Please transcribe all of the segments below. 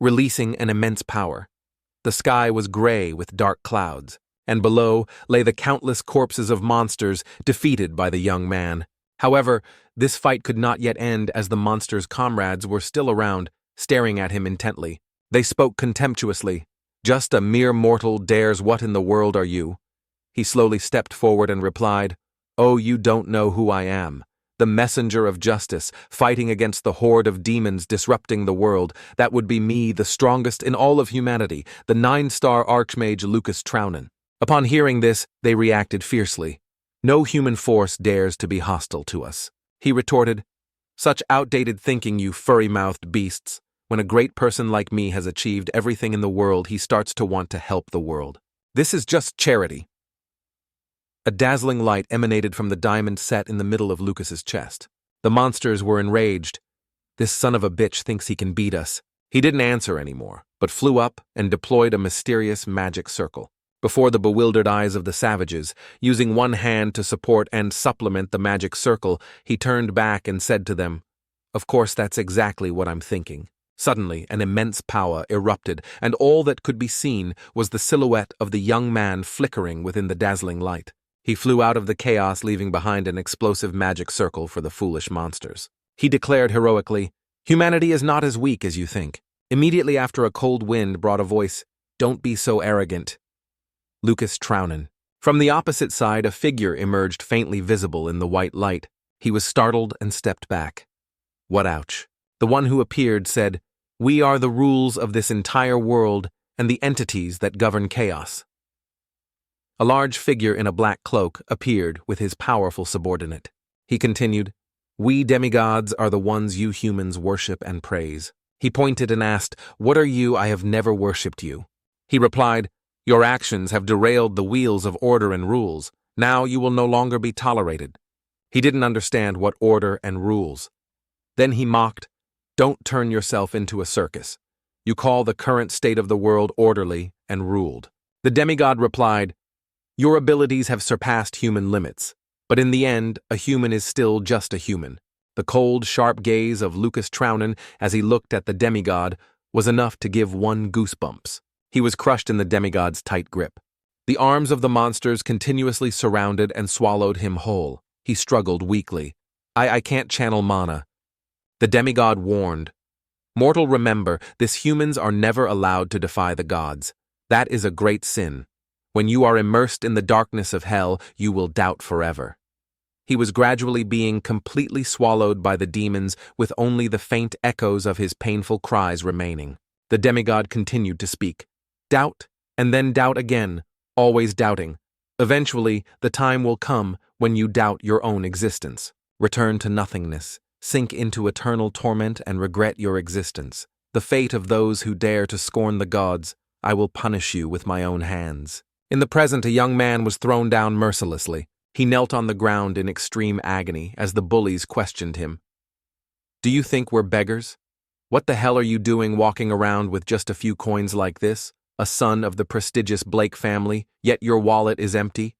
releasing an immense power. The sky was gray with dark clouds, and below lay the countless corpses of monsters defeated by the young man. However, this fight could not yet end as the monster's comrades were still around, staring at him intently. They spoke contemptuously. "Just a mere mortal dares what in the world are you?" He slowly stepped forward and replied, "Oh, you don't know who I am. The messenger of justice, fighting against the horde of demons disrupting the world. That would be me, the strongest in all of humanity, the 9-star Archmage Lucas Troughton." Upon hearing this, they reacted fiercely. "No human force dares to be hostile to us," he retorted. "Such outdated thinking, you furry-mouthed beasts. When a great person like me has achieved everything in the world, he starts to want to help the world. This is just charity." A dazzling light emanated from the diamond set in the middle of Lucas's chest. The monsters were enraged. "This son of a bitch thinks he can beat us." He didn't answer anymore, but flew up and deployed a mysterious magic circle. Before the bewildered eyes of the savages, using one hand to support and supplement the magic circle, he turned back and said to them, "Of course, that's exactly what I'm thinking." Suddenly, an immense power erupted, and all that could be seen was the silhouette of the young man flickering within the dazzling light. He flew out of the chaos, leaving behind an explosive magic circle for the foolish monsters. He declared heroically, "Humanity is not as weak as you think." Immediately after, a cold wind brought a voice, "Don't be so arrogant." Lucas Troughton. From the opposite side, a figure emerged faintly visible in the white light. He was startled and stepped back. "What ouch?" The one who appeared said, "We are the rules of this entire world and the entities that govern chaos." A large figure in a black cloak appeared with his powerful subordinate. He continued, "We demigods are the ones you humans worship and praise." He pointed and asked, "What are you? I have never worshipped you." He replied, "Your actions have derailed the wheels of order and rules. Now you will no longer be tolerated." He didn't understand what order and rules. Then he mocked, "Don't turn yourself into a circus. You call the current state of the world orderly and ruled." The demigod replied, "Your abilities have surpassed human limits, but in the end, a human is still just a human." The cold, sharp gaze of Lucas Troughton as he looked at the demigod was enough to give one goosebumps. He was crushed in the demigod's tight grip. The arms of the monsters continuously surrounded and swallowed him whole. He struggled weakly. I can't channel mana." The demigod warned, "Mortal, remember, this humans are never allowed to defy the gods. That is a great sin. When you are immersed in the darkness of hell, you will doubt forever." He was gradually being completely swallowed by the demons, with only the faint echoes of his painful cries remaining. The demigod continued to speak. "Doubt, and then doubt again, always doubting. Eventually, the time will come when you doubt your own existence. Return to nothingness, sink into eternal torment and regret your existence. The fate of those who dare to scorn the gods, I will punish you with my own hands." In the present, a young man was thrown down mercilessly. He knelt on the ground in extreme agony as the bullies questioned him. "Do you think we're beggars? What the hell are you doing walking around with just a few coins like this? A son of the prestigious Blake family, yet your wallet is empty?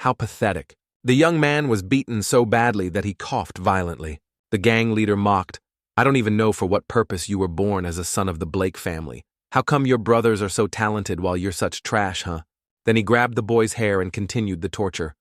How pathetic." The young man was beaten so badly that he coughed violently. The gang leader mocked, "I don't even know for what purpose you were born as a son of the Blake family. How come your brothers are so talented while you're such trash, huh?" Then he grabbed the boy's hair and continued the torture.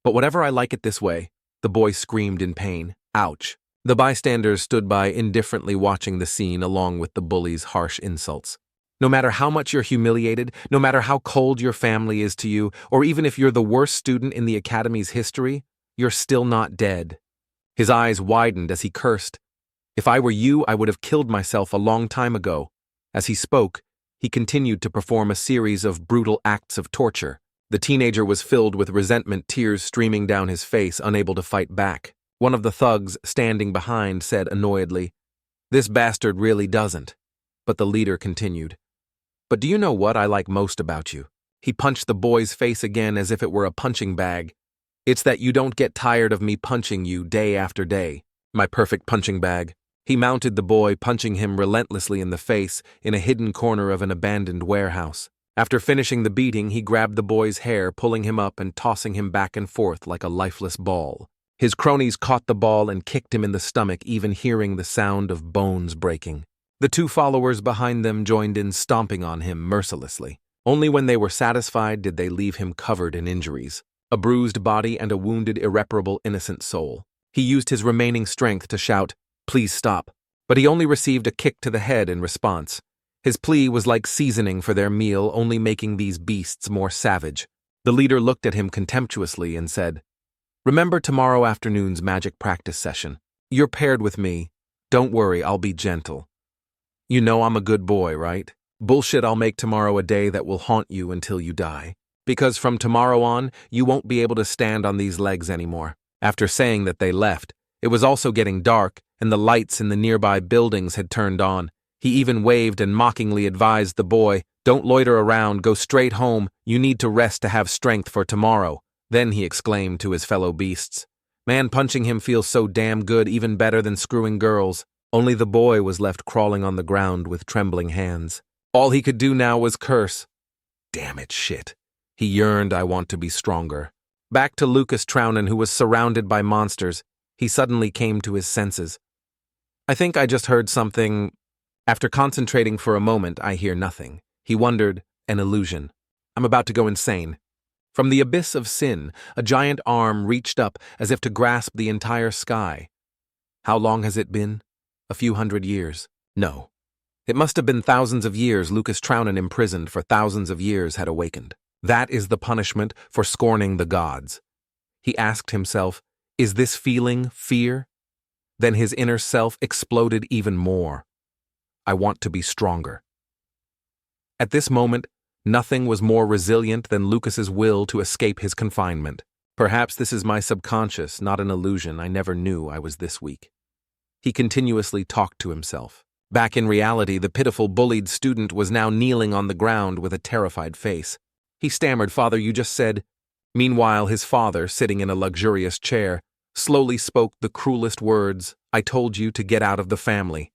"But whatever, I like it this way." The boy screamed in pain. "Ouch." The bystanders stood by indifferently watching the scene along with the bully's harsh insults. No matter how much you're humiliated, no matter how cold your family is to you, or even if you're the worst student in the academy's history, you're still not dead. His eyes widened as he cursed. "If I were you, I would have killed myself a long time ago." As he spoke, he continued to perform a series of brutal acts of torture. The teenager was filled with resentment, tears streaming down his face, unable to fight back. One of the thugs standing behind said annoyedly, "This bastard really doesn't." But the leader continued, "But do you know what I like most about you?" He punched the boy's face again as if it were a punching bag. "It's that you don't get tired of me punching you day after day. My perfect punching bag." He mounted the boy, punching him relentlessly in the face in a hidden corner of an abandoned warehouse. After finishing the beating, he grabbed the boy's hair, pulling him up and tossing him back and forth like a lifeless ball. His cronies caught the ball and kicked him in the stomach, even hearing the sound of bones breaking. The two followers behind them joined in stomping on him mercilessly. Only when they were satisfied did they leave him covered in injuries, a bruised body and a wounded, irreparable, innocent soul. He used his remaining strength to shout, "Please stop," but he only received a kick to the head in response. His plea was like seasoning for their meal, only making these beasts more savage. The leader looked at him contemptuously and said, "Remember tomorrow afternoon's magic practice session. You're paired with me. Don't worry, I'll be gentle. You know I'm a good boy, right? Bullshit, I'll make tomorrow a day that will haunt you until you die. Because from tomorrow on, you won't be able to stand on these legs anymore." After saying that, they left. It was also getting dark, and the lights in the nearby buildings had turned on. He even waved and mockingly advised the boy, "Don't loiter around, go straight home. You need to rest to have strength for tomorrow." Then he exclaimed to his fellow beasts, "Man, punching him feels so damn good, even better than screwing girls." Only the boy was left crawling on the ground with trembling hands. All he could do now was curse. Damn it, shit. He yearned, "I want to be stronger." Back to Lucas Troughnan, who was surrounded by monsters. He suddenly came to his senses. "I think I just heard something." After concentrating for a moment, I hear nothing. He wondered, an illusion. I'm about to go insane. From the abyss of sin, a giant arm reached up as if to grasp the entire sky. How long has it been? A few hundred years? No. It must have been thousands of years. Lucas Troughnan, imprisoned for thousands of years, had awakened. That is the punishment for scorning the gods. He asked himself, is this feeling fear? Then his inner self exploded even more. I want to be stronger. At this moment, nothing was more resilient than Lucas's will to escape his confinement. Perhaps this is my subconscious, not an illusion. I never knew I was this weak. He continuously talked to himself. Back in reality, the pitiful, bullied student was now kneeling on the ground with a terrified face. He stammered, "Father, you just said..." Meanwhile, his father, sitting in a luxurious chair, slowly spoke the cruelest words, "I told you to get out of the family.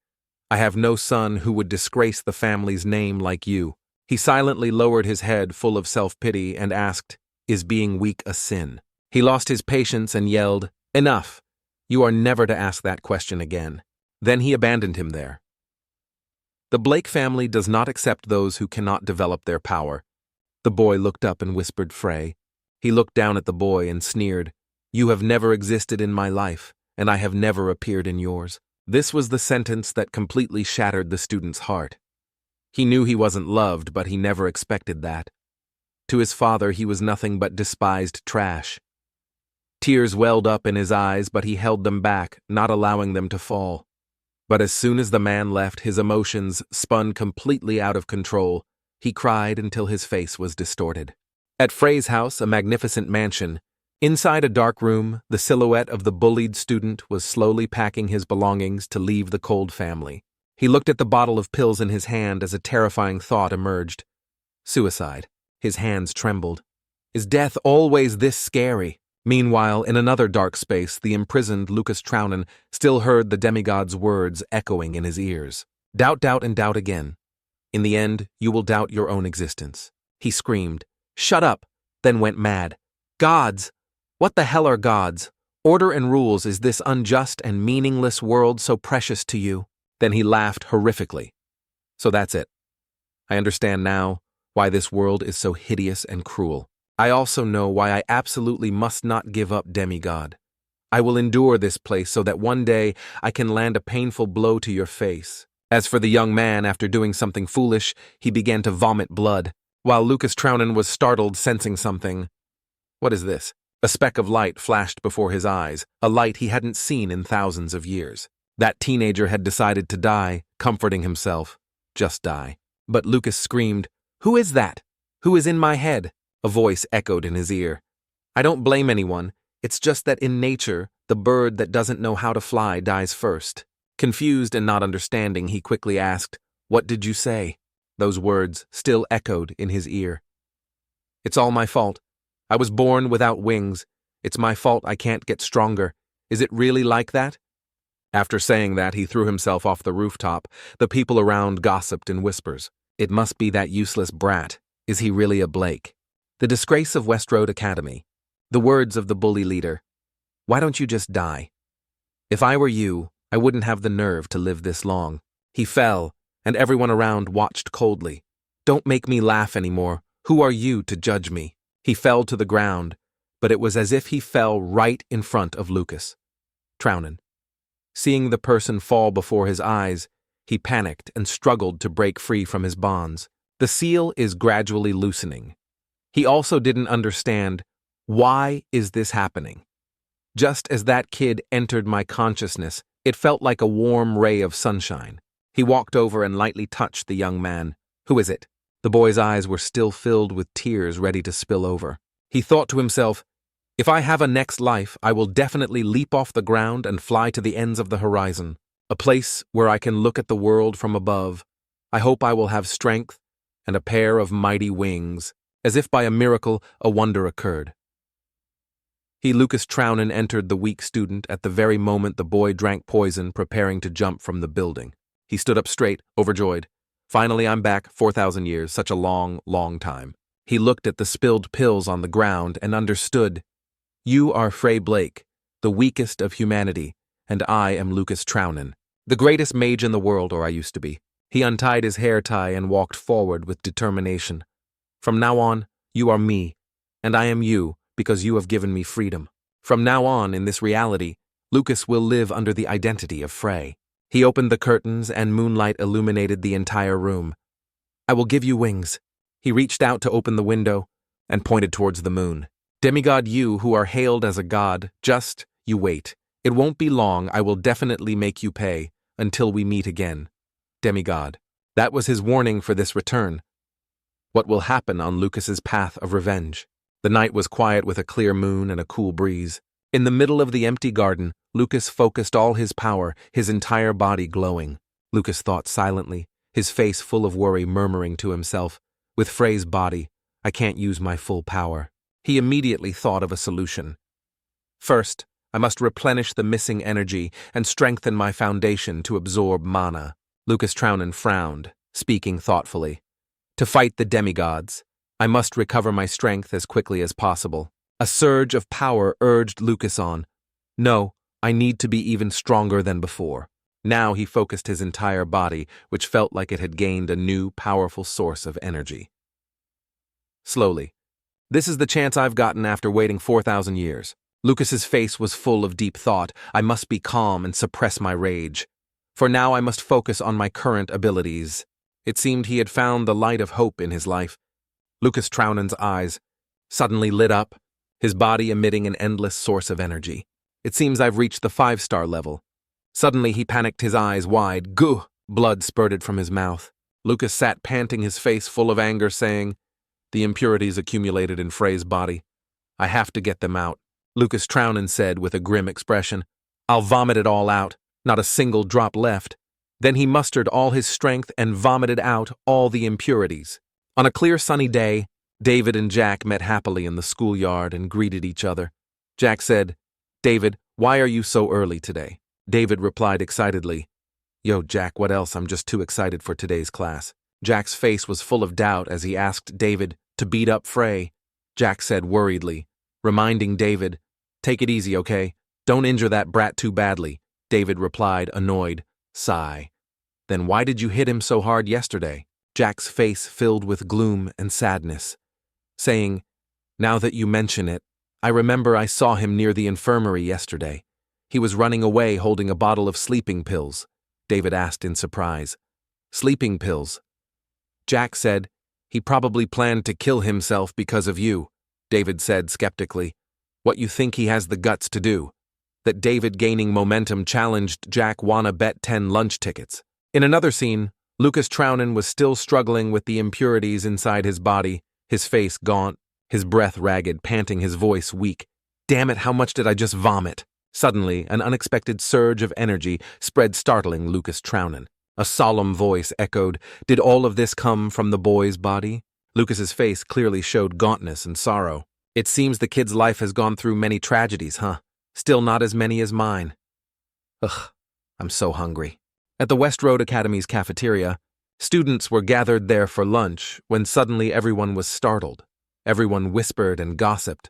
I have no son who would disgrace the family's name like you." He silently lowered his head, full of self-pity, and asked, "Is being weak a sin?" He lost his patience and yelled, "Enough! You are never to ask that question again." Then he abandoned him there. The Blake family does not accept those who cannot develop their power. The boy looked up and whispered, "Frey." He looked down at the boy and sneered, "You have never existed in my life, and I have never appeared in yours." This was the sentence that completely shattered the student's heart. He knew he wasn't loved, but he never expected that. To his father, he was nothing but despised trash. Tears welled up in his eyes, but he held them back, not allowing them to fall. But as soon as the man left, his emotions spun completely out of control. He cried until his face was distorted. At Frey's house, a magnificent mansion, inside a dark room, the silhouette of the bullied student was slowly packing his belongings to leave the cold family. He looked at the bottle of pills in his hand as a terrifying thought emerged. Suicide. His hands trembled. Is death always this scary? Meanwhile, in another dark space, the imprisoned Lucas Troughnan still heard the demigod's words echoing in his ears. Doubt, doubt, and doubt again. In the end, you will doubt your own existence. He screamed, "Shut up!" then went mad. Gods! What the hell are gods? Order and rules, is this unjust and meaningless world so precious to you? Then he laughed horrifically. So that's it. I understand now why this world is so hideous and cruel. I also know why I absolutely must not give up, demigod. I will endure this place so that one day I can land a painful blow to your face. As for the young man, after doing something foolish, he began to vomit blood, while Lucas Troughnan was startled, sensing something. What is this? A speck of light flashed before his eyes, a light he hadn't seen in thousands of years. That teenager had decided to die, comforting himself. Just die. But Lucas screamed, "Who is that? Who is in my head?" A voice echoed in his ear. "I don't blame anyone. It's just that in nature, the bird that doesn't know how to fly dies first." Confused and not understanding, he quickly asked, "What did you say?" Those words still echoed in his ear. "It's all my fault. I was born without wings. It's my fault I can't get stronger. Is it really like that?" After saying that, he threw himself off the rooftop. The people around gossiped in whispers. It must be that useless brat. Is he really a Blake? The disgrace of West Road Academy. The words of the bully leader. Why don't you just die? If I were you, I wouldn't have the nerve to live this long. He fell, and everyone around watched coldly. Don't make me laugh anymore. Who are you to judge me? He fell to the ground, but it was as if he fell right in front of Lucas Troughton. Seeing the person fall before his eyes, he panicked and struggled to break free from his bonds. The seal is gradually loosening. He also didn't understand, why is this happening? Just as that kid entered my consciousness, it felt like a warm ray of sunshine. He walked over and lightly touched the young man. Who is it? The boy's eyes were still filled with tears ready to spill over. He thought to himself, if I have a next life, I will definitely leap off the ground and fly to the ends of the horizon, a place where I can look at the world from above. I hope I will have strength and a pair of mighty wings. As if by a miracle, a wonder occurred. Lucas Troughton entered the weak student at the very moment the boy drank poison, preparing to jump from the building. He stood up straight, overjoyed. Finally, I'm back, 4,000 years, such a long, long time. He looked at the spilled pills on the ground and understood. You are Frey Blake, the weakest of humanity, and I am Lucas Troughton, the greatest mage in the world, or I used to be. He untied his hair tie and walked forward with determination. From now on, you are me, and I am you, because you have given me freedom. From now on, in this reality, Lucas will live under the identity of Frey. He opened the curtains and moonlight illuminated the entire room. I will give you wings. He reached out to open the window and pointed towards the moon. Demigod, you who are hailed as a god, just you wait. It won't be long, I will definitely make you pay, until we meet again. Demigod. That was his warning for this return. What will happen on Lucas's path of revenge? The night was quiet with a clear moon and a cool breeze. In the middle of the empty garden, Lucas focused all his power, his entire body glowing. Lucas thought silently, his face full of worry, murmuring to himself, with Frey's body, I can't use my full power. He immediately thought of a solution. First, I must replenish the missing energy and strengthen my foundation to absorb mana. Lucas Troughton frowned, speaking thoughtfully. To fight the demigods, I must recover my strength as quickly as possible. A surge of power urged Lucas on. No, I need to be even stronger than before. Now he focused his entire body, which felt like it had gained a new, powerful source of energy. Slowly. This is the chance I've gotten after waiting 4,000 years. Lucas's face was full of deep thought. I must be calm and suppress my rage. For now I must focus on my current abilities. It seemed he had found the light of hope in his life. Lucas Troughton's eyes suddenly lit up, his body emitting an endless source of energy. It seems I've reached the 5-star level. Suddenly he panicked, his eyes wide. Goo! Blood spurted from his mouth. Lucas sat panting, his face full of anger, saying, the impurities accumulated in Frey's body. I have to get them out. Lucas Troughton said with a grim expression, I'll vomit it all out, not a single drop left. Then he mustered all his strength and vomited out all the impurities. On a clear sunny day, David and Jack met happily in the schoolyard and greeted each other. Jack said, David, why are you so early today? David replied excitedly, Yo, Jack, what else? I'm just too excited for today's class. Jack's face was full of doubt as he asked David to beat up Frey. Jack said worriedly, reminding David, Take it easy, okay? Don't injure that brat too badly. David replied, annoyed, sigh. Then why did you hit him so hard yesterday? Jack's face filled with gloom and sadness, saying, Now that you mention it, I remember I saw him near the infirmary yesterday. He was running away holding a bottle of sleeping pills. David asked in surprise. Sleeping pills? Jack said, He probably planned to kill himself because of you. David said skeptically, What you think he has the guts to do? That David, gaining momentum, challenged Jack, wanna bet 10 lunch tickets. In another scene, Lucas Troughton was still struggling with the impurities inside his body, his face gaunt, his breath ragged, panting, his voice weak. Damn it, how much did I just vomit? Suddenly, an unexpected surge of energy spread, startling Lucas Troughton. A solemn voice echoed, Did all of this come from the boy's body? Lucas's face clearly showed gauntness and sorrow. It seems the kid's life has gone through many tragedies, huh? Still not as many as mine. Ugh, I'm so hungry. At the West Road Academy's cafeteria, students were gathered there for lunch when suddenly everyone was startled. Everyone whispered and gossiped.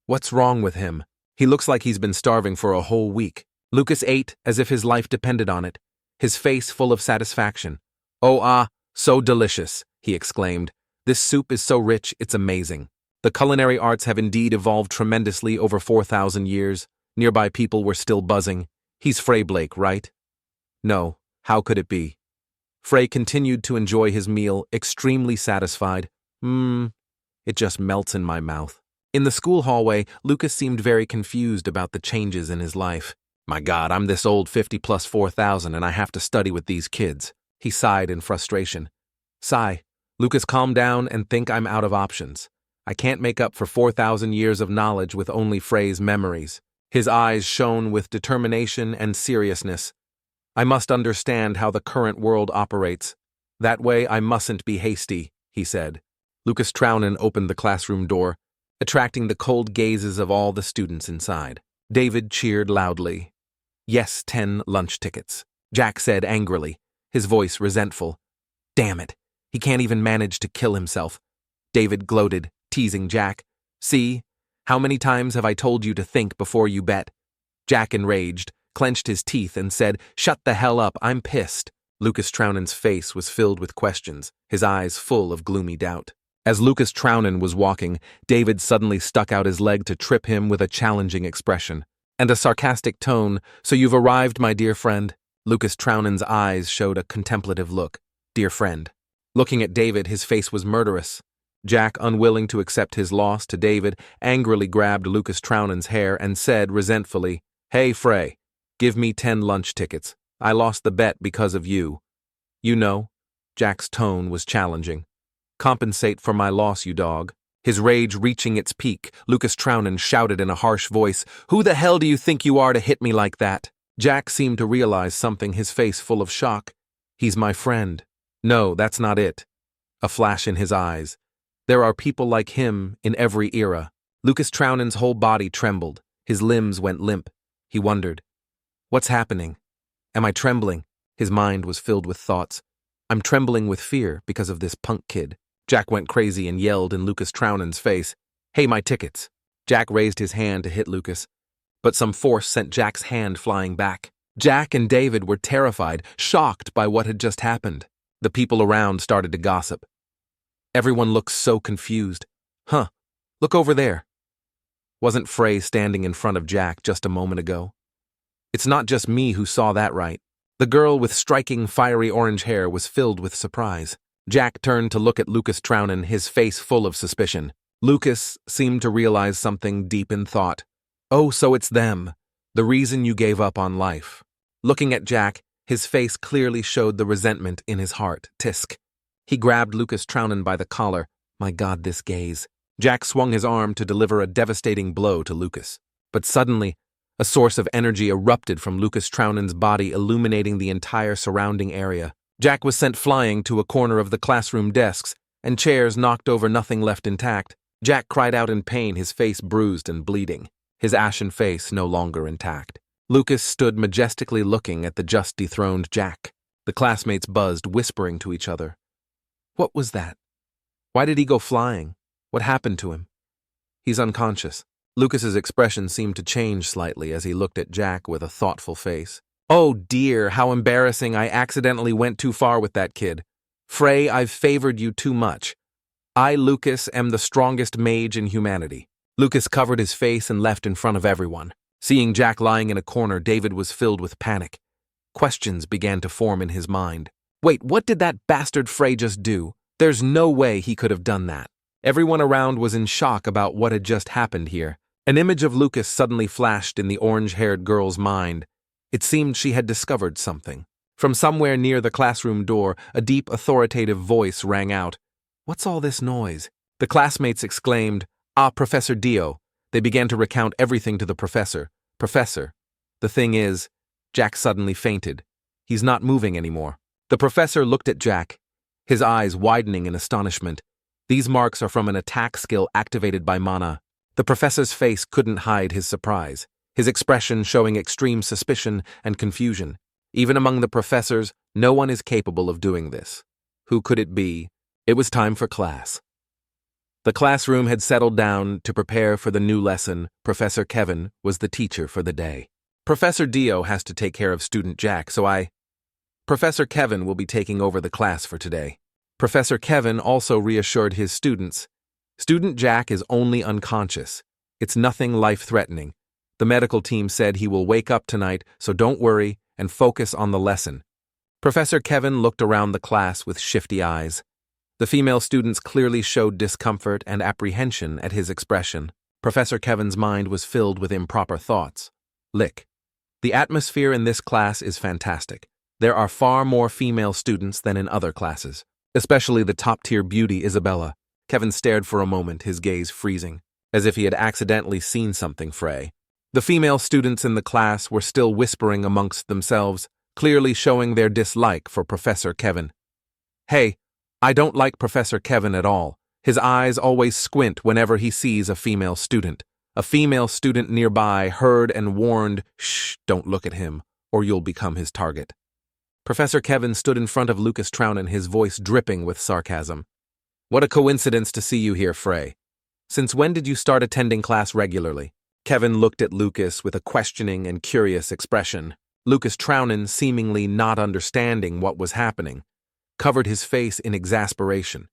What's wrong with him? He looks like he's been starving for a whole week. Lucas ate as if his life depended on it. his face full of satisfaction. "Oh so delicious," he exclaimed. "This soup is so rich, it's amazing. The culinary arts have indeed evolved tremendously over 4,000 years. Nearby people were still buzzing. He's Frey Blake, right?" "No, how could it be?" Frey continued to enjoy his meal, extremely satisfied. It just melts in my mouth." In the school hallway, Lucas seemed very confused about the changes in his life. "My God, I'm this old 50 plus 4,000 and I have to study with these kids." He sighed in frustration. "Sigh. Lucas, calm down and think I'm out of options. I can't make up for 4,000 years of knowledge with only Frey's memories." His eyes shone with determination and seriousness. "I must understand how the current world operates. That way I mustn't be hasty," he said. Lucas Troughnan opened the classroom door, attracting the cold gazes of all the students inside. David cheered loudly. "Yes, 10 lunch tickets," Jack said angrily, his voice resentful. "Damn it, he can't even manage to kill himself." David gloated, teasing Jack. "See? How many times have I told you to think before you bet?" Jack, enraged, clenched his teeth and said, "Shut the hell up, I'm pissed." Lucas Troughnan's face was filled with questions, his eyes full of gloomy doubt. As Lucas Troughnan was walking, David suddenly stuck out his leg to trip him with a challenging expression and a sarcastic tone. "So you've arrived, my dear friend?" Lucas Troughnan's eyes showed a contemplative look. "Dear friend." Looking at David, his face was murderous. Jack, unwilling to accept his loss to David, angrily grabbed Lucas Troughnan's hair and said resentfully, "Hey, Frey, give me 10 lunch tickets. I lost the bet because of you." "You know," Jack's tone was challenging. "Compensate for my loss, you dog." His rage reaching its peak, Lucas Troughnan shouted in a harsh voice, "Who the hell do you think you are to hit me like that?" Jack seemed to realize something, his face full of shock. "He's my friend." "No, that's not it." A flash in his eyes. "There are people like him in every era." Lucas Troughnan's whole body trembled. His limbs went limp. He wondered, "What's happening? Am I trembling?" His mind was filled with thoughts. "I'm trembling with fear because of this punk kid." Jack went crazy and yelled in Lucas Troughnan's face, "Hey, my tickets." Jack raised his hand to hit Lucas, but some force sent Jack's hand flying back. Jack and David were terrified, shocked by what had just happened. The people around started to gossip. Everyone looked so confused. "Huh, look over there. Wasn't Frey standing in front of Jack just a moment ago? It's not just me who saw that, right?" The girl with striking fiery orange hair was filled with surprise. Jack turned to look at Lucas Troughnan, his face full of suspicion. Lucas seemed to realize something deep in thought. "Oh, so it's them. The reason you gave up on life." Looking at Jack, his face clearly showed the resentment in his heart. Tisk. He grabbed Lucas Troughnan by the collar. My God, this gaze. Jack swung his arm to deliver a devastating blow to Lucas. But suddenly, a source of energy erupted from Lucas Troughnan's body, illuminating the entire surrounding area. Jack was sent flying to a corner of the classroom desks, and chairs knocked over, nothing left intact. Jack cried out in pain, his face bruised and bleeding, his ashen face no longer intact. Lucas stood majestically looking at the just dethroned Jack. The classmates buzzed, whispering to each other. What was that? Why did he go flying? What happened to him? He's unconscious. Lucas's expression seemed to change slightly as he looked at Jack with a thoughtful face. Oh dear, how embarrassing. I accidentally went too far with that kid. Frey, I've favored you too much. I, Lucas, am the strongest mage in humanity. Lucas covered his face and left in front of everyone. Seeing Jack lying in a corner, David was filled with panic. Questions began to form in his mind. Wait, what did that bastard Frey just do? There's no way he could have done that. Everyone around was in shock about what had just happened here. An image of Lucas suddenly flashed in the orange-haired girl's mind. It seemed she had discovered something. From somewhere near the classroom door, a deep, authoritative voice rang out. What's all this noise? The classmates exclaimed, Ah, Professor Dio. They began to recount everything to the professor. Professor. The thing is, Jack suddenly fainted. He's not moving anymore. The professor looked at Jack, his eyes widening in astonishment. These marks are from an attack skill activated by mana. The professor's face couldn't hide his surprise, his expression showing extreme suspicion and confusion. Even among the professors, no one is capable of doing this. Who could it be? It was time for class. The classroom had settled down to prepare for the new lesson. Professor Kevin was the teacher for the day. Professor Dio has to take care of student Jack, so Professor Kevin will be taking over the class for today. Professor Kevin also reassured his students. Student Jack is only unconscious. It's nothing life-threatening. The medical team said he will wake up tonight, so don't worry and focus on the lesson. Professor Kevin looked around the class with shifty eyes. The female students clearly showed discomfort and apprehension at his expression. Professor Kevin's mind was filled with improper thoughts. Lick. The atmosphere in this class is fantastic. There are far more female students than in other classes, especially the top-tier beauty Isabella. Kevin stared for a moment, his gaze freezing, as if he had accidentally seen something fray. The female students in the class were still whispering amongst themselves, clearly showing their dislike for Professor Kevin. Hey, I don't like Professor Kevin at all. His eyes always squint whenever he sees a female student. A female student nearby heard and warned, "Shh, don't look at him, or you'll become his target." Professor Kevin stood in front of Lucas Troughton, his voice dripping with sarcasm. What a coincidence to see you here, Frey. Since when did you start attending class regularly? Kevin looked at Lucas with a questioning and curious expression. Lucas Troughton, seemingly not understanding what was happening, covered his face in exasperation.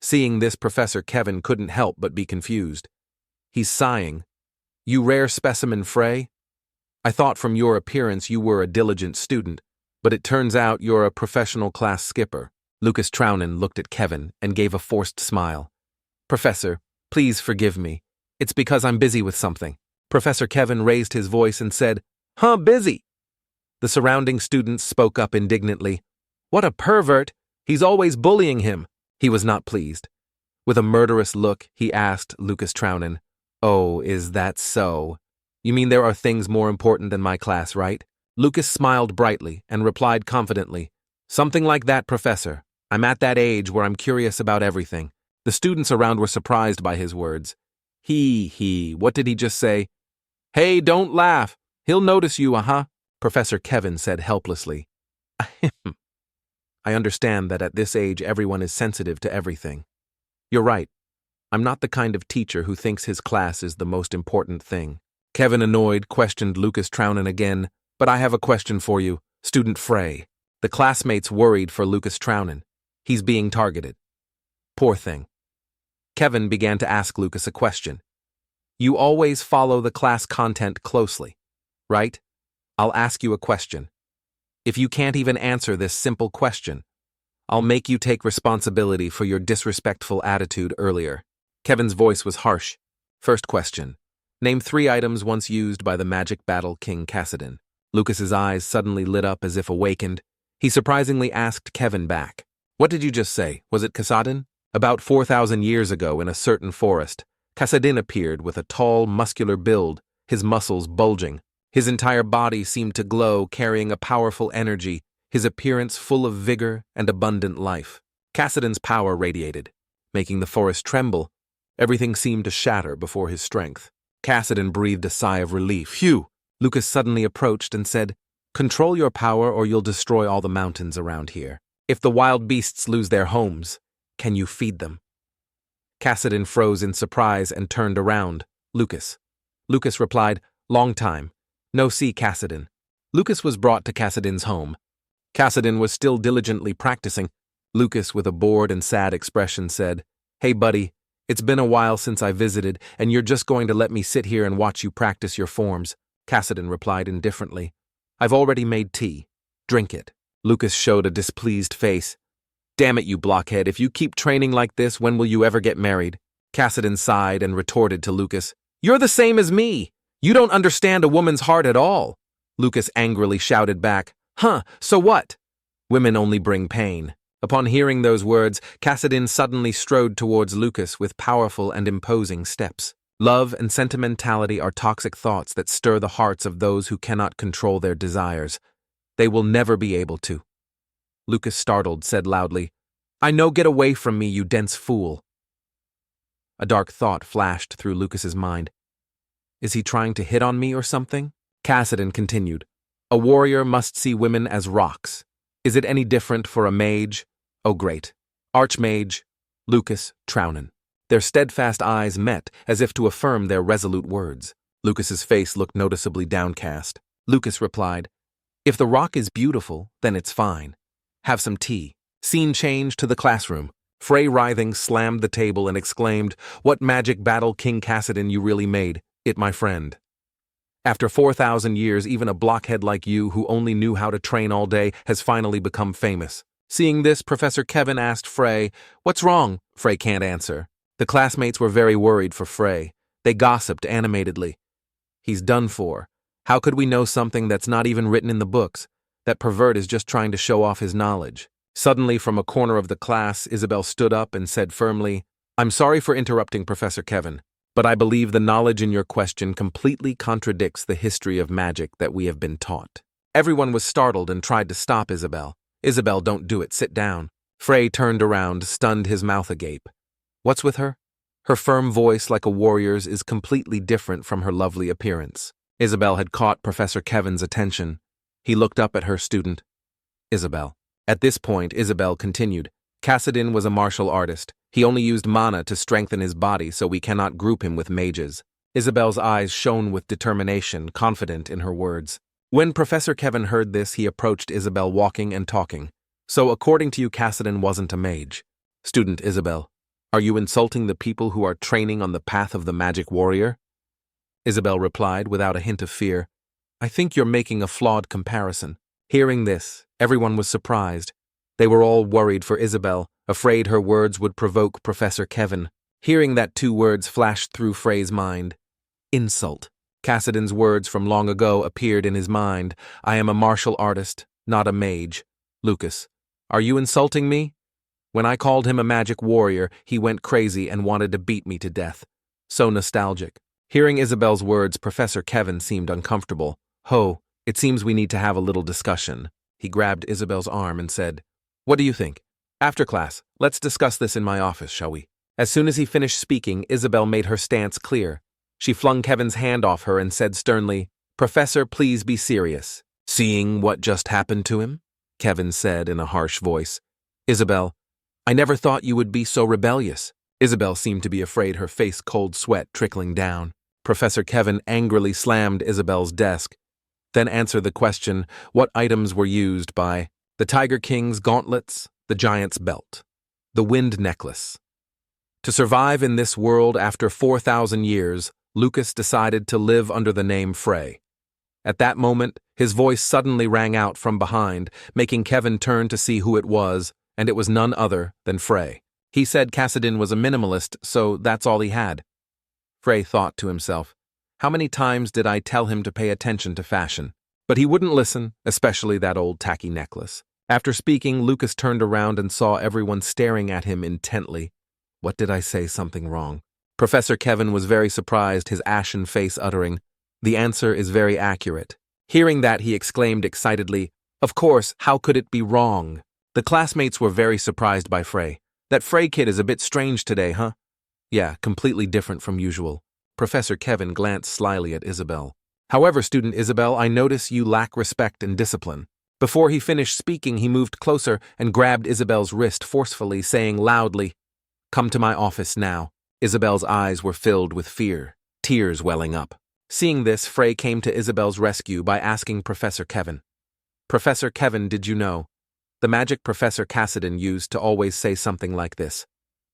Seeing this, Professor Kevin couldn't help but be confused. He's sighing. You rare specimen, Frey? I thought from your appearance you were a diligent student, but it turns out you're a professional class skipper. Lucas Troughton looked at Kevin and gave a forced smile. Professor, please forgive me. It's because I'm busy with something. Professor Kevin raised his voice and said, busy? The surrounding students spoke up indignantly. What a pervert! He's always bullying him. He was not pleased. With a murderous look, he asked Lucas Troughton, Oh, is that so? You mean there are things more important than my class, right? Lucas smiled brightly and replied confidently, Something like that, Professor. I'm at that age where I'm curious about everything. The students around were surprised by his words. What did he just say? Hey, don't laugh. He'll notice you, Professor Kevin said helplessly. I understand that at this age everyone is sensitive to everything. You're right. I'm not the kind of teacher who thinks his class is the most important thing. Kevin, annoyed, questioned Lucas Troughton again. But I have a question for you, Student Frey. The classmates worried for Lucas Troughton. He's being targeted. Poor thing. Kevin began to ask Lucas a question. You always follow the class content closely, right? I'll ask you a question. If you can't even answer this simple question, I'll make you take responsibility for your disrespectful attitude earlier. Kevin's voice was harsh. First question. Name 3 items once used by the magic battle king Kassadin. Lucas's eyes suddenly lit up as if awakened. He surprisingly asked Kevin back. What did you just say? Was it Kassadin? About 4,000 years ago in a certain forest, Kassadin appeared with a tall, muscular build, his muscles bulging. His entire body seemed to glow, carrying a powerful energy, his appearance full of vigor and abundant life. Kassadin's power radiated, making the forest tremble. Everything seemed to shatter before his strength. Kassadin breathed a sigh of relief. Phew! Lucas suddenly approached and said, Control your power or you'll destroy all the mountains around here. If the wild beasts lose their homes, can you feed them? Kassadin froze in surprise and turned around. Lucas. Lucas replied, Long time. No see Kassadin. Lucas was brought to Kassadin's home. Kassadin was still diligently practicing. Lucas, with a bored and sad expression, said, Hey buddy, it's been a while since I visited, and you're just going to let me sit here and watch you practice your forms. Kassadin replied indifferently, I've already made tea. Drink it. Lucas showed a displeased face. Damn it, you blockhead, if you keep training like this, when will you ever get married? Kassadin sighed and retorted to Lucas, You're the same as me. You don't understand a woman's heart at all. Lucas angrily shouted back, So what? Women only bring pain. Upon hearing those words, Kassadin suddenly strode towards Lucas with powerful and imposing steps. Love and sentimentality are toxic thoughts that stir the hearts of those who cannot control their desires. They will never be able to. Lucas, startled, said loudly, I know, get away from me, you dense fool. A dark thought flashed through Lucas's mind. Is he trying to hit on me or something? Kassadin continued, A warrior must see women as rocks. Is it any different for a mage? Oh great. Archmage, Lucas Troughton. Their steadfast eyes met as if to affirm their resolute words. Lucas's face looked noticeably downcast. Lucas replied, If the rock is beautiful, then it's fine. Have some tea. Scene change to the classroom. Frey, writhing, slammed the table and exclaimed, "What magic battle, King Cassidon, you really made it, my friend." After 4,000 years, even a blockhead like you, who only knew how to train all day, has finally become famous. Seeing this, Professor Kevin asked Frey, "What's wrong?" Frey can't answer. The classmates were very worried for Frey. They gossiped animatedly. "He's done for. How could we know something that's not even written in the books? That pervert is just trying to show off his knowledge." Suddenly, from a corner of the class, Isabel stood up and said firmly, "I'm sorry for interrupting, Professor Kevin, but I believe the knowledge in your question completely contradicts the history of magic that we have been taught." Everyone was startled and tried to stop Isabel. "Isabel, don't do it. Sit down." Frey turned around, stunned, his mouth agape. What's with her? Her firm voice, like a warrior's, is completely different from her lovely appearance. Isabel had caught Professor Kevin's attention. He looked up at her student. "Isabel." At this point, Isabel continued, "Cassidon was a martial artist. He only used mana to strengthen his body, so we cannot group him with mages." Isabel's eyes shone with determination, confident in her words. When Professor Kevin heard this, he approached Isabel, walking and talking. "So according to you, Cassidon wasn't a mage?" "Student Isabel, are you insulting the people who are training on the path of the magic warrior?" Isabel replied without a hint of fear, "I think you're making a flawed comparison." Hearing this, everyone was surprised. They were all worried for Isabel, afraid her words would provoke Professor Kevin. Hearing that, two words flashed through Frey's mind. Insult. Cassidon's words from long ago appeared in his mind. "I am a martial artist, not a mage. Lucas, are you insulting me? When I called him a magic warrior, he went crazy and wanted to beat me to death. So nostalgic." Hearing Isabel's words, Professor Kevin seemed uncomfortable. "Ho, it seems we need to have a little discussion." He grabbed Isabel's arm and said, "What do you think? After class, let's discuss this in my office, shall we?" As soon as he finished speaking, Isabel made her stance clear. She flung Kevin's hand off her and said sternly, "Professor, please be serious." "Seeing what just happened to him?" Kevin said in a harsh voice. "Isabel, I never thought you would be so rebellious." Isabel seemed to be afraid, her face cold sweat trickling down. Professor Kevin angrily slammed Isabel's desk, then answered the question, "What items were used by the Tiger King's gauntlets, the giant's belt, the wind necklace?" To survive in this world after 4,000 years, Lucas decided to live under the name Frey. At that moment, his voice suddenly rang out from behind, making Kevin turn to see who it was, and it was none other than Frey. He said Cassidon was a minimalist, so that's all he had. Frey thought to himself, how many times did I tell him to pay attention to fashion? But he wouldn't listen, especially that old tacky necklace. After speaking, Lucas turned around and saw everyone staring at him intently. What did I say something wrong? Professor Kevin was very surprised, his ashen face uttering, "The answer is very accurate." Hearing that, he exclaimed excitedly, "Of course, how could it be wrong?" The classmates were very surprised by Frey. "That Frey kid is a bit strange today, huh?" "Yeah, completely different from usual." Professor Kevin glanced slyly at Isabel. "However, student Isabel, I notice you lack respect and discipline." Before he finished speaking, he moved closer and grabbed Isabel's wrist forcefully, saying loudly, "Come to my office now." Isabel's eyes were filled with fear, tears welling up. Seeing this, Frey came to Isabel's rescue by asking Professor Kevin, "Professor Kevin, did you know? The magic Professor Cassidon used to always say something like this.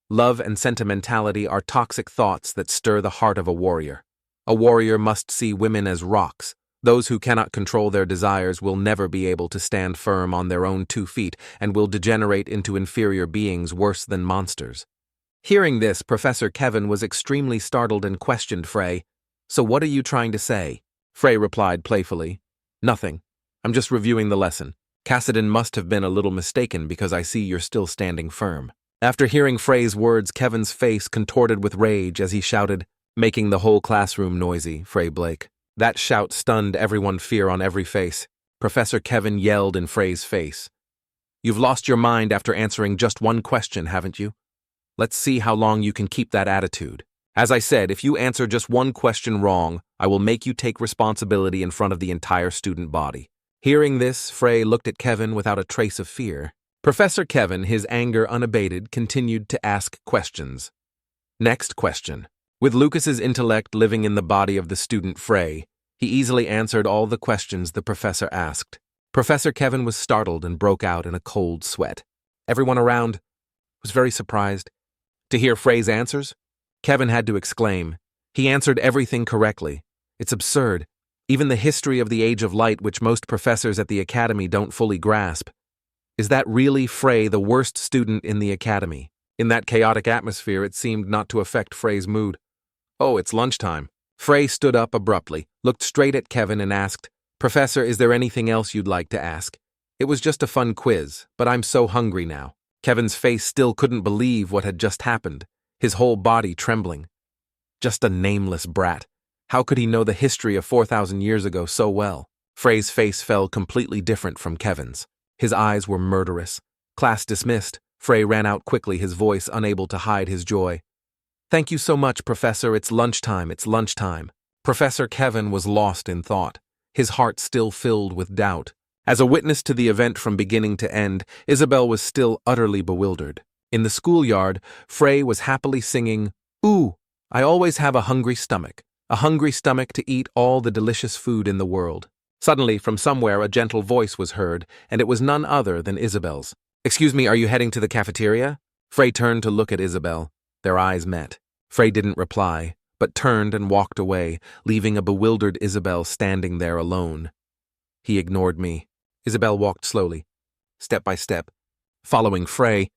Love and sentimentality are toxic thoughts that stir the heart of a warrior. A warrior must see women as rocks. Those who cannot control their desires will never be able to stand firm on their own 2 feet and will degenerate into inferior beings worse than monsters." Hearing this, Professor Kevin was extremely startled and questioned Frey, "So what are you trying to say?" Frey replied playfully, "Nothing. I'm just reviewing the lesson. Cassidon must have been a little mistaken because I see you're still standing firm." After hearing Frey's words, Kevin's face contorted with rage as he shouted, making the whole classroom noisy, "Frey Blake." That shout stunned everyone, fear on every face. Professor Kevin yelled in Frey's face, "You've lost your mind after answering just one question, haven't you? Let's see how long you can keep that attitude. As I said, if you answer just one question wrong, I will make you take responsibility in front of the entire student body." Hearing this, Frey looked at Kevin without a trace of fear. Professor Kevin, his anger unabated, continued to ask questions. Next question. With Lucas's intellect living in the body of the student Frey, he easily answered all the questions the professor asked. Professor Kevin was startled and broke out in a cold sweat. Everyone around was very surprised to hear Frey's answers. Kevin had to exclaim. He answered everything correctly. It's absurd. Even the history of the Age of Light, which most professors at the academy don't fully grasp. Is that really Frey, the worst student in the academy? In that chaotic atmosphere, it seemed not to affect Frey's mood. Oh, it's lunchtime. Frey stood up abruptly, looked straight at Kevin and asked, Professor, is there anything else you'd like to ask? It was just a fun quiz, but I'm so hungry now. Kevin's face still couldn't believe what had just happened, his whole body trembling. Just a nameless brat. How could he know the history of 4,000 years ago so well? Frey's face fell completely different from Kevin's. His eyes were murderous. Class dismissed. Frey ran out quickly, his voice unable to hide his joy. Thank you so much, Professor. It's lunchtime. It's lunchtime. Professor Kevin was lost in thought, his heart still filled with doubt. As a witness to the event from beginning to end, Isabel was still utterly bewildered. In the schoolyard, Frey was happily singing, Ooh, I always have a hungry stomach to eat all the delicious food in the world. Suddenly, from somewhere, a gentle voice was heard, and it was none other than Isabel's. Excuse me, are you heading to the cafeteria? Frey turned to look at Isabel. Their eyes met. Frey didn't reply, but turned and walked away, leaving a bewildered Isabel standing there alone. He ignored me. Isabel walked slowly, step by step, following Frey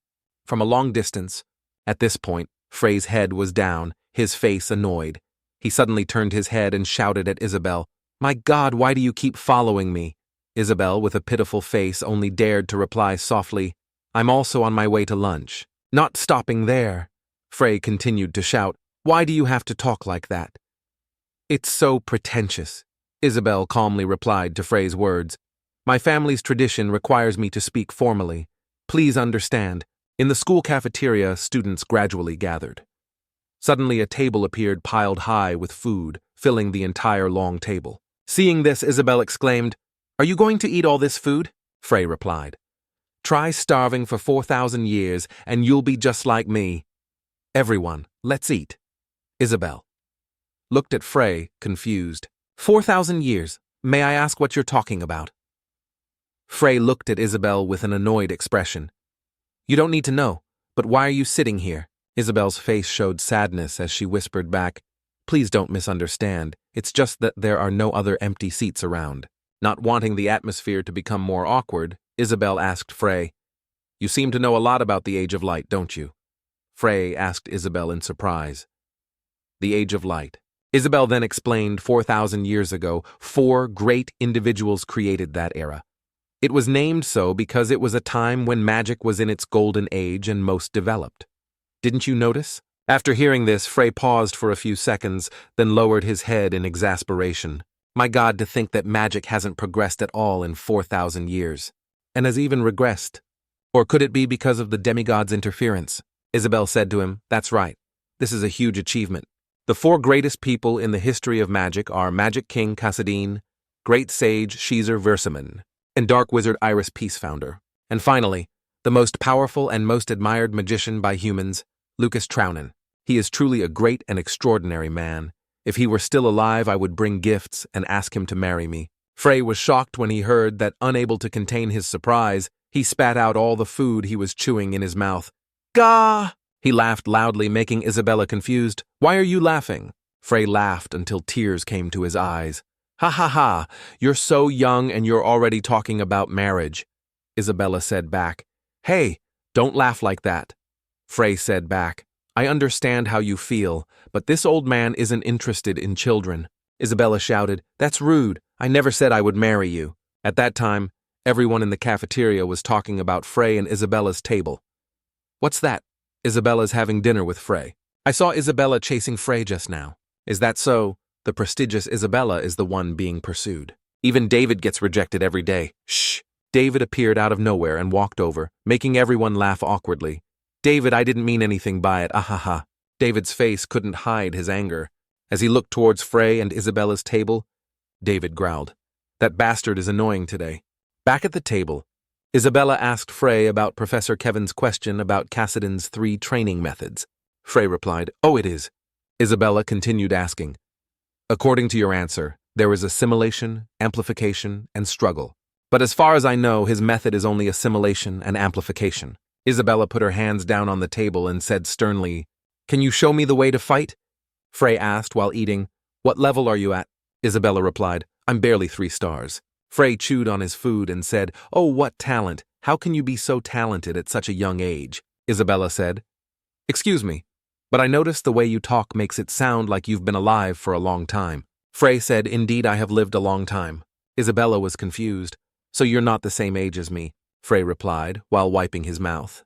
from a long distance. At this point, Frey's head was down, his face annoyed. He suddenly turned his head and shouted at Isabel, My God, why do you keep following me? Isabel, with a pitiful face, only dared to reply softly, I'm also on my way to lunch. Not stopping there. Frey continued to shout, Why do you have to talk like that? It's so pretentious, Isabel calmly replied to Frey's words. My family's tradition requires me to speak formally. Please understand. In the school cafeteria, students gradually gathered. Suddenly a table appeared piled high with food, filling the entire long table. Seeing this, Isabel exclaimed, Are you going to eat all this food? Frey replied, Try starving for 4,000 years and you'll be just like me. Everyone, let's eat. Isabel looked at Frey, confused. 4,000 years. May I ask what you're talking about? Frey looked at Isabel with an annoyed expression. You don't need to know, but why are you sitting here? Isabel's face showed sadness as she whispered back, Please don't misunderstand. It's just that there are no other empty seats around. Not wanting the atmosphere to become more awkward, Isabel asked Frey, You seem to know a lot about the Age of Light, don't you? Frey asked Isabel in surprise. The Age of Light. Isabel then explained 4,000 years ago, 4 great individuals created that era. It was named so because it was a time when magic was in its golden age and most developed. Didn't you notice? After hearing this, Frey paused for a few seconds, then lowered his head in exasperation. My God, to think that magic hasn't progressed at all in 4,000 years, and has even regressed. Or could it be because of the demigod's interference? Isabel said to him, That's right. This is a huge achievement. The 4 greatest people in the history of magic are Magic King Kassadin, Great Sage Caesar Versaman, and Dark Wizard Iris Peacefounder. And finally, the most powerful and most admired magician by humans, Lucas Traunin. He is truly a great and extraordinary man. If he were still alive, I would bring gifts and ask him to marry me. Frey was shocked when he heard that, unable to contain his surprise, he spat out all the food he was chewing in his mouth. Gah! He laughed loudly, making Isabella confused. Why are you laughing? Frey laughed until tears came to his eyes. Ha ha ha, you're so young and you're already talking about marriage. Isabella said back. Hey, don't laugh like that. Frey said back. I understand how you feel, but this old man isn't interested in children. Isabella shouted, That's rude. I never said I would marry you. At that time, everyone in the cafeteria was talking about Frey and Isabella's table. What's that? Isabella's having dinner with Frey. I saw Isabella chasing Frey just now. Is that so? The prestigious Isabella is the one being pursued. Even David gets rejected every day. Shh! David appeared out of nowhere and walked over, making everyone laugh awkwardly. David, I didn't mean anything by it, ahaha. David's face couldn't hide his anger. As he looked towards Frey and Isabella's table, David growled. That bastard is annoying today. Back at the table, Isabella asked Frey about Professor Kevin's question about Kassadin's 3 training methods. Frey replied, Oh, it is. Isabella continued asking. According to your answer, there is assimilation, amplification, and struggle. But as far as I know, his method is only assimilation and amplification. Isabella put her hands down on the table and said sternly, "Can you show me the way to fight?" Frey asked while eating. "What level are you at?" Isabella replied, "I'm barely 3 stars. Frey chewed on his food and said, "Oh, what talent! How can you be so talented at such a young age?" Isabella said, "Excuse me, but I noticed the way you talk makes it sound like you've been alive for a long time." Frey said, "Indeed, I have lived a long time." Isabella was confused. "So you're not the same age as me," Frey replied, while wiping his mouth.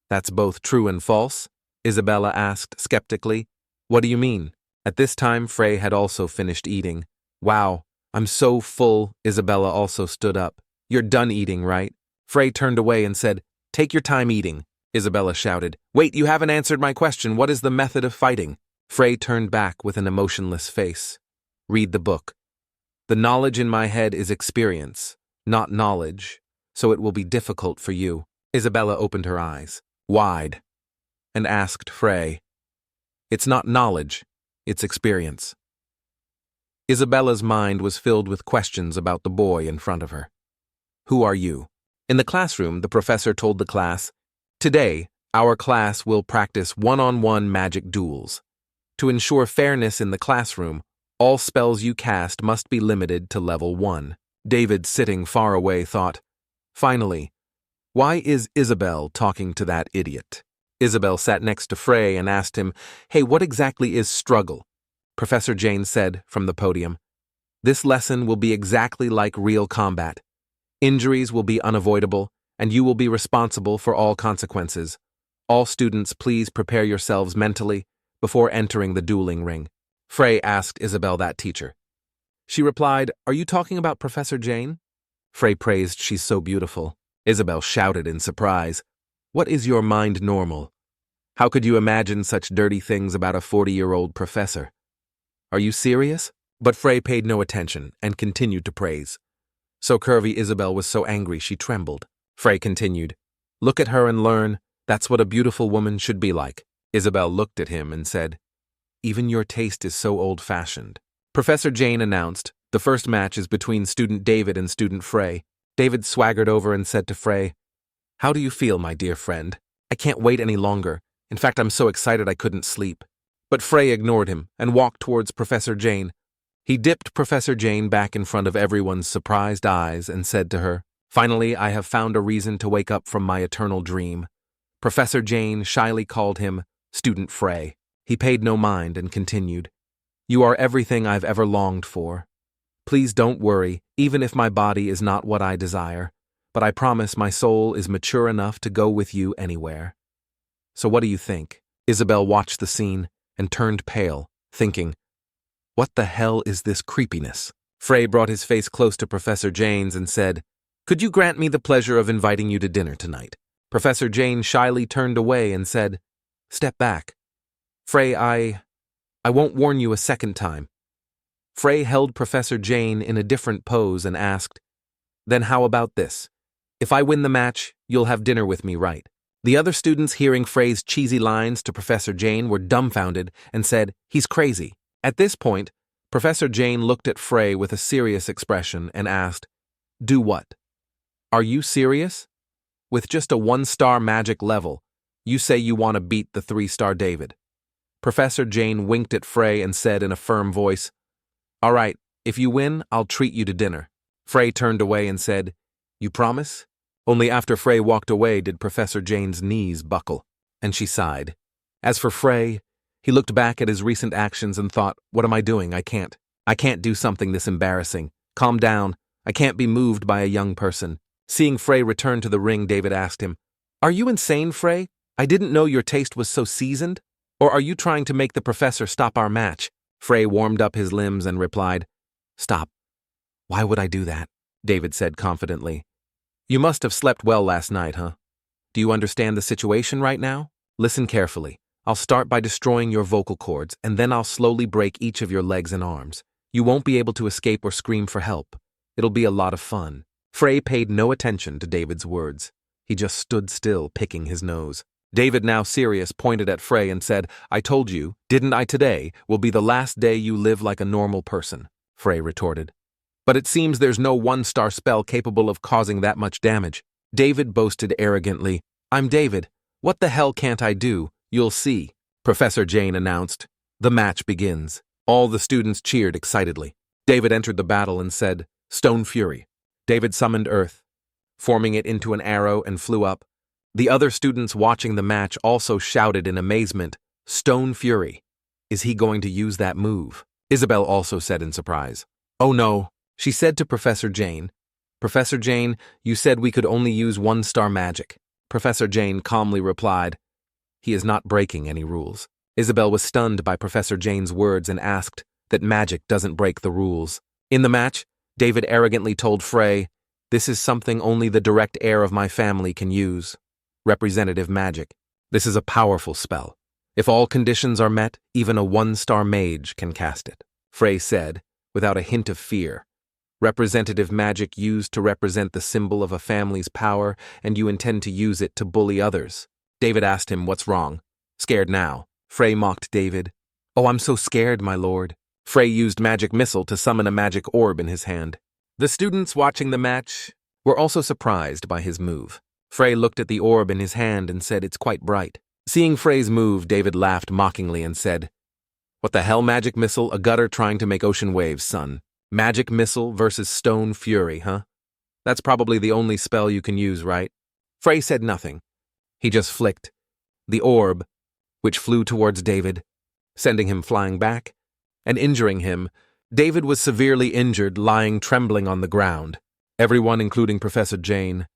"That's both true and false?" Isabella asked skeptically. "What do you mean?" At this time, Frey had also finished eating. "Wow, I'm so full." Isabella also stood up. "You're done eating, right?" Frey turned away and said, "Take your time eating." Isabella shouted, "Wait, you haven't answered my question. What is the method of fighting?" Frey turned back with an emotionless face. "Read the book. The knowledge in my head is experience, not knowledge, so it will be difficult for you." Isabella opened her eyes, wide, and asked Frey, "It's not knowledge, it's experience." Isabella's mind was filled with questions about the boy in front of her. "Who are you?" In the classroom, the professor told the class, "Today, our class will practice one-on-one magic duels. To ensure fairness in the classroom, all spells you cast must be limited to level 1. David, sitting far away, thought, "Finally, why is Isabel talking to that idiot?" Isabel sat next to Frey and asked him, "Hey, what exactly is struggle?" Professor Jane said from the podium, "This lesson will be exactly like real combat. Injuries will be unavoidable, and you will be responsible for all consequences. All students, please prepare yourselves mentally before entering the dueling ring." Frey asked Isabel that teacher. She replied, "Are you talking about Professor Jane?" Frey praised, "She's so beautiful." Isabel shouted in surprise, "What is your mind normal? How could you imagine such dirty things about a 40-year-old professor? Are you serious?" But Frey paid no attention and continued to praise. So curvy Isabel was so angry she trembled. Frey continued, "Look at her and learn. That's what a beautiful woman should be like." Isabel looked at him and said, "Even your taste is so old-fashioned." Professor Jane announced, "The first match is between student David and student Frey." David swaggered over and said to Frey, "How do you feel, my dear friend? I can't wait any longer. In fact, I'm so excited I couldn't sleep." But Frey ignored him and walked towards Professor Jane. He dipped Professor Jane back in front of everyone's surprised eyes and said to her, "Finally, I have found a reason to wake up from my eternal dream." Professor Jane shyly called him Student Frey. He paid no mind and continued, "You are everything I've ever longed for. Please don't worry, even if my body is not what I desire, but I promise my soul is mature enough to go with you anywhere. So what do you think?" Isabel watched the scene and turned pale, thinking, "What the hell is this creepiness?" Frey brought his face close to Professor Jane's and said, "Could you grant me the pleasure of inviting you to dinner tonight?" Professor Jane shyly turned away and said, "Step back. Frey, I won't warn you a second time." Frey held Professor Jane in a different pose and asked, "Then how about this? If I win the match, you'll have dinner with me, right?" The other students, hearing Frey's cheesy lines to Professor Jane, were dumbfounded and said, "He's crazy." At this point, Professor Jane looked at Frey with a serious expression and asked, "Do what? Are you serious? With just a 1-star magic level, you say you want to beat the 3-star David?" Professor Jane winked at Frey and said in a firm voice, "All right, if you win, I'll treat you to dinner." Frey turned away and said, "You promise?" Only after Frey walked away did Professor Jane's knees buckle, and she sighed. As for Frey, he looked back at his recent actions and thought, "What am I doing? I can't do something this embarrassing. Calm down. I can't be moved by a young person." Seeing Frey return to the ring, David asked him, "Are you insane, Frey? I didn't know your taste was so seasoned. Or are you trying to make the professor stop our match?" Frey warmed up his limbs and replied, "Stop. Why would I do that?" David said confidently. "You must have slept well last night, huh? Do you understand the situation right now? Listen carefully. I'll start by destroying your vocal cords, and then I'll slowly break each of your legs and arms. You won't be able to escape or scream for help. It'll be a lot of fun." Frey paid no attention to David's words. He just stood still, picking his nose. David, now serious, pointed at Frey and said, "I told you, didn't I? Today will be the last day you live like a normal person." Frey retorted, But it seems there's no one-star spell capable of causing that much damage. David boasted arrogantly, "I'm David. What the hell can't I do? You'll see," Professor Jane announced. The match begins. All the students cheered excitedly. David entered the battle and said, "Stone Fury." David summoned Earth, forming it into an arrow, and flew up. The other students watching the match also shouted in amazement, "Stone Fury. Is he going to use that move?" Isabel also said in surprise. "Oh no," she said to Professor Jane. "Professor Jane, you said we could only use one-star magic." Professor Jane calmly replied, "He is not breaking any rules." Isabel was stunned by Professor Jane's words and asked that magic doesn't break the rules. In the match, David arrogantly told Frey, "This is something only the direct heir of my family can use. Representative magic. This is a powerful spell. If all conditions are met, even a one-star mage can cast it," Frey said, without a hint of fear. "Representative magic used to represent the symbol of a family's power, and you intend to use it to bully others." David asked him what's wrong. "Scared now?" Frey mocked David. "Oh, I'm so scared, my lord." Frey used magic missile to summon a magic orb in his hand. The students watching the match were also surprised by his move. Frey looked at the orb in his hand and said, "It's quite bright." Seeing Frey's move, David laughed mockingly and said, "What the hell, magic missile? A gutter trying to make ocean waves, son. Magic missile versus Stone Fury, huh? That's probably the only spell you can use, right?" Frey said nothing. He just flicked the orb, which flew towards David, sending him flying back and injuring him. David was severely injured, lying trembling on the ground. Everyone, including Professor Jane,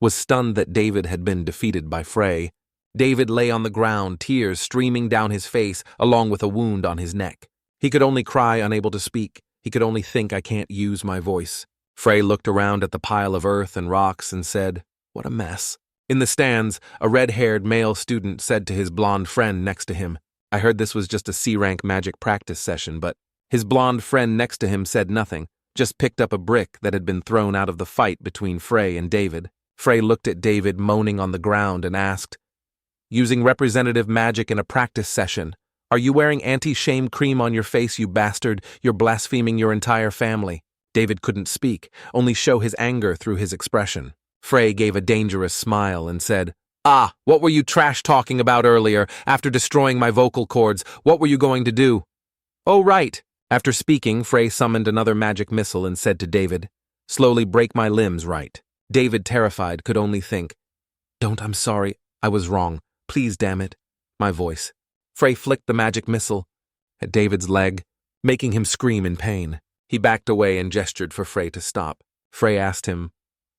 was stunned that David had been defeated by Frey. David lay on the ground, tears streaming down his face, along with a wound on his neck. He could only cry, unable to speak. He could only think, "I can't use my voice." Frey looked around at the pile of earth and rocks and said, "What a mess." In the stands, a red-haired male student said to his blonde friend next to him, "I heard this was just a C-rank magic practice session," but his blonde friend next to him said nothing, just picked up a brick that had been thrown out of the fight between Frey and David. Frey looked at David moaning on the ground and asked, "Using representative magic in a practice session. Are you wearing anti-shame cream on your face, you bastard? You're blaspheming your entire family." David couldn't speak, only show his anger through his expression. Frey gave a dangerous smile and said, "Ah, what were you trash-talking about earlier? After destroying my vocal cords, what were you going to do?" "Oh, right." After speaking, Frey summoned another magic missile and said to David, "Slowly break my limbs, right?" David, terrified, could only think, "Don't, I'm sorry, I was wrong. Please, damn it." My voice. Frey flicked the magic missile at David's leg, making him scream in pain. He backed away and gestured for Frey to stop. Frey asked him,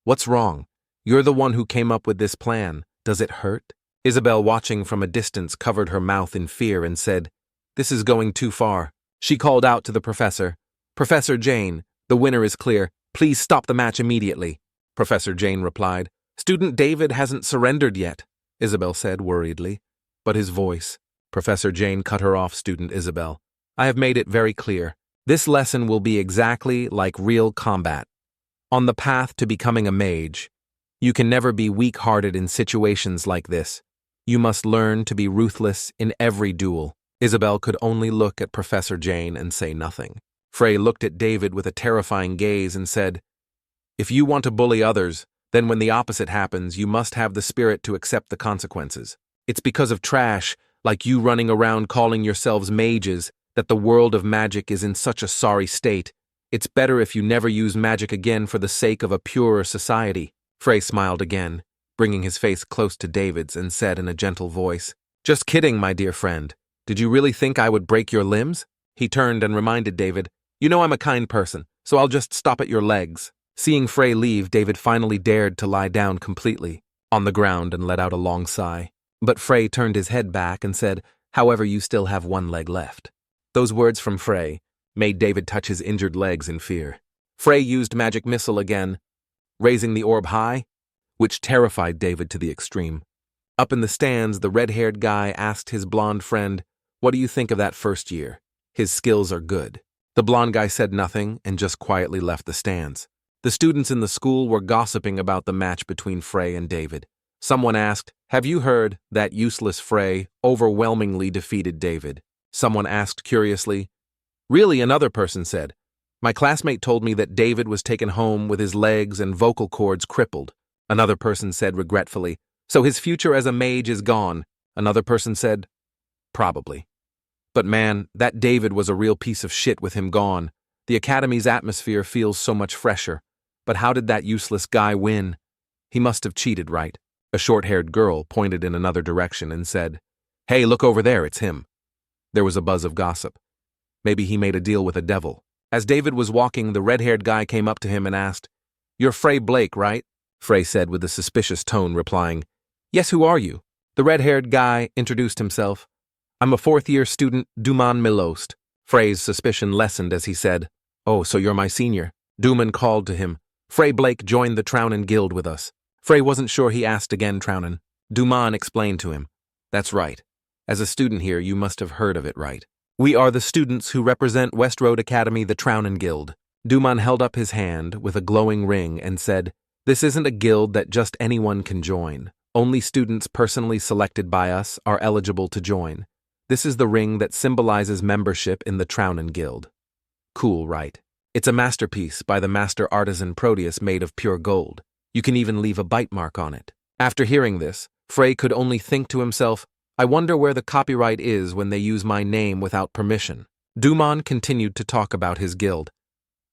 "What's wrong? You're the one who came up with this plan. Does it hurt?" Isabel, watching from a distance, covered her mouth in fear and said, "This is going too far." She called out to the professor, "Professor Jane, the winner is clear. Please stop the match immediately." Professor Jane replied, "Student David hasn't surrendered yet," Isabel said worriedly. But his voice. Professor Jane cut her off. "Student Isabel, I have made it very clear. This lesson will be exactly like real combat. On the path to becoming a mage, you can never be weak-hearted in situations like this. You must learn to be ruthless in every duel." Isabel could only look at Professor Jane and say nothing. Frey looked at David with a terrifying gaze and said, "If you want to bully others, then when the opposite happens, you must have the spirit to accept the consequences. It's because of trash, like you running around calling yourselves mages, that the world of magic is in such a sorry state. It's better if you never use magic again for the sake of a purer society." Frey smiled again, bringing his face close to David's, and said in a gentle voice, "Just kidding, my dear friend. Did you really think I would break your limbs?" He turned and reminded David, "You know I'm a kind person, so I'll just stop at your legs." Seeing Frey leave, David finally dared to lie down completely on the ground and let out a long sigh. But Frey turned his head back and said, "However, you still have one leg left." Those words from Frey made David touch his injured legs in fear. Frey used magic missile again, raising the orb high, which terrified David to the extreme. Up in the stands, the red-haired guy asked his blonde friend, "What do you think of that first year? His skills are good." The blonde guy said nothing and just quietly left the stands. The students in the school were gossiping about the match between Frey and David. Someone asked, "Have you heard that useless Frey overwhelmingly defeated David?" Someone asked curiously. "Really?" Another person said, My classmate told me that David was taken home with his legs and vocal cords crippled. Another person said regretfully, so his future as a mage is gone. Another person said, probably. But man, that David was a real piece of shit with him gone. The academy's atmosphere feels so much fresher. But how did that useless guy win? He must have cheated, right? A short-haired girl pointed in another direction and said, "Hey, look over there, it's him." There was a buzz of gossip. Maybe he made a deal with a devil. As David was walking, the red-haired guy came up to him and asked, "You're Frey Blake, right?" Frey said with a suspicious tone, replying, "Yes, who are you?" The red-haired guy introduced himself. "I'm a fourth-year student, Duman Milost." Frey's suspicion lessened as he said, "Oh, so you're my senior." Duman called to him. "Frey Blake joined the Trounan Guild with us." Frey wasn't sure, he asked again, Trounan. Duman explained to him. "That's right. As a student here, you must have heard of it, right? We are the students who represent West Road Academy, the Trounan Guild." Duman held up his hand with a glowing ring and said, "This isn't a guild that just anyone can join. Only students personally selected by us are eligible to join. This is the ring that symbolizes membership in the Trounan Guild." Cool, right? It's a masterpiece by the master artisan Proteus made of pure gold. You can even leave a bite mark on it. After hearing this, Frey could only think to himself, I wonder where the copyright is when they use my name without permission. Duman continued to talk about his guild.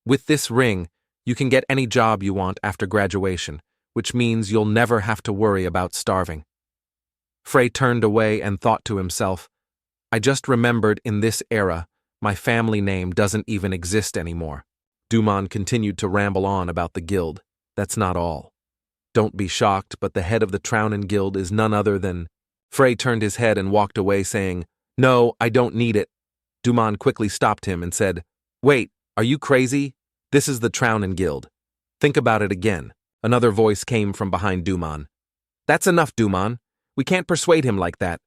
With this ring, you can get any job you want after graduation, which means you'll never have to worry about starving. Frey turned away and thought to himself, I just remembered in this era, my family name doesn't even exist anymore. Duman continued to ramble on about the guild. That's not all. Don't be shocked, but the head of the Trounan Guild is none other than... Frey turned his head and walked away saying, No, I don't need it. Duman quickly stopped him and said, Wait, are you crazy? This is the Trounan Guild. Think about it again. Another voice came from behind Duman. That's enough, Duman. We can't persuade him like that.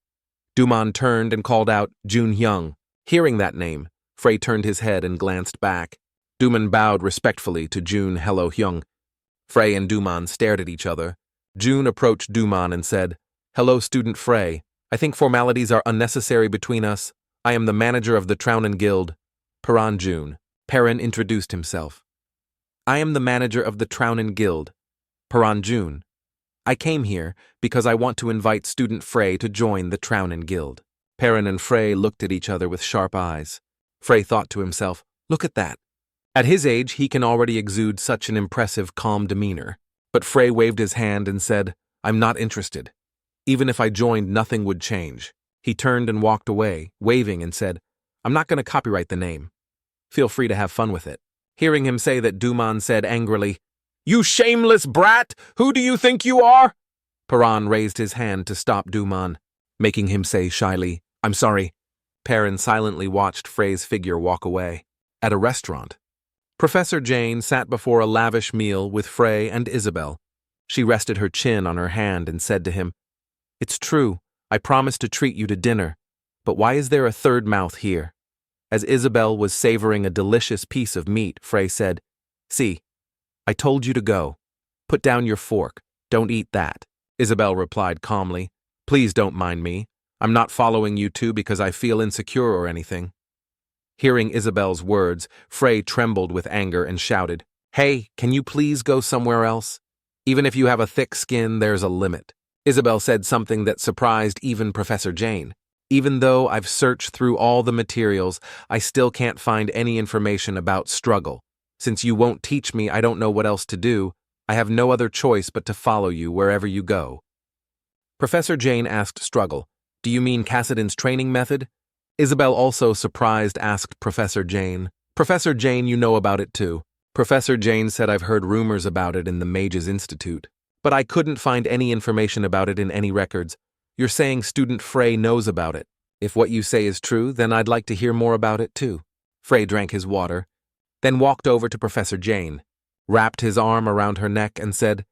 Duman turned and called out, Jun Hyung. Hearing that name, Frey turned his head and glanced back. Duman bowed respectfully to Jun Hello Hyung. Frey and Duman stared at each other. Jun approached Duman and said, Hello, student Frey. I think formalities are unnecessary between us. I am the manager of the Trounan Guild. Paran Jun. Perrin introduced himself. I am the manager of the Trounan Guild. Paran Jun. I came here because I want to invite student Frey to join the Trounan Guild. Perrin and Frey looked at each other with sharp eyes. Frey thought to himself, look at that. At his age, he can already exude such an impressive, calm demeanor. But Frey waved his hand and said, I'm not interested. Even if I joined, nothing would change. He turned and walked away, waving, and said, I'm not going to copyright the name. Feel free to have fun with it. Hearing him say that, Duman said angrily, You shameless brat! Who do you think you are? Paran raised his hand to stop Duman, making him say shyly, I'm sorry. Perrin silently watched Frey's figure walk away. At a restaurant, Professor Jane sat before a lavish meal with Frey and Isabel. She rested her chin on her hand and said to him, It's true, I promised to treat you to dinner, but why is there a third mouth here? As Isabel was savoring a delicious piece of meat, Frey said, See, I told you to go. Put down your fork. Don't eat that. Isabel replied calmly, Please don't mind me. I'm not following you two because I feel insecure or anything. Hearing Isabel's words, Frey trembled with anger and shouted, Hey, can you please go somewhere else? Even if you have a thick skin, there's a limit. Isabel said something that surprised even Professor Jane. Even though I've searched through all the materials, I still can't find any information about struggle. Since you won't teach me, I don't know what else to do. I have no other choice but to follow you wherever you go. Professor Jane asked Struggle, Do you mean Cassidon's training method? Isabel, also surprised, asked Professor Jane. Professor Jane, you know about it too. Professor Jane said I've heard rumors about it in the Mages Institute, but I couldn't find any information about it in any records. You're saying student Frey knows about it. If what you say is true, then I'd like to hear more about it too. Frey drank his water, then walked over to Professor Jane, wrapped his arm around her neck and said,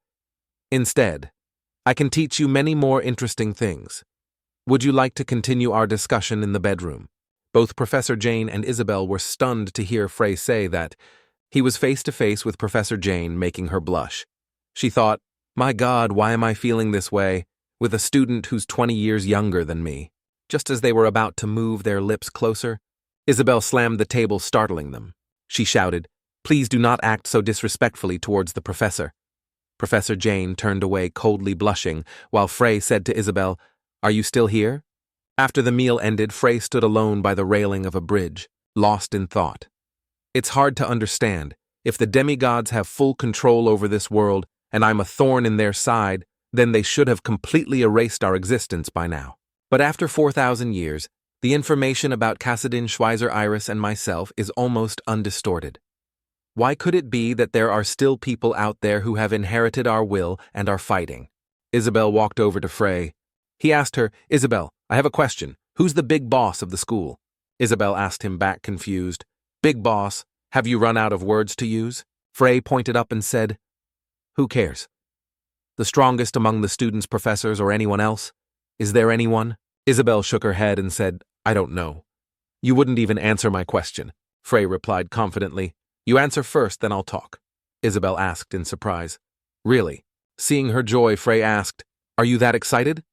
Instead, I can teach you many more interesting things. Would you like to continue our discussion in the bedroom? Both Professor Jane and Isabel were stunned to hear Frey say that. He was face to face with Professor Jane, making her blush. She thought, My God, why am I feeling this way, with a student who's 20 years younger than me? Just as they were about to move their lips closer, Isabel slammed the table, startling them. She shouted, Please do not act so disrespectfully towards the professor. Professor Jane turned away coldly blushing, while Frey said to Isabel, Are you still here? After the meal ended, Frey stood alone by the railing of a bridge, lost in thought. It's hard to understand. If the demigods have full control over this world, and I'm a thorn in their side, then they should have completely erased our existence by now. But after 4,000 years, the information about Kassadin, Schweizer, Iris, and myself is almost undistorted. Why could it be that there are still people out there who have inherited our will and are fighting? Isabel walked over to Frey. He asked her, Isabel, I have a question. Who's the big boss of the school? Isabel asked him back confused. Big boss, have you run out of words to use? Frey pointed up and said, Who cares? The strongest among the students, professors, or anyone else? Is there anyone? Isabel shook her head and said, I don't know. You wouldn't even answer my question. Frey replied confidently. You answer first, then I'll talk. Isabel asked in surprise. Really? Seeing her joy, Frey asked, Are you that excited?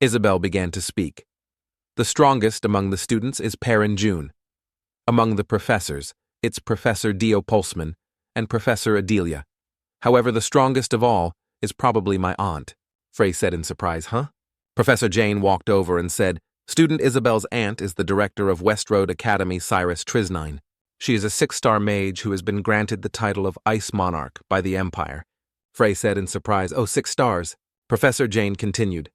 Isabel began to speak. The strongest among the students is Perrin June. Among the professors, it's Professor Dio Pulsman and Professor Adelia. However, the strongest of all is probably my aunt, Frey said in surprise. Huh? Professor Jane walked over and said, Student Isabel's aunt is the director of West Road Academy, Cyrus Trisnine. She is a 6-star mage who has been granted the title of Ice Monarch by the Empire. Frey said in surprise, Oh, 6 stars. Professor Jane continued.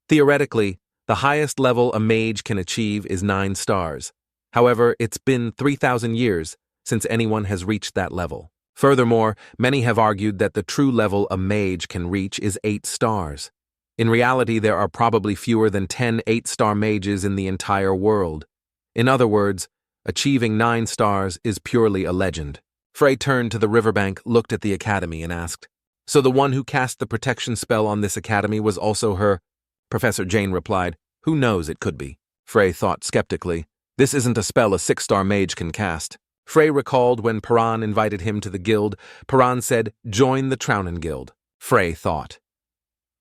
Theoretically, the highest level a mage can achieve is 9 stars. However, it's been 3,000 years since anyone has reached that level. Furthermore, many have argued that the true level a mage can reach is 8 stars. In reality, there are probably fewer than 10 8-star mages in the entire world. In other words, achieving 9 stars is purely a legend. Frey turned to the riverbank, looked at the academy, and asked, So the one who cast the protection spell on this academy was also her? Professor Jane replied, Who knows, it could be. Frey thought skeptically, This isn't a spell a 6-star mage can cast. Frey recalled when Paran invited him to the guild. Paran said, Join the Trounin Guild. Frey thought.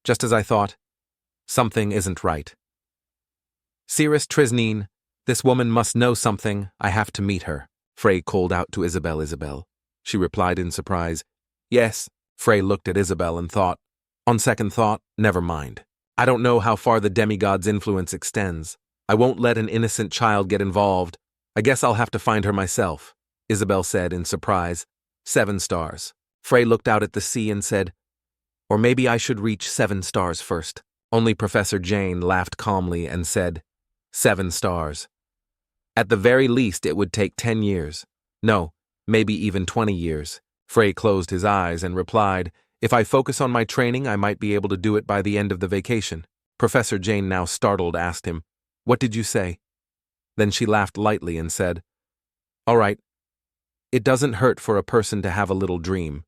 Just as I thought, something isn't right. Cyrus Trisnine, this woman must know something. I have to meet her. Frey called out to Isabel. Isabel. She replied in surprise. Yes. Frey looked at Isabel and thought. On second thought, never mind. I don't know how far the demigod's influence extends. I won't let an innocent child get involved. I guess I'll have to find her myself, Isabel said in surprise. 7 stars. Frey looked out at the sea and said, Or maybe I should reach 7 stars first. Only Professor Jane laughed calmly and said, 7 stars. At the very least, it would take 10 years. No, maybe even 20 years. Frey closed his eyes and replied, If I focus on my training, I might be able to do it by the end of the vacation. Professor Jane, now startled, asked him, What did you say? Then she laughed lightly and said, All right. It doesn't hurt for a person to have a little dream.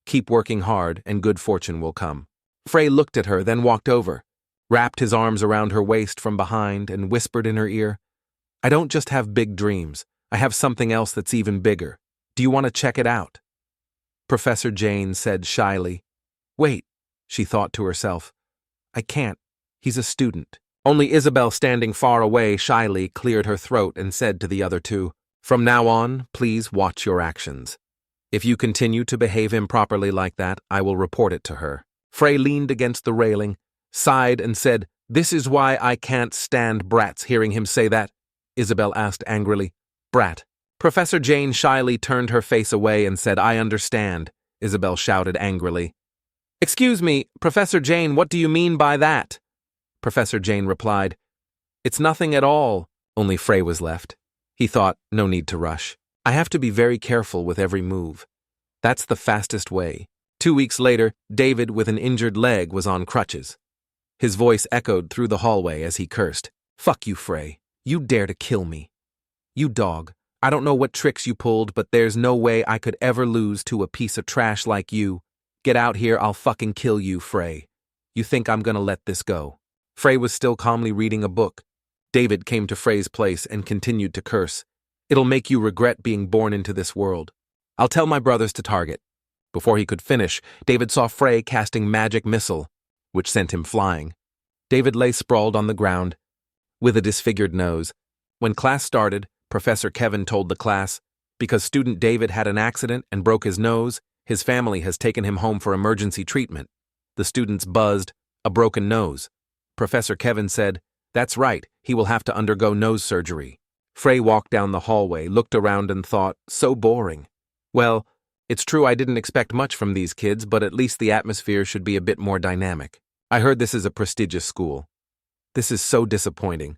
Keep working hard and good fortune will come. Frey looked at her, then walked over, wrapped his arms around her waist from behind and whispered in her ear, I don't just have big dreams. I have something else that's even bigger. Do you want to check it out? Professor Jane said shyly, Wait, she thought to herself. I can't. He's a student. Only Isabel, standing far away, shyly cleared her throat and said to the other two, From now on, please watch your actions. If you continue to behave improperly like that, I will report it to her. Frey leaned against the railing, sighed and said, This is why I can't stand brats. Hearing him say that, Isabel asked angrily, Brat. Professor Jane shyly turned her face away and said, I understand, Isabel shouted angrily. Excuse me, Professor Jane, what do you mean by that? Professor Jane replied, It's nothing at all. Only Frey was left. He thought, no need to rush. I have to be very careful with every move. That's the fastest way. 2 weeks later, David, with an injured leg, was on crutches. His voice echoed through the hallway as he cursed. Fuck you, Frey. You dare to kill me. You dog. I don't know what tricks you pulled, but there's no way I could ever lose to a piece of trash like you. Get out here, I'll fucking kill you, Frey. You think I'm gonna let this go? Frey was still calmly reading a book. David came to Frey's place and continued to curse. It'll make you regret being born into this world. I'll tell my brothers to target. Before he could finish, David saw Frey casting magic missile, which sent him flying. David lay sprawled on the ground, with a disfigured nose. When class started, Professor Kevin told the class, Because student David had an accident and broke his nose, his family has taken him home for emergency treatment. The students buzzed, a broken nose. Professor Kevin said, "That's right, he will have to undergo nose surgery." Frey walked down the hallway, looked around and thought, so boring. Well, it's true I didn't expect much from these kids, but at least the atmosphere should be a bit more dynamic. I heard this is a prestigious school. This is so disappointing.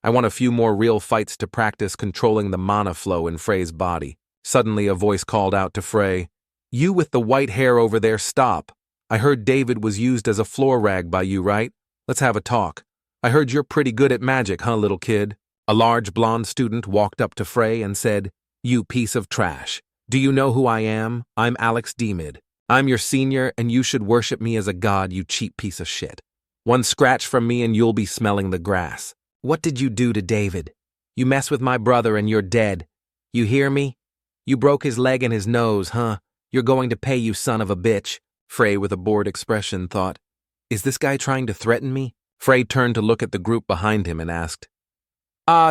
I want a few more real fights to practice controlling the mana flow in Frey's body. Suddenly a voice called out to Frey, "You with the white hair over there, stop. I heard David was used as a floor rag by you, right? Let's have a talk. I heard you're pretty good at magic, huh, little kid?" A large blonde student walked up to Frey and said, "You piece of trash. Do you know who I am? I'm Alex Demid. I'm your senior and you should worship me as a god, you cheap piece of shit. One scratch from me and you'll be smelling the grass. What did you do to David? You mess with my brother and you're dead. You hear me? You broke his leg and his nose, huh? You're going to pay, you son of a bitch." Frey, with a bored expression, thought, "Is this guy trying to threaten me?" Frey turned to look at the group behind him and asked,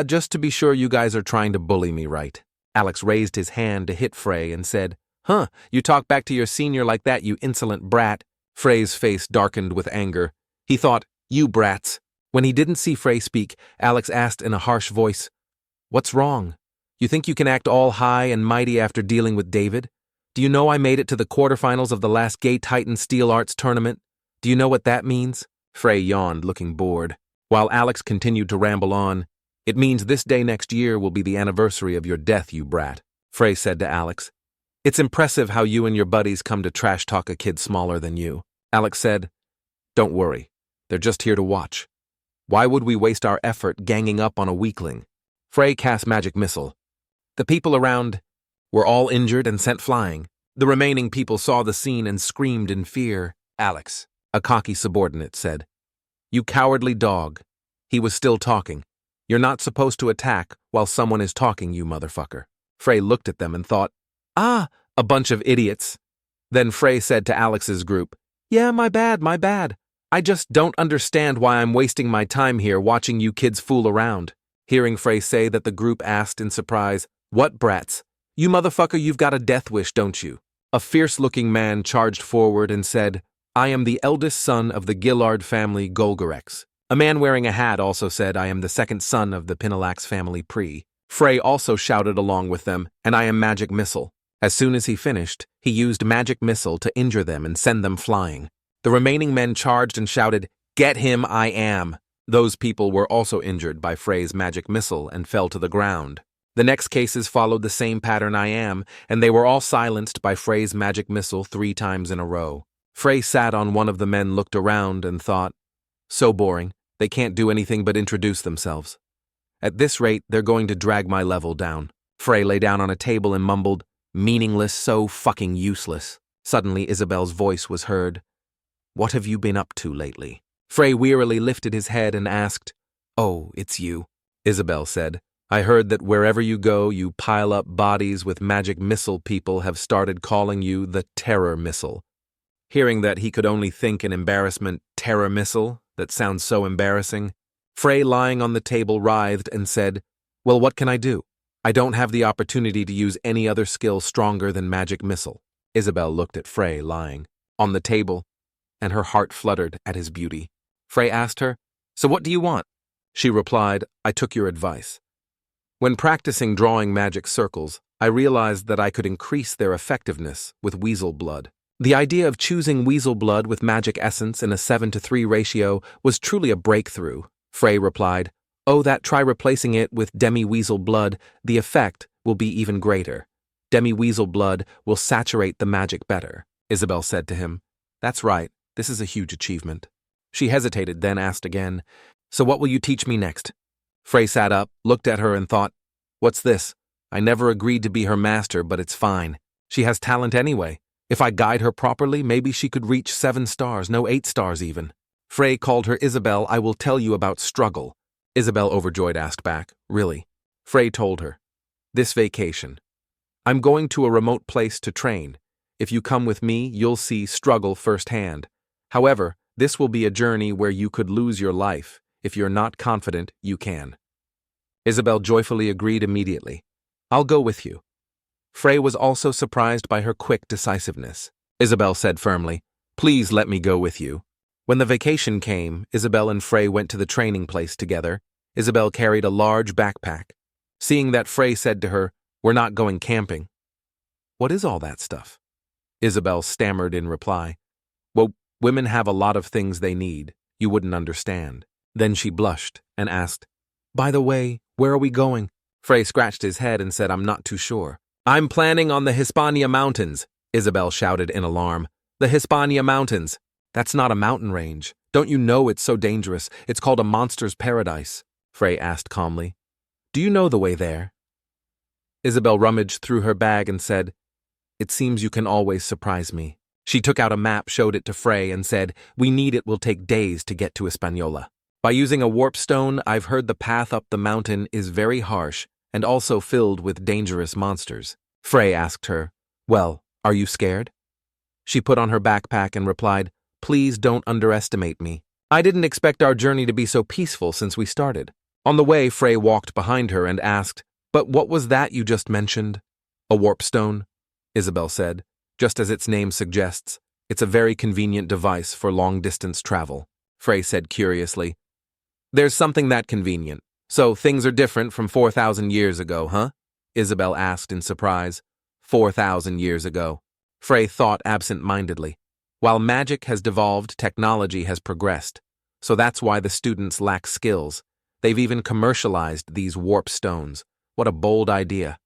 Just to be sure you guys are trying to bully me, right?" Alex raised his hand to hit Frey and said, "Huh, you talk back to your senior like that, you insolent brat." Frey's face darkened with anger. He thought, "You brats." When he didn't see Frey speak, Alex asked in a harsh voice, "What's wrong? You think you can act all high and mighty after dealing with David? Do you know I made it to the quarterfinals of the last Gay Titan Steel Arts tournament? Do you know what that means?" Frey yawned, looking bored. While Alex continued to ramble on, "It means this day next year will be the anniversary of your death, you brat," Frey said to Alex. "It's impressive how you and your buddies come to trash talk a kid smaller than you." Alex said, "Don't worry, they're just here to watch. Why would we waste our effort ganging up on a weakling?" Frey cast magic missile. The people around were all injured and sent flying. The remaining people saw the scene and screamed in fear. "Alex," a cocky subordinate said, "you cowardly dog." He was still talking. "You're not supposed to attack while someone is talking, you motherfucker." Frey looked at them and thought, a bunch of idiots. Then Frey said to Alex's group, "Yeah, my bad. I just don't understand why I'm wasting my time here watching you kids fool around." Hearing Frey say that, the group asked in surprise, "What brats? You motherfucker, you've got a death wish, don't you?" A fierce-looking man charged forward and said, "I am the eldest son of the Gillard family Golgorex." A man wearing a hat also said, "I am the second son of the Pinalax family Pre." Frey also shouted along with them, "And I am Magic Missile." As soon as he finished, he used Magic Missile to injure them and send them flying. The remaining men charged and shouted, "Get him, I am." Those people were also injured by Frey's Magic Missile and fell to the ground. The next cases followed the same pattern, I am, and they were all silenced by Frey's Magic Missile 3 times in a row. Frey sat on one of the men, looked around, and thought, so boring. They can't do anything but introduce themselves. At this rate, they're going to drag my level down. Frey lay down on a table and mumbled, "Meaningless, so fucking useless." Suddenly, Isabel's voice was heard. "What have you been up to lately?" Frey wearily lifted his head and asked, "Oh, it's you." Isabel said, "I heard that wherever you go, you pile up bodies with magic missile. People have started calling you the Terror Missile." Hearing that, he could only think in embarrassment, "Terror Missile? That sounds so embarrassing." Frey, lying on the table, writhed and said, "Well, what can I do? I don't have the opportunity to use any other skill stronger than Magic Missile." Isabel looked at Frey lying on the table, and her heart fluttered at his beauty. Frey asked her, "So what do you want?" She replied, "I took your advice. When practicing drawing magic circles, I realized that I could increase their effectiveness with weasel blood. The idea of choosing weasel blood with magic essence in a 7-to-3 ratio was truly a breakthrough." Frey replied, "Oh, try replacing it with demi-weasel blood. The effect will be even greater. Demi-weasel blood will saturate the magic better." Isabel said to him, "That's right. This is a huge achievement." She hesitated, then asked again, "So what will you teach me next?" Frey sat up, looked at her, and thought, "What's this? I never agreed to be her master, but it's fine. She has talent anyway. If I guide her properly, maybe she could reach 7 stars, no 8 stars even." Frey called her Isabel. "I will tell you about struggle." Isabel, overjoyed, asked back, "Really?" Frey told her, "This vacation. I'm going to a remote place to train. If you come with me, you'll see struggle firsthand. However, this will be a journey where you could lose your life. If you're not confident, you can." Isabel joyfully agreed immediately. "I'll go with you." Frey was also surprised by her quick decisiveness. Isabel said firmly, "Please let me go with you." When the vacation came, Isabel and Frey went to the training place together. Isabel carried a large backpack. Seeing that, Frey said to her, "We're not going camping." "What is all that stuff?" Isabel stammered in reply. "Well, women have a lot of things they need. You wouldn't understand." Then she blushed and asked, "By the way, where are we going?" Frey scratched his head and said, "I'm not too sure." "I'm planning on the Hispania Mountains," Isabel shouted in alarm. "The Hispania Mountains. That's not a mountain range. Don't you know it's so dangerous? It's called a monster's paradise," Frey asked calmly. "Do you know the way there?" Isabel rummaged through her bag and said, "It seems you can always surprise me." She took out a map, showed it to Frey, and said, "We need it will take days to get to Hispaniola. By using a warp stone, I've heard the path up the mountain is very harsh and also filled with dangerous monsters." Frey asked her, "Well, are you scared?" She put on her backpack and replied, "Please don't underestimate me. I didn't expect our journey to be so peaceful since we started." On the way, Frey walked behind her and asked, "But what was that you just mentioned?" "A warp stone," Isabel said. "Just as its name suggests, it's a very convenient device for long-distance travel." Frey said curiously, "There's something that convenient. So things are different from 4,000 years ago, huh?" Isabel asked in surprise. 4,000 years ago. Frey thought absent-mindedly. While magic has devolved, technology has progressed. So that's why the students lack skills. They've even commercialized these warp stones. What a bold idea.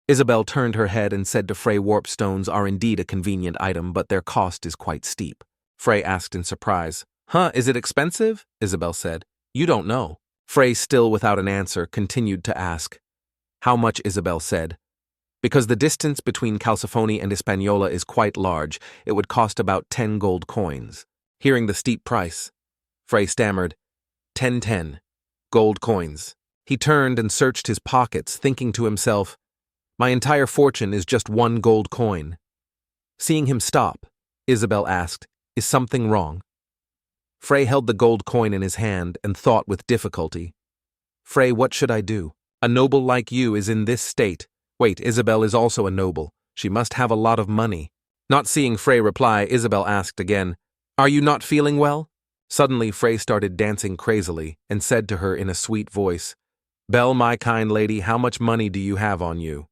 Isabel turned her head and said to Frey, "Warp stones are indeed a convenient item, but their cost is quite steep." Frey asked in surprise, "Huh, is it expensive?" Isabel said. "You don't know." Frey, still without an answer, continued to ask. "How much?" Isabel said. "Because the distance between Calcifone and Hispaniola is quite large, it would cost about 10 gold coins." Hearing the steep price, Frey stammered, 10 gold coins." He turned and searched his pockets, thinking to himself, "My entire fortune is just 1 gold coin." Seeing him stop, Isabel asked, "Is something wrong?" Frey held the gold coin in his hand and thought with difficulty. "Frey, what should I do? A noble like you is in this state. Wait, Isabel is also a noble. She must have a lot of money." Not seeing Frey reply, Isabel asked again, "Are you not feeling well?" Suddenly, Frey started dancing crazily and said to her in a sweet voice, "Belle, my kind lady, how much money do you have on you?"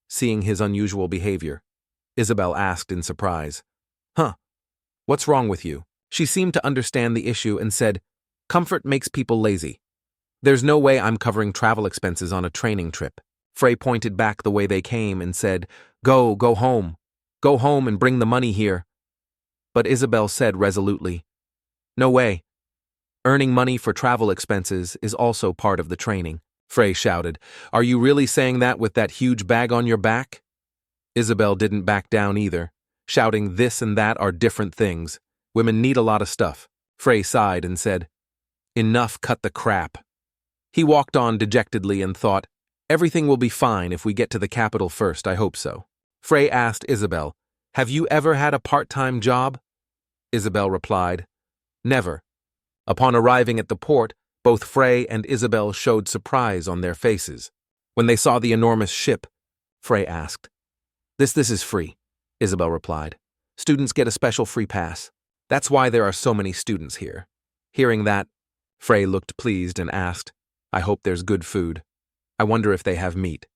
Seeing his unusual behavior, Isabel asked in surprise, "Huh, what's wrong with you?" She seemed to understand the issue and said, "Comfort makes people lazy. There's no way I'm covering travel expenses on a training trip." Frey pointed back the way they came and said, Go home. Go home and bring the money here." But Isabel said resolutely, "No way. Earning money for travel expenses is also part of the training." Frey shouted, "Are you really saying that with that huge bag on your back?" Isabel didn't back down either, shouting, "This and that are different things. Women need a lot of stuff." Frey sighed and said, "Enough, cut the crap." He walked on dejectedly and thought, "Everything will be fine if we get to the capital first, I hope so." Frey asked Isabel, "Have you ever had a part-time job?" Isabel replied, "Never." Upon arriving at the port, both Frey and Isabel showed surprise on their faces. When they saw the enormous ship, Frey asked, This is free," Isabel replied. "Students get a special free pass. That's why there are so many students here." Hearing that, Frey looked pleased and asked, "I hope there's good food. I wonder if they have meat."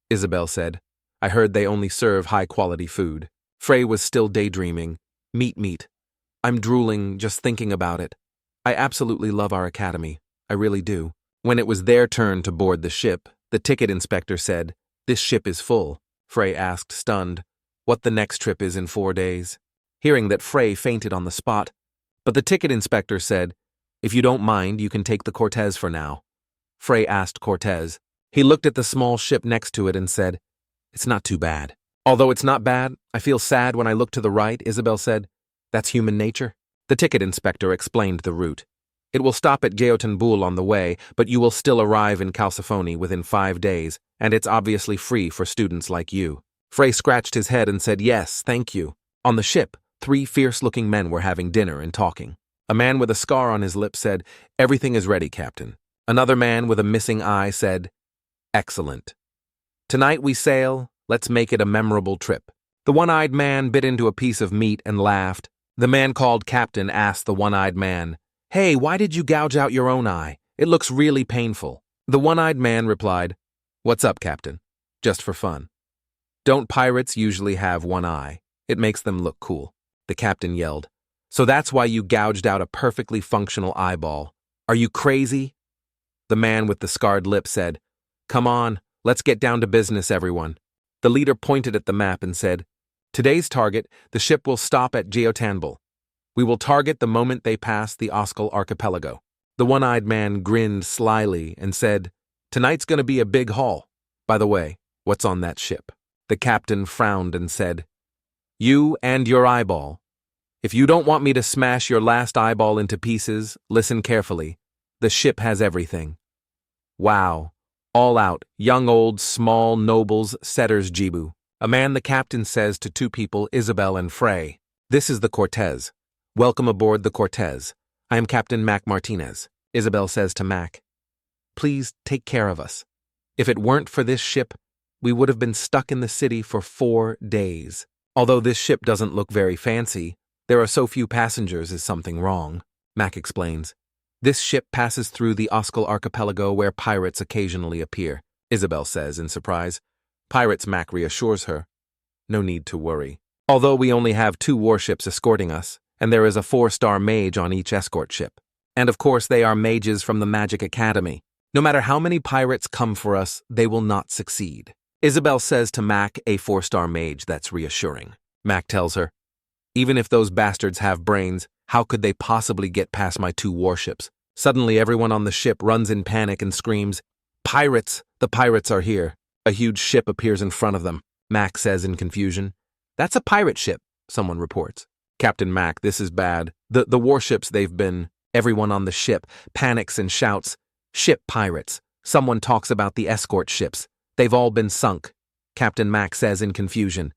Isabel said, "I heard they only serve high-quality food." Frey was still daydreaming. Meat. I'm drooling just thinking about it. I absolutely love our academy. I really do." When it was their turn to board the ship, the ticket inspector said, "This ship is full." Frey asked, stunned, what the next trip is in 4 days. Hearing that, Frey fainted on the spot. But the ticket inspector said, "If you don't mind, you can take the Cortez for now." Frey asked Cortez. He looked at the small ship next to it and said, "It's not too bad." "Although it's not bad, I feel sad when I look to the right," Isabel said. "That's human nature." The ticket inspector explained the route. "It will stop at Geotenboul on the way, but you will still arrive in Calcifone within 5 days, and it's obviously free for students like you." Frey scratched his head and said, "Yes, thank you." On the ship, 3 fierce-looking men were having dinner and talking. A man with a scar on his lip said, "Everything is ready, Captain." Another man with a missing eye said, "Excellent. Tonight we sail, Let's make it a memorable trip. The one-eyed man bit into a piece of meat and laughed. The man called Captain asked the one-eyed man, "Hey, why did you gouge out your own eye? It looks really painful." The one-eyed man replied, "What's up, Captain? Just for fun." "Don't pirates usually have one eye? It makes them look cool." The captain yelled. "So that's why you gouged out a perfectly functional eyeball. Are you crazy?" The man with the scarred lip said, "Come on, let's get down to business, everyone." The leader pointed at the map and said, "Today's target, the ship will stop at Geotanbul. We will target the moment they pass the Oskal archipelago." The one-eyed man grinned slyly and said, "Tonight's going to be a big haul. By the way, what's on that ship?" The captain frowned and said, "You and your eyeball. If you don't want me to smash your last eyeball into pieces, listen carefully. The ship has everything." Wow. All out, young, old, small, nobles, setters, Jibu. A man the captain says to two people, Isabel and Frey. "This is the Cortez. Welcome aboard the Cortez. I am Captain Mac Martinez." Isabel says to Mac, "Please take care of us. If it weren't for this ship, we would have been stuck in the city for 4 days. Although this ship doesn't look very fancy, there are so few passengers is something wrong," Mac explains. "This ship passes through the Oskal archipelago where pirates occasionally appear," Isabel says in surprise. "Pirates," Mac reassures her. "No need to worry. Although we only have 2 warships escorting us, and there is a 4-star mage on each escort ship. And of course they are mages from the Magic Academy. No matter how many pirates come for us, they will not succeed." Isabel says to Mac, a 4-star mage, that's reassuring. Mac tells her, "Even if those bastards have brains, how could they possibly get past my 2 warships?" Suddenly everyone on the ship runs in panic and screams, "Pirates! The pirates are here!" A huge ship appears in front of them. Mac says in confusion, "That's a pirate ship," someone reports. "Captain Mac, this is bad. The warships they've been..." Everyone on the ship panics and shouts, "Ship pirates!" Someone talks about the escort ships. "They've all been sunk," Captain Mac says in confusion.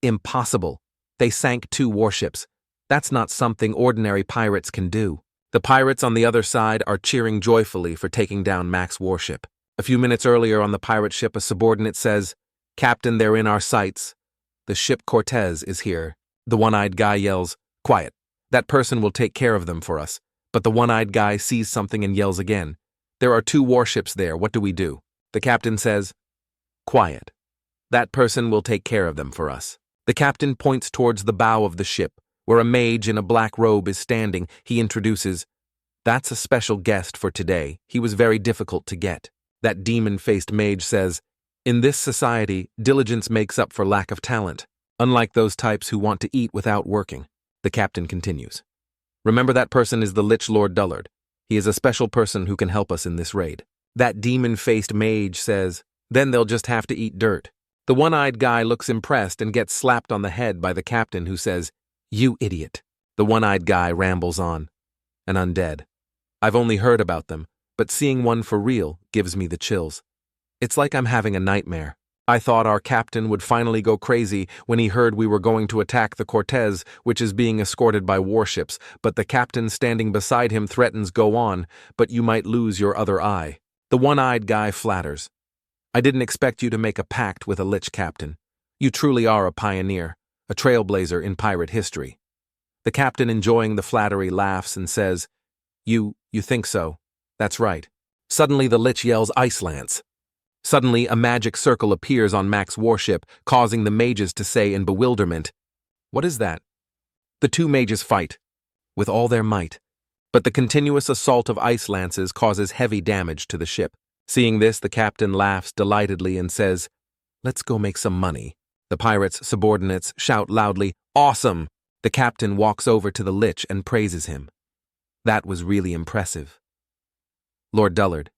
"Impossible. They sank 2 warships. That's not something ordinary pirates can do." The pirates on the other side are cheering joyfully for taking down Mac's warship. A few minutes earlier on the pirate ship, a subordinate says, "Captain, they're in our sights. The ship Cortez is here." The one-eyed guy yells, "Quiet. That person will take care of them for us." But the one-eyed guy sees something and yells again, "There are 2 warships there. What do we do?" The captain says, "Quiet. That person will take care of them for us." The captain points towards the bow of the ship, where a mage in a black robe is standing. He introduces, "That's a special guest for today. He was very difficult to get." That demon-faced mage says, "In this society, diligence makes up for lack of talent, unlike those types who want to eat without working." The captain continues, "Remember that person is the Lich Lord Dullard. He is a special person who can help us in this raid." That demon-faced mage says, "Then they'll just have to eat dirt." The one-eyed guy looks impressed and gets slapped on the head by the captain, who says, "You idiot." The one-eyed guy rambles on, "An undead. I've only heard about them, but seeing one for real gives me the chills. It's like I'm having a nightmare. I thought our captain would finally go crazy when he heard we were going to attack the Cortez, which is being escorted by warships, but the captain standing beside him threatens, 'Go on, but you might lose your other eye.'" The one-eyed guy flatters, "I didn't expect you to make a pact with a Lich captain. You truly are a pioneer, a trailblazer in pirate history." The captain, enjoying the flattery, laughs and says, You think so? That's right." Suddenly the Lich yells, "Ice Lance." Suddenly a magic circle appears on Mac's warship, causing the mages to say in bewilderment, "What is that?" The 2 mages fight, with all their might, but the continuous assault of ice lances causes heavy damage to the ship. Seeing this, the captain laughs delightedly and says, "Let's go make some money." The pirates' subordinates shout loudly, "Awesome!" The captain walks over to the Lich and praises him. "That was really impressive. Lord Dullard,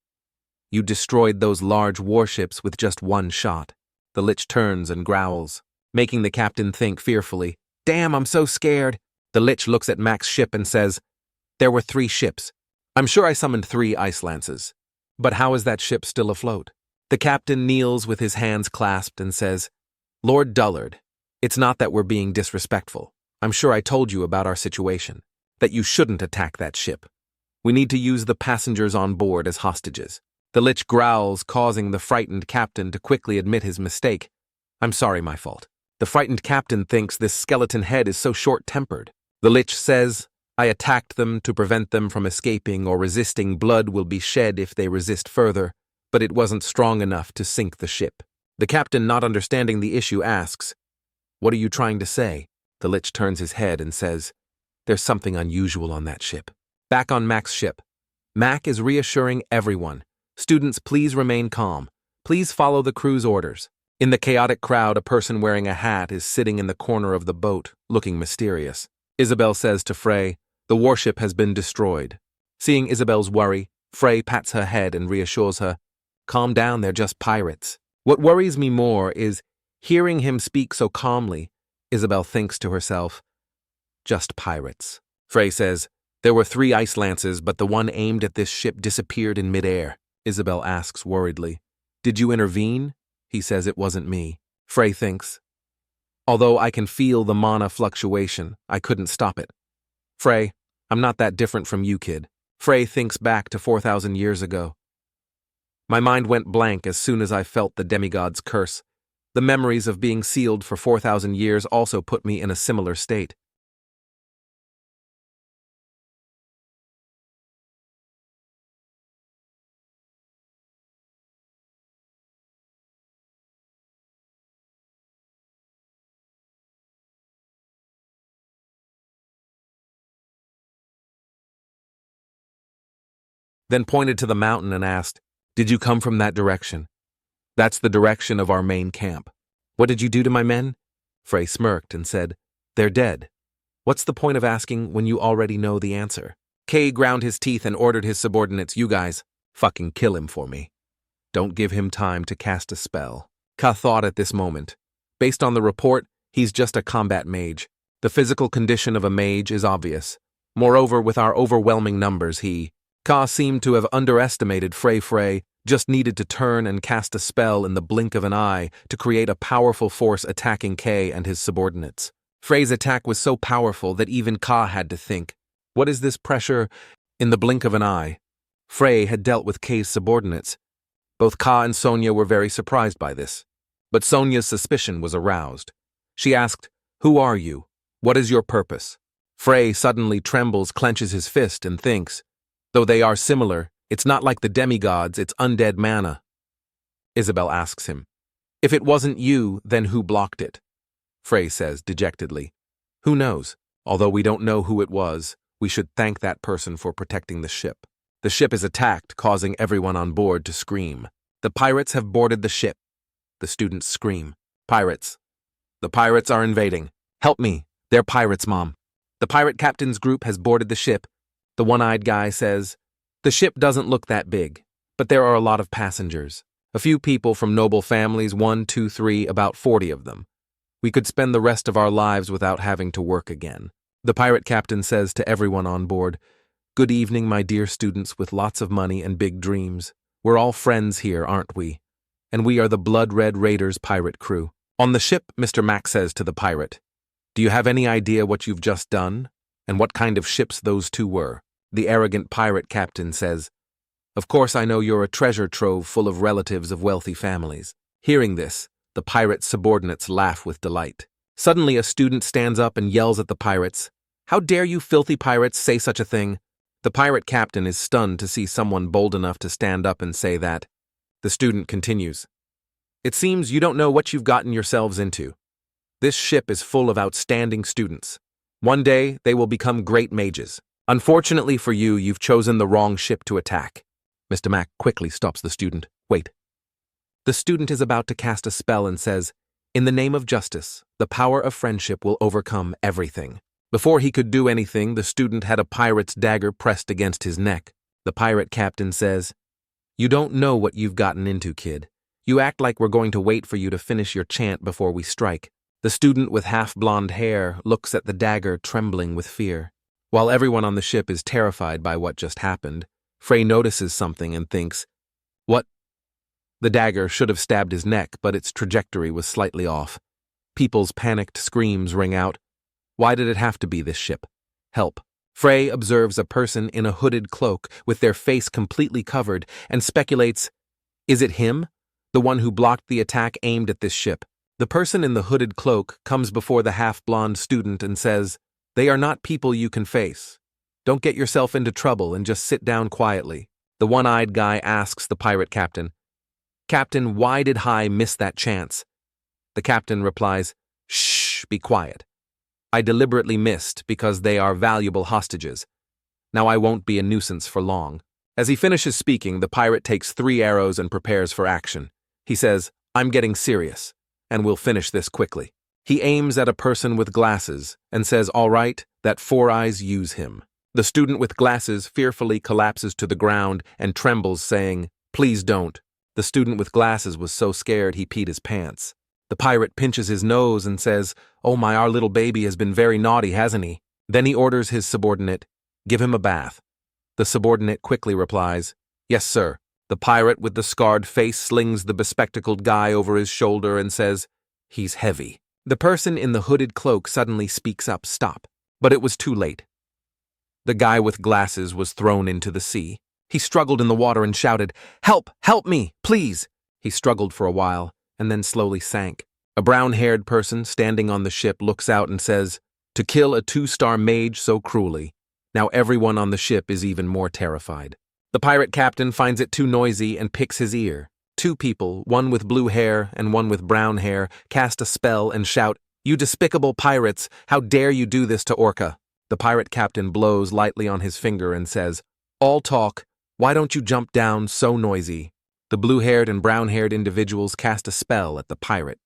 you destroyed those large warships with just 1 shot." The Lich turns and growls, making the captain think fearfully, "Damn, I'm so scared." The Lich looks at Mac's ship and says, "There were 3 ships. I'm sure I summoned 3 ice lances. But how is that ship still afloat?" The captain kneels with his hands clasped and says, "Lord Dullard, it's not that we're being disrespectful. I'm sure I told you about our situation, that you shouldn't attack that ship. We need to use the passengers on board as hostages." The Lich growls, causing the frightened captain to quickly admit his mistake. I'm sorry, my fault. The frightened captain thinks this skeleton head is so short-tempered. The lich says, I attacked them to prevent them from escaping or resisting. Blood will be shed if they resist further, but it wasn't strong enough to sink the ship. The captain, not understanding the issue, asks, What are you trying to say? The lich turns his head and says, There's something unusual on that ship. Back on Mac's ship, Mac is reassuring everyone. Students, please remain calm. Please follow the crew's orders. In the chaotic crowd, a person wearing a hat is sitting in the corner of the boat, looking mysterious. Isabel says to Frey, The warship has been destroyed. Seeing Isabel's worry, Frey pats her head and reassures her, Calm down, they're just pirates. What worries me more is, hearing him speak so calmly, Isabel thinks to herself, Just pirates. Frey says, There were 3 ice lances, but the one aimed at this ship disappeared in midair. Isabel asks worriedly, Did you intervene? He says it wasn't me. Frey thinks, Although I can feel the mana fluctuation, I couldn't stop it. Frey, I'm not that different from you, kid. Frey thinks back to 4,000 years ago. My mind went blank as soon as I felt the demigod's curse. The memories of being sealed for 4,000 years also put me in a similar state. Then pointed to the mountain and asked, Did you come from that direction? That's the direction of our main camp. What did you do to my men? Frey smirked and said, They're dead. What's the point of asking when you already know the answer? Kay ground his teeth and ordered his subordinates, You guys, fucking kill him for me. Don't give him time to cast a spell. Ka thought at this moment. Based on the report, he's just a combat mage. The physical condition of a mage is obvious. Moreover, with our overwhelming numbers, Ka seemed to have underestimated Frey just needed to turn and cast a spell in the blink of an eye to create a powerful force attacking Kay and his subordinates. Frey's attack was so powerful that even Ka had to think, what is this pressure in the blink of an eye? Frey had dealt with Kay's subordinates. Both Ka and Sonia were very surprised by this. But Sonia's suspicion was aroused. She asked, Who are you? What is your purpose? Frey suddenly trembles, clenches his fist, and thinks, Though they are similar, it's not like the demigods, it's undead mana. Isabel asks him, If it wasn't you, then who blocked it? Frey says dejectedly, Who knows? Although we don't know who it was, we should thank that person for protecting the ship. The ship is attacked, causing everyone on board to scream. The pirates have boarded the ship. The students scream, Pirates. The pirates are invading. Help me. They're pirates, Mom. The pirate captain's group has boarded the ship. The one-eyed guy says, The ship doesn't look that big, but there are a lot of passengers. A few people from noble families, 1, 2, 3, about 40 of them. We could spend the rest of our lives without having to work again. The pirate captain says to everyone on board, Good evening, my dear students with lots of money and big dreams. We're all friends here, aren't we? And we are the Blood Red Raiders pirate crew. On the ship, Mr. Mac says to the pirate, Do you have any idea what you've just done? And what kind of ships those 2 were? The arrogant pirate captain says, Of course I know you're a treasure trove full of relatives of wealthy families. Hearing this, the pirate's subordinates laugh with delight. Suddenly a student stands up and yells at the pirates, How dare you filthy pirates say such a thing? The pirate captain is stunned to see someone bold enough to stand up and say that. The student continues, It seems you don't know what you've gotten yourselves into. This ship is full of outstanding students. One day they will become great mages. Unfortunately for you, you've chosen the wrong ship to attack. Mr. Mac quickly stops the student. Wait. The student is about to cast a spell and says, In the name of justice, the power of friendship will overcome everything. Before he could do anything, the student had a pirate's dagger pressed against his neck. The pirate captain says, You don't know what you've gotten into, kid. You act like we're going to wait for you to finish your chant before we strike. The student with half-blonde hair looks at the dagger, trembling with fear. While everyone on the ship is terrified by what just happened, Frey notices something and thinks, What? The dagger should have stabbed his neck, but its trajectory was slightly off. People's panicked screams ring out. Why did it have to be this ship? Help. Frey observes a person in a hooded cloak with their face completely covered and speculates, Is it him? The one who blocked the attack aimed at this ship. The person in the hooded cloak comes before the half-blonde student and says, "They are not people you can face. Don't get yourself into trouble and just sit down quietly." The one-eyed guy asks the pirate captain, "Captain, why did Hai miss that chance?" The captain replies, "Shh, be quiet. I deliberately missed because they are valuable hostages. Now I won't be a nuisance for long." As he finishes speaking, the pirate takes 3 arrows and prepares for action. He says, "I'm getting serious, and we'll finish this quickly." He aims at a person with glasses and says, "All right, that Four Eyes use him." The student with glasses fearfully collapses to the ground and trembles, saying, "Please don't." The student with glasses was so scared he peed his pants. The pirate pinches his nose and says, "Oh my, our little baby has been very naughty, hasn't he?" Then he orders his subordinate, "Give him a bath." The subordinate quickly replies, "Yes, sir." The pirate with the scarred face slings the bespectacled guy over his shoulder and says, "He's heavy." The person in the hooded cloak suddenly speaks up, "Stop." But it was too late. The guy with glasses was thrown into the sea. He struggled in the water and shouted, "Help! Help me! Please!" He struggled for a while and then slowly sank. A brown-haired person standing on the ship looks out and says, "To kill a 2-star mage so cruelly. Now everyone on the ship is even more terrified." The pirate captain finds it too noisy and picks his ear. 2 people, one with blue hair and one with brown hair, cast a spell and shout, "You despicable pirates! How dare you do this to Orca?" The pirate captain blows lightly on his finger and says, "All talk. Why don't you jump down, so noisy?" The blue-haired and brown-haired individuals cast a spell at the pirate,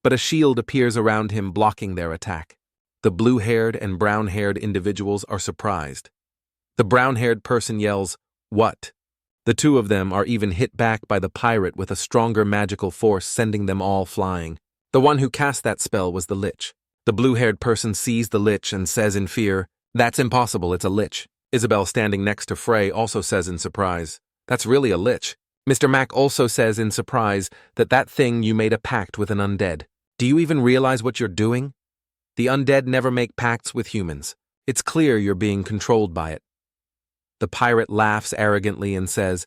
but a shield appears around him blocking their attack. The blue-haired and brown-haired individuals are surprised. The brown-haired person yells, "What?" The 2 of them are even hit back by the pirate with a stronger magical force, sending them all flying. The one who cast that spell was the lich. The blue-haired person sees the lich and says in fear, "That's impossible, it's a lich." Isabel, standing next to Frey, also says in surprise, "That's really a lich." Mr. Mac also says in surprise that thing you made a pact with an undead. "Do you even realize what you're doing? The undead never make pacts with humans. It's clear you're being controlled by it." The pirate laughs arrogantly and says,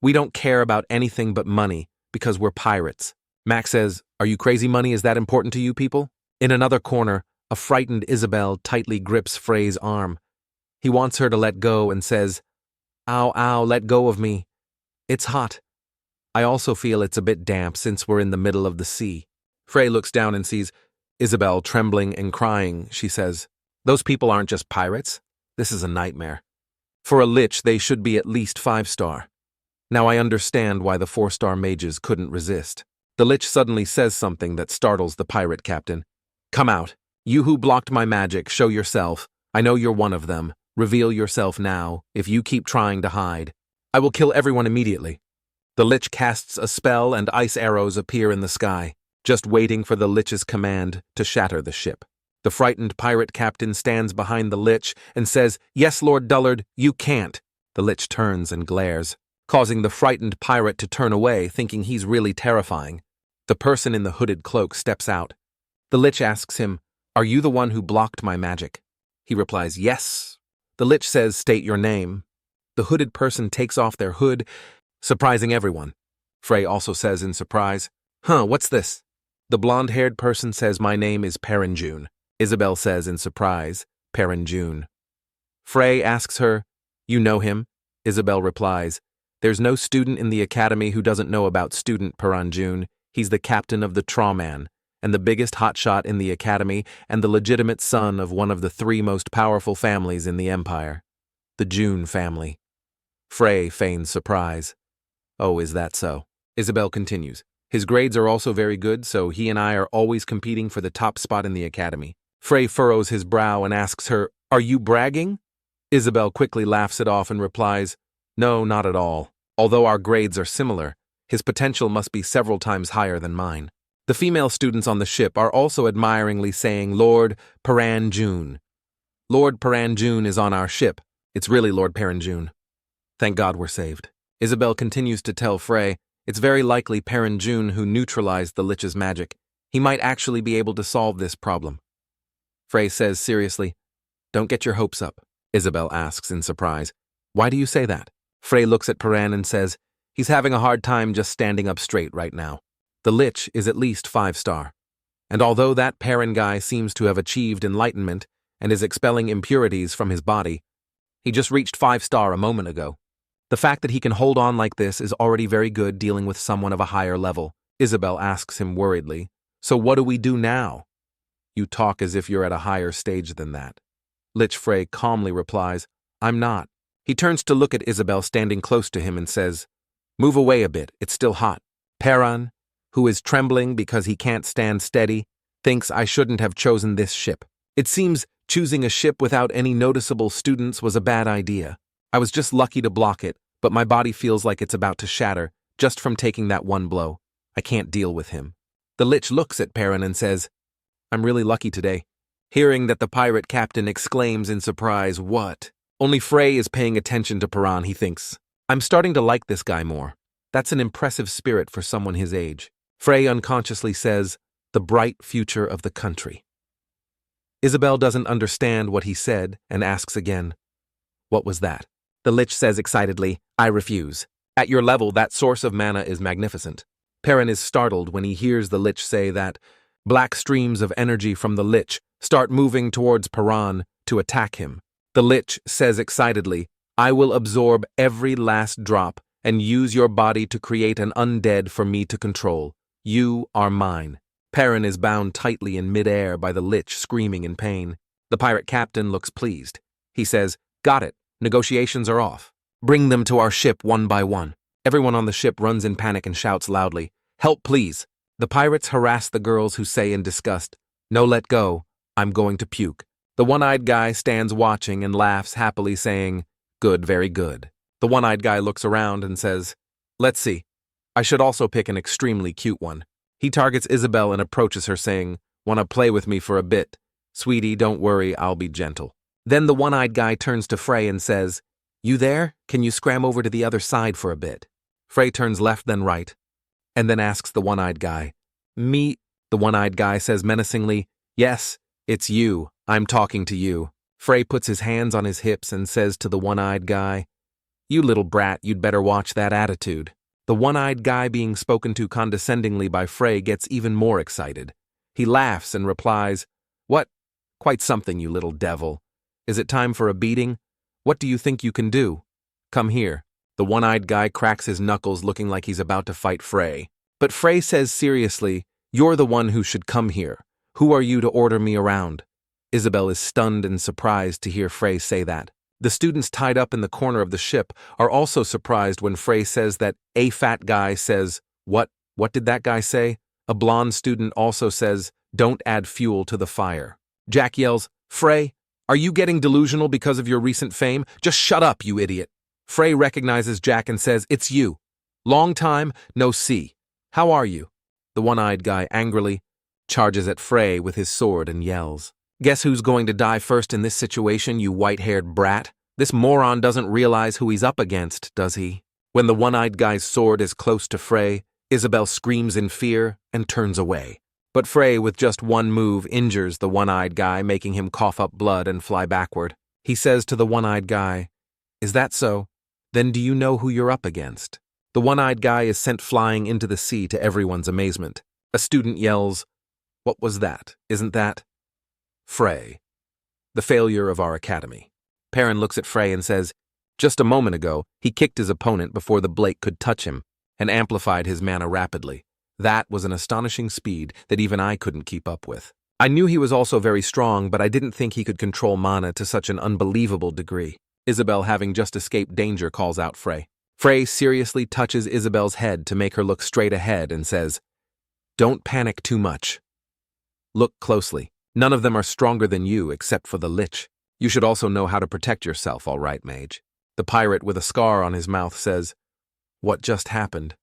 "We don't care about anything but money because we're pirates." Mac says, "Are you crazy? Money is that important to you people?" In another corner, a frightened Isabel tightly grips Frey's arm. He wants her to let go and says, "Ow, ow, let go of me. It's hot. I also feel it's a bit damp since we're in the middle of the sea." Frey looks down and sees Isabel trembling and crying. She says, "Those people aren't just pirates. This is a nightmare. For a lich, they should be at least 5-star. Now I understand why the 4-star mages couldn't resist." The lich suddenly says something that startles the pirate captain. "Come out. You who blocked my magic, show yourself. I know you're one of them. Reveal yourself now, if you keep trying to hide. I will kill everyone immediately." The lich casts a spell and ice arrows appear in the sky, just waiting for the lich's command to shatter the ship. The frightened pirate captain stands behind the lich and says, "Yes, Lord Dullard, you can't." The lich turns and glares, causing the frightened pirate to turn away, thinking he's really terrifying. The person in the hooded cloak steps out. The lich asks him, "Are you the one who blocked my magic?" He replies, "Yes." The lich says, "State your name." The hooded person takes off their hood, surprising everyone. Frey also says in surprise, "Huh, what's this?" The blonde-haired person says, "My name is Perenjune." Isabel says in surprise, "Perenjune." Frey asks her, "You know him?" Isabel replies, "There's no student in the academy who doesn't know about student Perenjune. He's the captain of the Trawman, and the biggest hotshot in the academy, and the legitimate son of one of the 3 most powerful families in the empire, the June family." Frey feigns surprise. "Oh, is that so?" Isabel continues, "His grades are also very good, so he and I are always competing for the top spot in the academy." Frey furrows his brow and asks her, "Are you bragging?" Isabel quickly laughs it off and replies, "No, not at all. Although our grades are similar, his potential must be several times higher than mine." The female students on the ship are also admiringly saying, "Lord Perenjune. Lord Perenjune is on our ship. It's really Lord Perenjune. Thank God we're saved." Isabel continues to tell Frey, "It's very likely Perenjune who neutralized the lich's magic. He might actually be able to solve this problem." Frey says seriously, "Don't get your hopes up." Isabel asks in surprise, "Why do you say that?" Frey looks at Peren and says, "He's having a hard time just standing up straight right now. The lich is at least 5-star. And although that Perrin guy seems to have achieved enlightenment and is expelling impurities from his body, he just reached 5-star a moment ago. The fact that he can hold on like this is already very good dealing with someone of a higher level. Isabel asks him worriedly, "So what do we do now?" "You talk as if you're at a higher stage than that." Lich Frey calmly replies, "I'm not." He turns to look at Isabel standing close to him and says, "Move away a bit, it's still hot." Perrin, who is trembling because he can't stand steady, thinks I shouldn't have chosen this ship. It seems choosing a ship without any noticeable students was a bad idea. I was just lucky to block it, but my body feels like it's about to shatter just from taking that one blow. I can't deal with him. The Lich looks at Perrin and says, "I'm really lucky today." Hearing that the pirate captain exclaims in surprise, "What?" Only Frey is paying attention to Perrin, he thinks. I'm starting to like this guy more. That's an impressive spirit for someone his age. Frey unconsciously says, "The bright future of the country." Isabel doesn't understand what he said and asks again, "What was that?" The Lich says excitedly, "I refuse. At your level, that source of mana is magnificent." Perrin is startled when he hears the Lich say that. Black streams of energy from the Lich start moving towards Perrin to attack him. The Lich says excitedly, "I will absorb every last drop and use your body to create an undead for me to control. You are mine." Perrin is bound tightly in midair by the Lich screaming in pain. The pirate captain looks pleased. He says, "Got it. Negotiations are off. Bring them to our ship one by one." Everyone on the ship runs in panic and shouts loudly, "Help, please." The pirates harass the girls who say in disgust, "No, let go. I'm going to puke." The one-eyed guy stands watching and laughs happily, saying, "Good, very good." The one-eyed guy looks around and says, "Let's see. I should also pick an extremely cute one." He targets Isabel and approaches her, saying, "Wanna play with me for a bit? Sweetie, don't worry, I'll be gentle." Then the one-eyed guy turns to Frey and says, "You there? Can you scram over to the other side for a bit?" Frey turns left then right, and then asks the one-eyed guy, "Me?" The one-eyed guy says menacingly, "Yes, it's you. I'm talking to you." Frey puts his hands on his hips and says to the one-eyed guy, "You little brat, you'd better watch that attitude." The one-eyed guy being spoken to condescendingly by Frey gets even more excited. He laughs and replies, "What? Quite something, you little devil. Is it time for a beating? What do you think you can do? Come here." The one-eyed guy cracks his knuckles, looking like he's about to fight Frey. But Frey says seriously, "You're the one who should come here. Who are you to order me around?" Isabel is stunned and surprised to hear Frey say that. The students tied up in the corner of the ship are also surprised when Frey says that a fat guy says, What did that guy say?" A blonde student also says, "Don't add fuel to the fire." Jack yells, "Frey, are you getting delusional because of your recent fame? Just shut up, you idiot." Frey recognizes Jack and says, "It's you. Long time, no see. How are you?" The one-eyed guy angrily charges at Frey with his sword and yells, "Guess who's going to die first in this situation, you white-haired brat? This moron doesn't realize who he's up against, does he?" When the one-eyed guy's sword is close to Frey, Isabel screams in fear and turns away. But Frey, with just one move, injures the one-eyed guy, making him cough up blood and fly backward. He says to the one-eyed guy, "Is that so? Then do you know who you're up against?" The one-eyed guy is sent flying into the sea to everyone's amazement. A student yells, "What was that? Isn't that Frey, the failure of our academy?" Perrin looks at Frey and says, "Just a moment ago, he kicked his opponent before the Blake could touch him and amplified his mana rapidly. That was an astonishing speed that even I couldn't keep up with. I knew he was also very strong, but I didn't think he could control mana to such an unbelievable degree." Isabel, having just escaped danger, calls out Frey. Frey seriously touches Isabel's head to make her look straight ahead and says, "Don't panic too much. Look closely. None of them are stronger than you except for the Lich. You should also know how to protect yourself, all right, mage." The pirate with a scar on his mouth says, "What just happened?"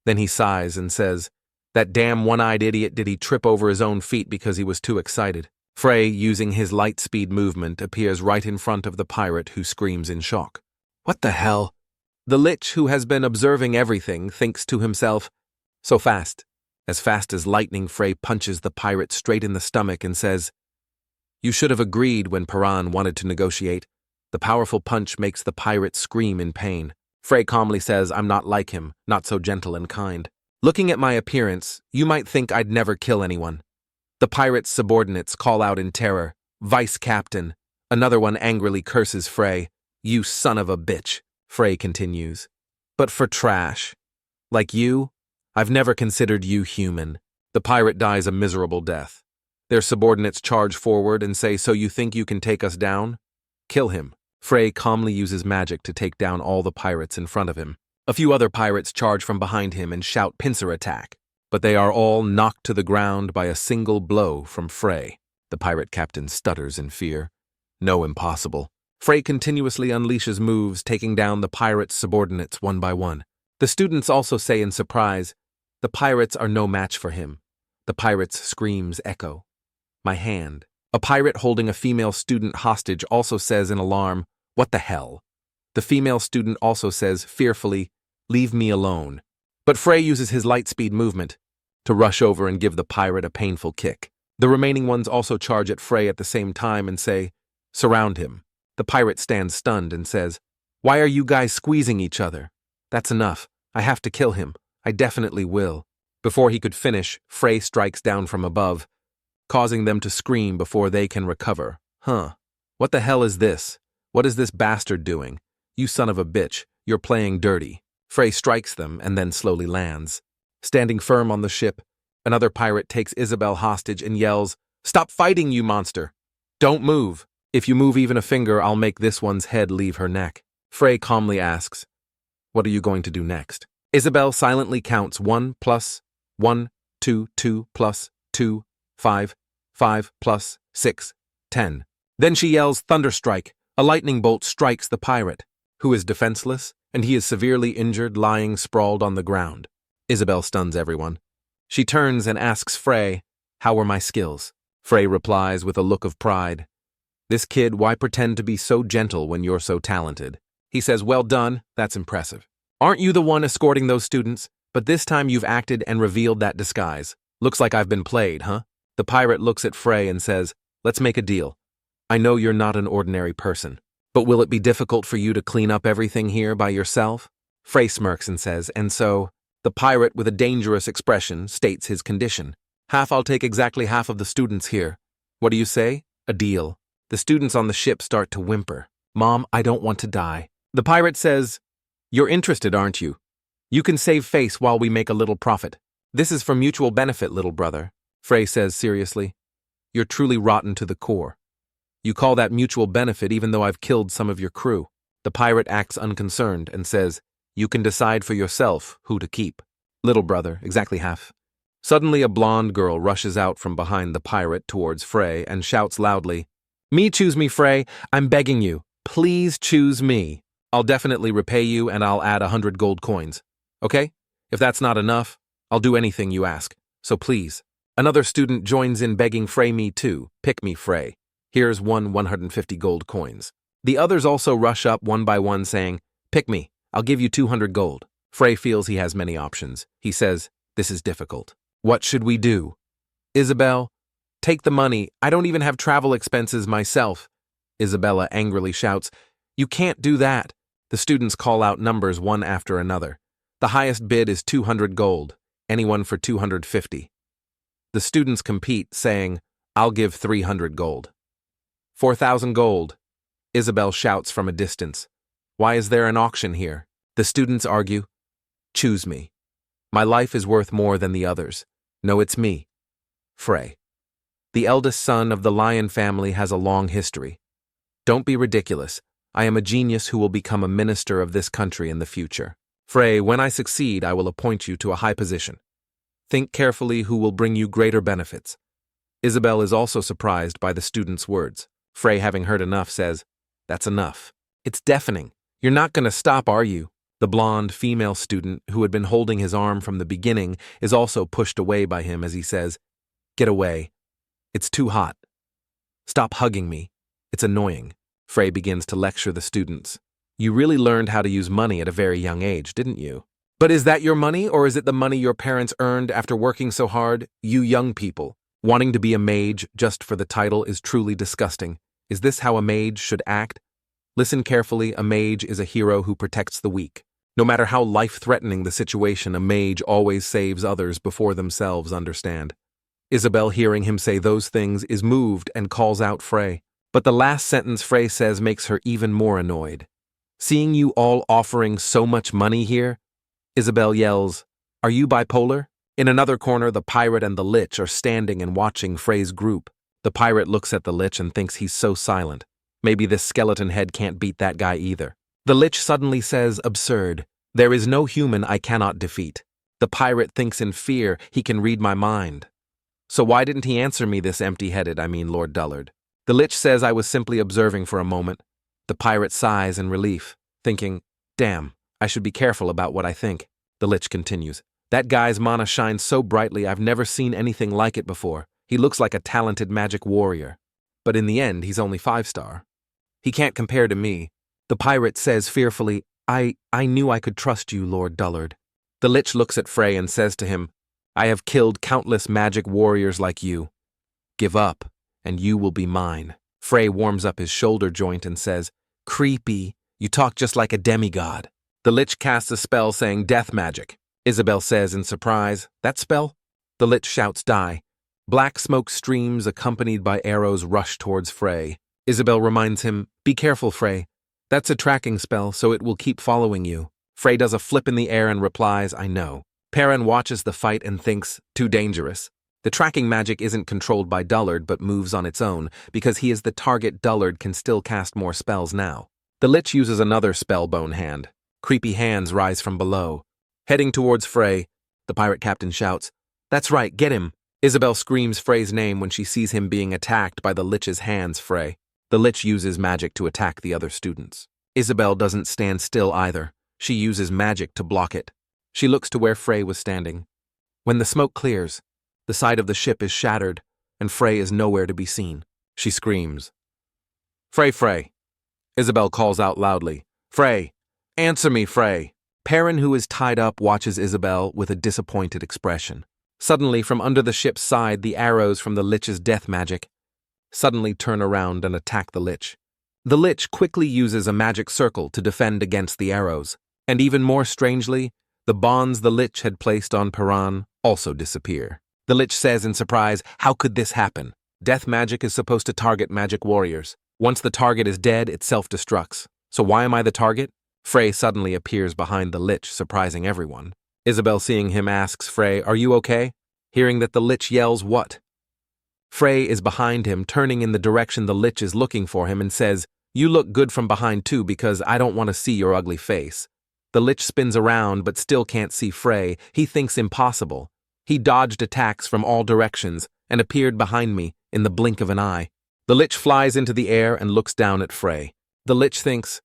Then he sighs and says, "That damn one-eyed idiot, did he trip over his own feet because he was too excited?" Frey, using his light-speed movement, appears right in front of the pirate, who screams in shock. "What the hell?" The Lich, who has been observing everything, thinks to himself, "So fast." As fast as lightning, Frey punches the pirate straight in the stomach and says, "You should have agreed when Perrin wanted to negotiate." The powerful punch makes the pirate scream in pain. Frey calmly says, "I'm not like him, not so gentle and kind. Looking at my appearance, you might think I'd never kill anyone. The pirate's subordinates call out in terror, "Vice Captain." Another one angrily curses Frey. "You son of a bitch," Frey continues. "But for trash. Like you, I've never considered you human." The pirate dies a miserable death. Their subordinates charge forward and say, "So you think you can take us down? Kill him." Frey calmly uses magic to take down all the pirates in front of him. A few other pirates charge from behind him and shout pincer attack, but they are all knocked to the ground by a single blow from Frey. The pirate captain stutters in fear. "No, impossible." Frey continuously unleashes moves, taking down the pirates' subordinates one by one. The students also say in surprise, "The pirates are no match for him." The pirates' screams echo. "My hand." A pirate holding a female student hostage also says in alarm, "What the hell?" The female student also says fearfully, "Leave me alone." But Frey uses his lightspeed movement to rush over and give the pirate a painful kick. The remaining ones also charge at Frey at the same time and say, "Surround him." The pirate stands stunned and says, "Why are you guys squeezing each other? That's enough. I have to kill him. I definitely will." Before he could finish, Frey strikes down from above, causing them to scream before they can recover. What the hell is this? What is this bastard doing? "You son of a bitch, you're playing dirty." Frey strikes them and then slowly lands. Standing firm on the ship, another pirate takes Isabel hostage and yells, "Stop fighting, you monster! Don't move. If you move even a finger, I'll make this one's head leave her neck." Frey calmly asks, "What are you going to do next?" Isabel silently counts 1 plus 1, 2, 2 plus 2, 5, 5 plus 6, 10. Then she yells, "Thunderstrike!" A lightning bolt strikes the pirate, who is defenseless, and he is severely injured, lying sprawled on the ground. Isabel stuns everyone. She turns and asks Frey, "How were my skills?" Frey replies with a look of pride, "This kid, why pretend to be so gentle when you're so talented?" He says, "Well done, that's impressive. Aren't you the one escorting those students? But this time you've acted and revealed that disguise. Looks like I've been played, huh?" The pirate looks at Frey and says, "Let's make a deal. I know you're not an ordinary person, but will it be difficult for you to clean up everything here by yourself?" Frey smirks and says, "And so?" The pirate, with a dangerous expression, states his condition. I'll take exactly half of the students here. What do you say?" "A deal." The students on the ship start to whimper. "Mom, I don't want to die." The pirate says, "You're interested, aren't you? You can save face while we make a little profit. This is for mutual benefit, little brother." Frey says seriously, "You're truly rotten to the core. You call that mutual benefit even though I've killed some of your crew." The pirate acts unconcerned and says, "You can decide for yourself who to keep." "Little brother, exactly half." Suddenly a blonde girl rushes out from behind the pirate towards Frey and shouts loudly, Choose me, Frey. I'm begging you. Please choose me. I'll definitely repay you and I'll add 100 gold coins. Okay? If that's not enough, I'll do anything you ask. So please." Another student joins in begging Frey, "Me too. Pick me, Frey. Here's 150 gold coins." The others also rush up one by one saying, "Pick me. I'll give you 200 gold." Frey feels he has many options. He says, "This is difficult. What should we do?" "Isabel, take the money. I don't even have travel expenses myself." Isabella angrily shouts, "You can't do that." The students call out numbers one after another. The highest bid is 200 gold. Anyone for 250. The students compete, saying, "I'll give 300 gold." 4,000 gold. Isabel shouts from a distance, "Why is there an auction here?" The students argue, "Choose me. My life is worth more than the others. No, it's me. Frey. The eldest son of the lion family has a long history. Don't be ridiculous. I am a genius who will become a minister of this country in the future. Frey, when I succeed, I will appoint you to a high position. Think carefully who will bring you greater benefits." Isabel is also surprised by the student's words. Frey, having heard enough, says, "That's enough. It's deafening. You're not going to stop, are you?" The blonde female student, who had been holding his arm from the beginning, is also pushed away by him as he says, "Get away. It's too hot. Stop hugging me. It's annoying." Frey begins to lecture the students. "You really learned how to use money at a very young age, didn't you? But is that your money, or is it the money your parents earned after working so hard? You young people. Wanting to be a mage just for the title is truly disgusting. Is this how a mage should act? Listen carefully, a mage is a hero who protects the weak. No matter how life-threatening the situation, a mage always saves others before themselves, understand? Isabel, hearing him say those things, is moved and calls out Frey. But the last sentence Frey says makes her even more annoyed. Seeing you all offering so much money here? Isabel yells, "Are you bipolar?" In another corner, the pirate and the lich are standing and watching Frey's group. The pirate looks at the lich and thinks he's so silent. Maybe this skeleton head can't beat that guy either. The lich suddenly says, "Absurd. There is no human I cannot defeat." The pirate thinks in fear he can read my mind. So why didn't he answer me, this empty-headed, Lord Dullard? The lich says I was simply observing for a moment. The pirate sighs in relief, thinking, damn, I should be careful about what I think. The lich continues, that guy's mana shines so brightly I've never seen anything like it before. He looks like a talented magic warrior. But in the end, he's only 5-star. He can't compare to me. The pirate says fearfully, I knew I could trust you, Lord Dullard. The lich looks at Frey and says to him, I have killed countless magic warriors like you. Give up, and you will be mine. Frey warms up his shoulder joint and says, creepy, you talk just like a demigod. The lich casts a spell saying death magic. Isabel says in surprise, that spell? The lich shouts die. Black smoke streams accompanied by arrows rush towards Frey. Isabel reminds him, be careful, Frey. That's a tracking spell, so it will keep following you. Frey does a flip in the air and replies, I know. Perrin watches the fight and thinks, too dangerous. The tracking magic isn't controlled by Dullard but moves on its own. Because he is the target, Dullard can still cast more spells now. The lich uses another spellbone hand. Creepy hands rise from below. Heading towards Frey, the pirate captain shouts, that's right, get him. Isabel screams Frey's name when she sees him being attacked by the lich's hands. Frey. The lich uses magic to attack the other students. Isabel doesn't stand still either. She uses magic to block it. She looks to where Frey was standing. When the smoke clears, the side of the ship is shattered, and Frey is nowhere to be seen. She screams, Frey, Frey. Isabel calls out loudly, Frey, answer me, Frey. Perrin, who is tied up, watches Isabel with a disappointed expression. Suddenly, from under the ship's side, the arrows from the lich's death magic suddenly turn around and attack the lich. The lich quickly uses a magic circle to defend against the arrows, and even more strangely, the bonds the lich had placed on Perrin also disappear. The lich says in surprise, how could this happen? Death magic is supposed to target magic warriors. Once the target is dead, it self-destructs. So why am I the target? Frey suddenly appears behind the lich, surprising everyone. Isabel, seeing him, asks Frey, are you okay? Hearing that the lich yells, what? Frey is behind him, turning in the direction the lich is looking for him, and says, you look good from behind too, because I don't want to see your ugly face. The lich spins around but still can't see Frey. He thinks impossible. He dodged attacks from all directions and appeared behind me in the blink of an eye. The lich flies into the air and looks down at Frey. The lich thinks,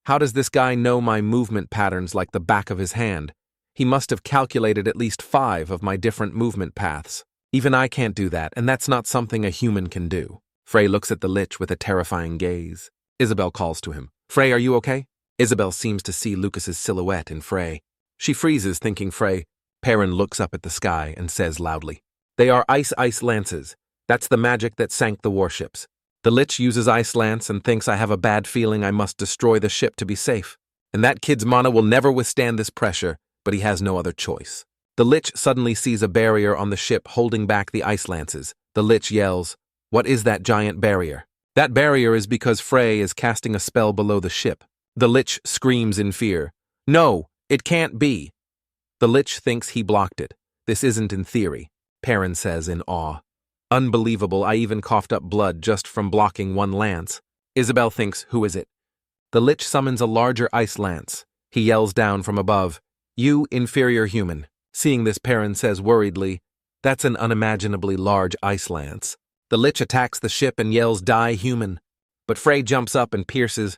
how does this guy know my movement patterns like the back of his hand? He must have calculated at least 5 of my different movement paths. Even I can't do that, and that's not something a human can do. Frey looks at the lich with a terrifying gaze. Isabel calls to him, Frey, are you okay? Isabel seems to see Lucas's silhouette in Frey. She freezes, thinking Frey. Perrin looks up at the sky and says loudly, they are ice lances. That's the magic that sank the warships. The lich uses ice lance and thinks I have a bad feeling I must destroy the ship to be safe. And that kid's mana will never withstand this pressure, but he has no other choice. The lich suddenly sees a barrier on the ship holding back the ice lances. The lich yells, what is that giant barrier? That barrier is because Frey is casting a spell below the ship. The lich screams in fear, no, it can't be. The lich thinks he blocked it. This isn't in theory, Perrin says in awe. Unbelievable, I even coughed up blood just from blocking one lance. Isabel thinks, who is it? The lich summons a larger ice lance. He yells down from above, you inferior human. Seeing this, Perrin says worriedly, that's an unimaginably large ice lance. The lich attacks the ship and yells, die human. But Frey jumps up and pierces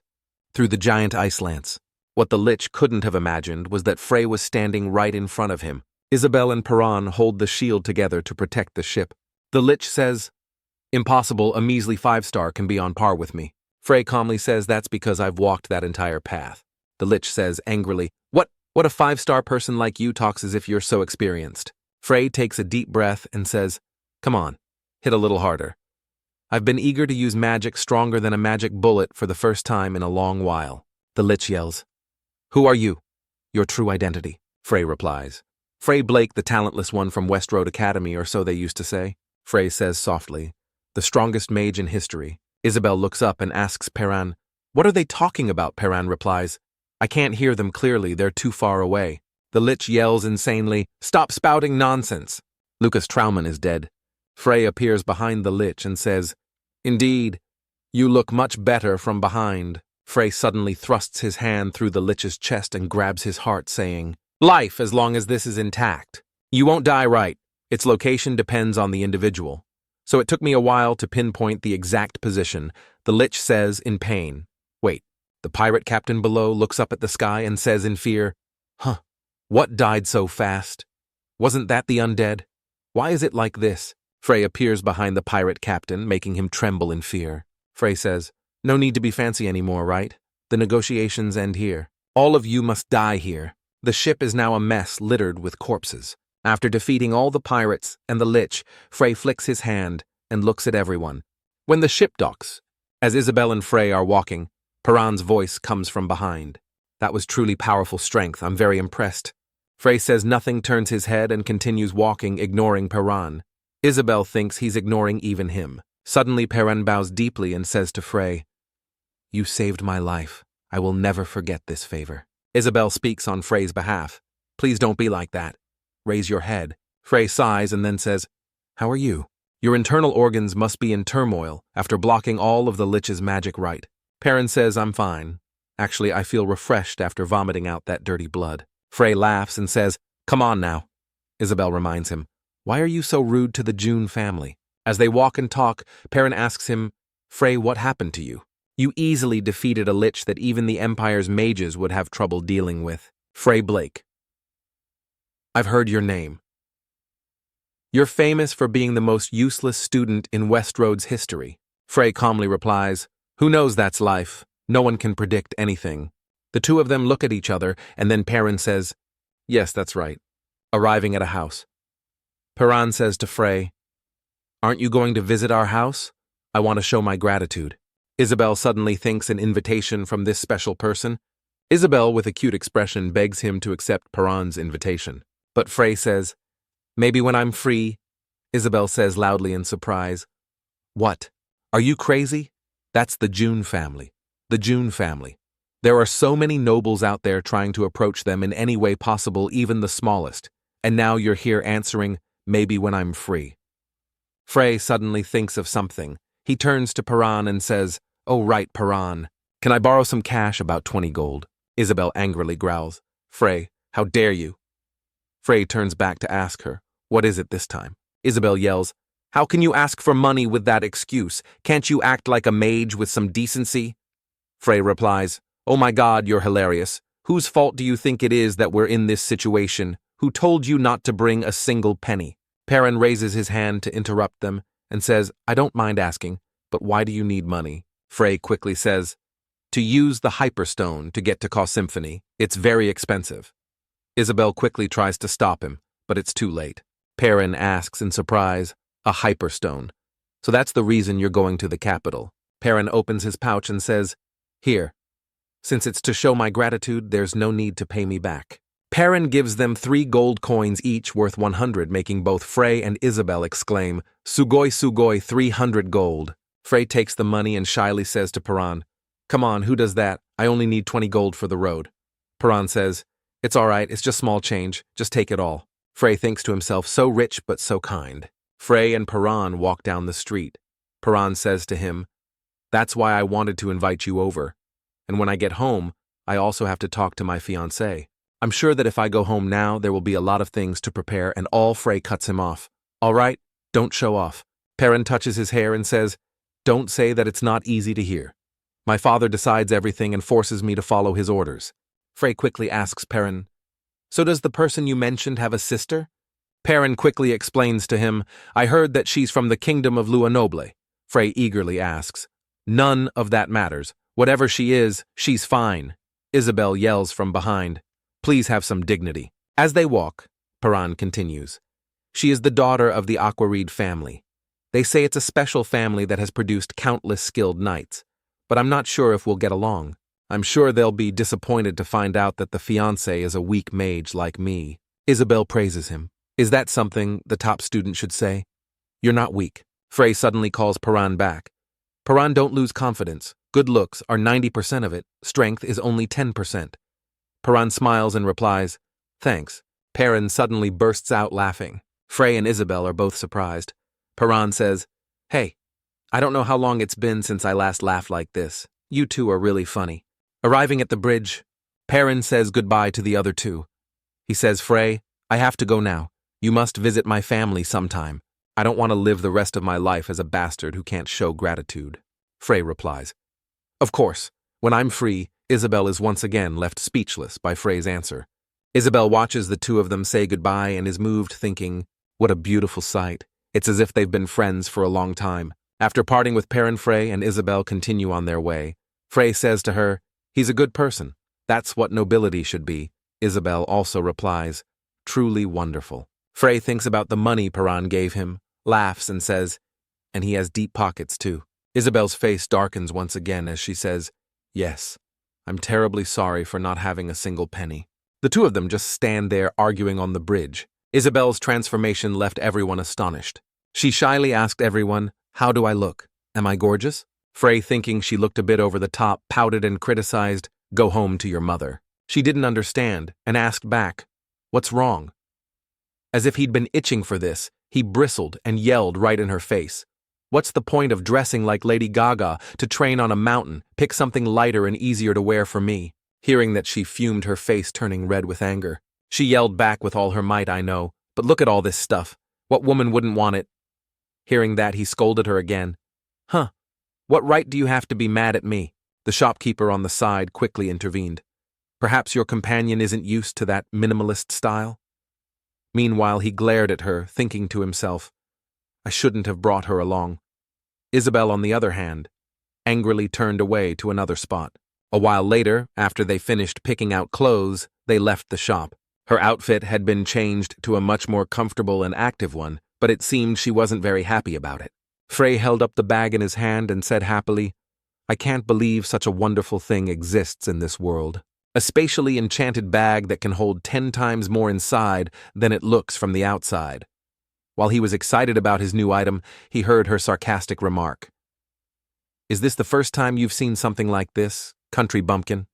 through the giant ice lance. What the lich couldn't have imagined was that Frey was standing right in front of him. Isabel and Perrin hold the shield together to protect the ship. The lich says, impossible, a measly 5-star can be on par with me. Frey calmly says that's because I've walked that entire path. The lich says angrily, what a 5-star person like you talks as if you're so experienced. Frey takes a deep breath and says, come on, hit a little harder. I've been eager to use magic stronger than a magic bullet for the first time in a long while. The lich yells, who are you? Your true identity. Frey replies, Frey Blake, the talentless one from West Road Academy, or so they used to say. Frey says softly, the strongest mage in history. Isabel looks up and asks Perrin, what are they talking about? Perrin replies, I can't hear them clearly, they're too far away. The Lich yells insanely, stop spouting nonsense. Lucas Trauman is dead. Frey appears behind the Lich and says, indeed, you look much better from behind. Frey suddenly thrusts his hand through the Lich's chest and grabs his heart, saying, life as long as this is intact. You won't die right. Its location depends on the individual. So it took me a while to pinpoint the exact position. The Lich says in pain. Wait, the pirate captain below looks up at the sky and says in fear, what died so fast? Wasn't that the undead? Why is it like this? Frey appears behind the pirate captain, making him tremble in fear. Frey says, no need to be fancy anymore, right? The negotiations end here. All of you must die here. The ship is now a mess littered with corpses. After defeating all the pirates and the Lich, Frey flicks his hand and looks at everyone. When the ship docks, as Isabel and Frey are walking, Perrin's voice comes from behind. That was truly powerful strength. I'm very impressed. Frey says nothing, turns his head and continues walking, ignoring Perrin. Isabel thinks he's ignoring even him. Suddenly Perrin bows deeply and says to Frey, you saved my life. I will never forget this favor. Isabel speaks on Frey's behalf. Please don't be like that. Raise your head. Frey sighs and then says, how are you? Your internal organs must be in turmoil after blocking all of the Lich's magic right. Perrin says, I'm fine. Actually, I feel refreshed after vomiting out that dirty blood. Frey laughs and says, come on now. Isabel reminds him, why are you so rude to the June family? As they walk and talk, Perrin asks him, Frey, what happened to you? You easily defeated a Lich that even the Empire's mages would have trouble dealing with. Frey Blake. I've heard your name. You're famous for being the most useless student in Westroad's history. Frey calmly replies, who knows, that's life. No one can predict anything. The two of them look at each other, and then Perrin says, yes, that's right. Arriving at a house. Perrin says to Frey, aren't you going to visit our house? I want to show my gratitude. Isabel suddenly thinks an invitation from this special person. Isabel, with a cute expression, begs him to accept Perrin's invitation. But Frey says, maybe when I'm free. Isabel says loudly in surprise, what? Are you crazy? That's the June family. The June family. There are so many nobles out there trying to approach them in any way possible, even the smallest. And now you're here answering, maybe when I'm free. Frey suddenly thinks of something. He turns to Perrin and says, oh right, Perrin. Can I borrow some cash, about 20 gold? Isabel angrily growls, Frey, how dare you? Frey turns back to ask her, what is it this time? Isabel yells, how can you ask for money with that excuse? Can't you act like a mage with some decency? Frey replies, oh my God, you're hilarious. Whose fault do you think it is that we're in this situation? Who told you not to bring a single penny? Perrin raises his hand to interrupt them and says, I don't mind asking, but why do you need money? Frey quickly says, to use the Hyperstone to get to Caw Symphony. It's very expensive. Isabel quickly tries to stop him, but it's too late. Perrin asks in surprise, a Hyperstone. So that's the reason you're going to the capital. Perrin opens his pouch and says, here. Since it's to show my gratitude, there's no need to pay me back. Perrin gives them 3 gold coins each worth 100, making both Frey and Isabel exclaim, Sugoi sugoi, 300 gold. Frey takes the money and shyly says to Perrin, come on, who does that? I only need 20 gold for the road. Perrin says, it's all right, it's just small change, just take it all. Frey thinks to himself, so rich but so kind. Frey and Perrin walk down the street. Perrin says to him, that's why I wanted to invite you over. And when I get home, I also have to talk to my fiancée. I'm sure that if I go home now, there will be a lot of things to prepare, and all Frey cuts him off. All right, don't show off. Perrin touches his hair and says, don't say that it's not easy to hear. My father decides everything and forces me to follow his orders. Frey quickly asks Perrin, so does the person you mentioned have a sister? Perrin quickly explains to him, I heard that she's from the kingdom of Lua Noble. Frey eagerly asks, none of that matters. Whatever she is, she's fine. Isabel yells from behind, please have some dignity. As they walk, Perrin continues, she is the daughter of the Aquareed family. They say it's a special family that has produced countless skilled knights, but I'm not sure if we'll get along. I'm sure they'll be disappointed to find out that the fiancé is a weak mage like me. Isabel praises him. Is that something the top student should say? You're not weak. Frey suddenly calls Paran back. Paran, don't lose confidence. Good looks are 90% of it. Strength is only 10%. Paran smiles and replies, thanks. Perrin suddenly bursts out laughing. Frey and Isabel are both surprised. Paran says, hey, I don't know how long it's been since I last laughed like this. You two are really funny. Arriving at the bridge, Perrin says goodbye to the other two. He says, Frey, I have to go now. You must visit my family sometime. I don't want to live the rest of my life as a bastard who can't show gratitude. Frey replies, of course, when I'm free, Isabel is once again left speechless by Frey's answer. Isabel watches the two of them say goodbye and is moved, thinking, what a beautiful sight. It's as if they've been friends for a long time. After parting with Perrin, Frey and Isabel continue on their way. Frey says to her, he's a good person. That's what nobility should be. Isabel also replies, truly wonderful. Frey thinks about the money Paran gave him, laughs and says, and he has deep pockets too. Isabel's face darkens once again as she says, yes, I'm terribly sorry for not having a single penny. The two of them just stand there arguing on the bridge. Isabel's transformation left everyone astonished. She shyly asked everyone, how do I look? Am I gorgeous? Frey, thinking she looked a bit over the top, pouted and criticized, go home to your mother. She didn't understand and asked back, what's wrong? As if he'd been itching for this, he bristled and yelled right in her face. What's the point of dressing like Lady Gaga to train on a mountain, pick something lighter and easier to wear for me? Hearing that, she fumed, her face turning red with anger. She yelled back with all her might, I know, but look at all this stuff. What woman wouldn't want it? Hearing that, he scolded her again. Huh, what right do you have to be mad at me? The shopkeeper on the side quickly intervened. Perhaps your companion isn't used to that minimalist style? Meanwhile, he glared at her, thinking to himself, I shouldn't have brought her along. Isabel, on the other hand, angrily turned away to another spot. A while later, after they finished picking out clothes, they left the shop. Her outfit had been changed to a much more comfortable and active one, but it seemed she wasn't very happy about it. Frey held up the bag in his hand and said happily, I can't believe such a wonderful thing exists in this world. A spatially enchanted bag that can hold 10 times more inside than it looks from the outside. While he was excited about his new item, he heard her sarcastic remark. Is this the first time you've seen something like this, country bumpkin?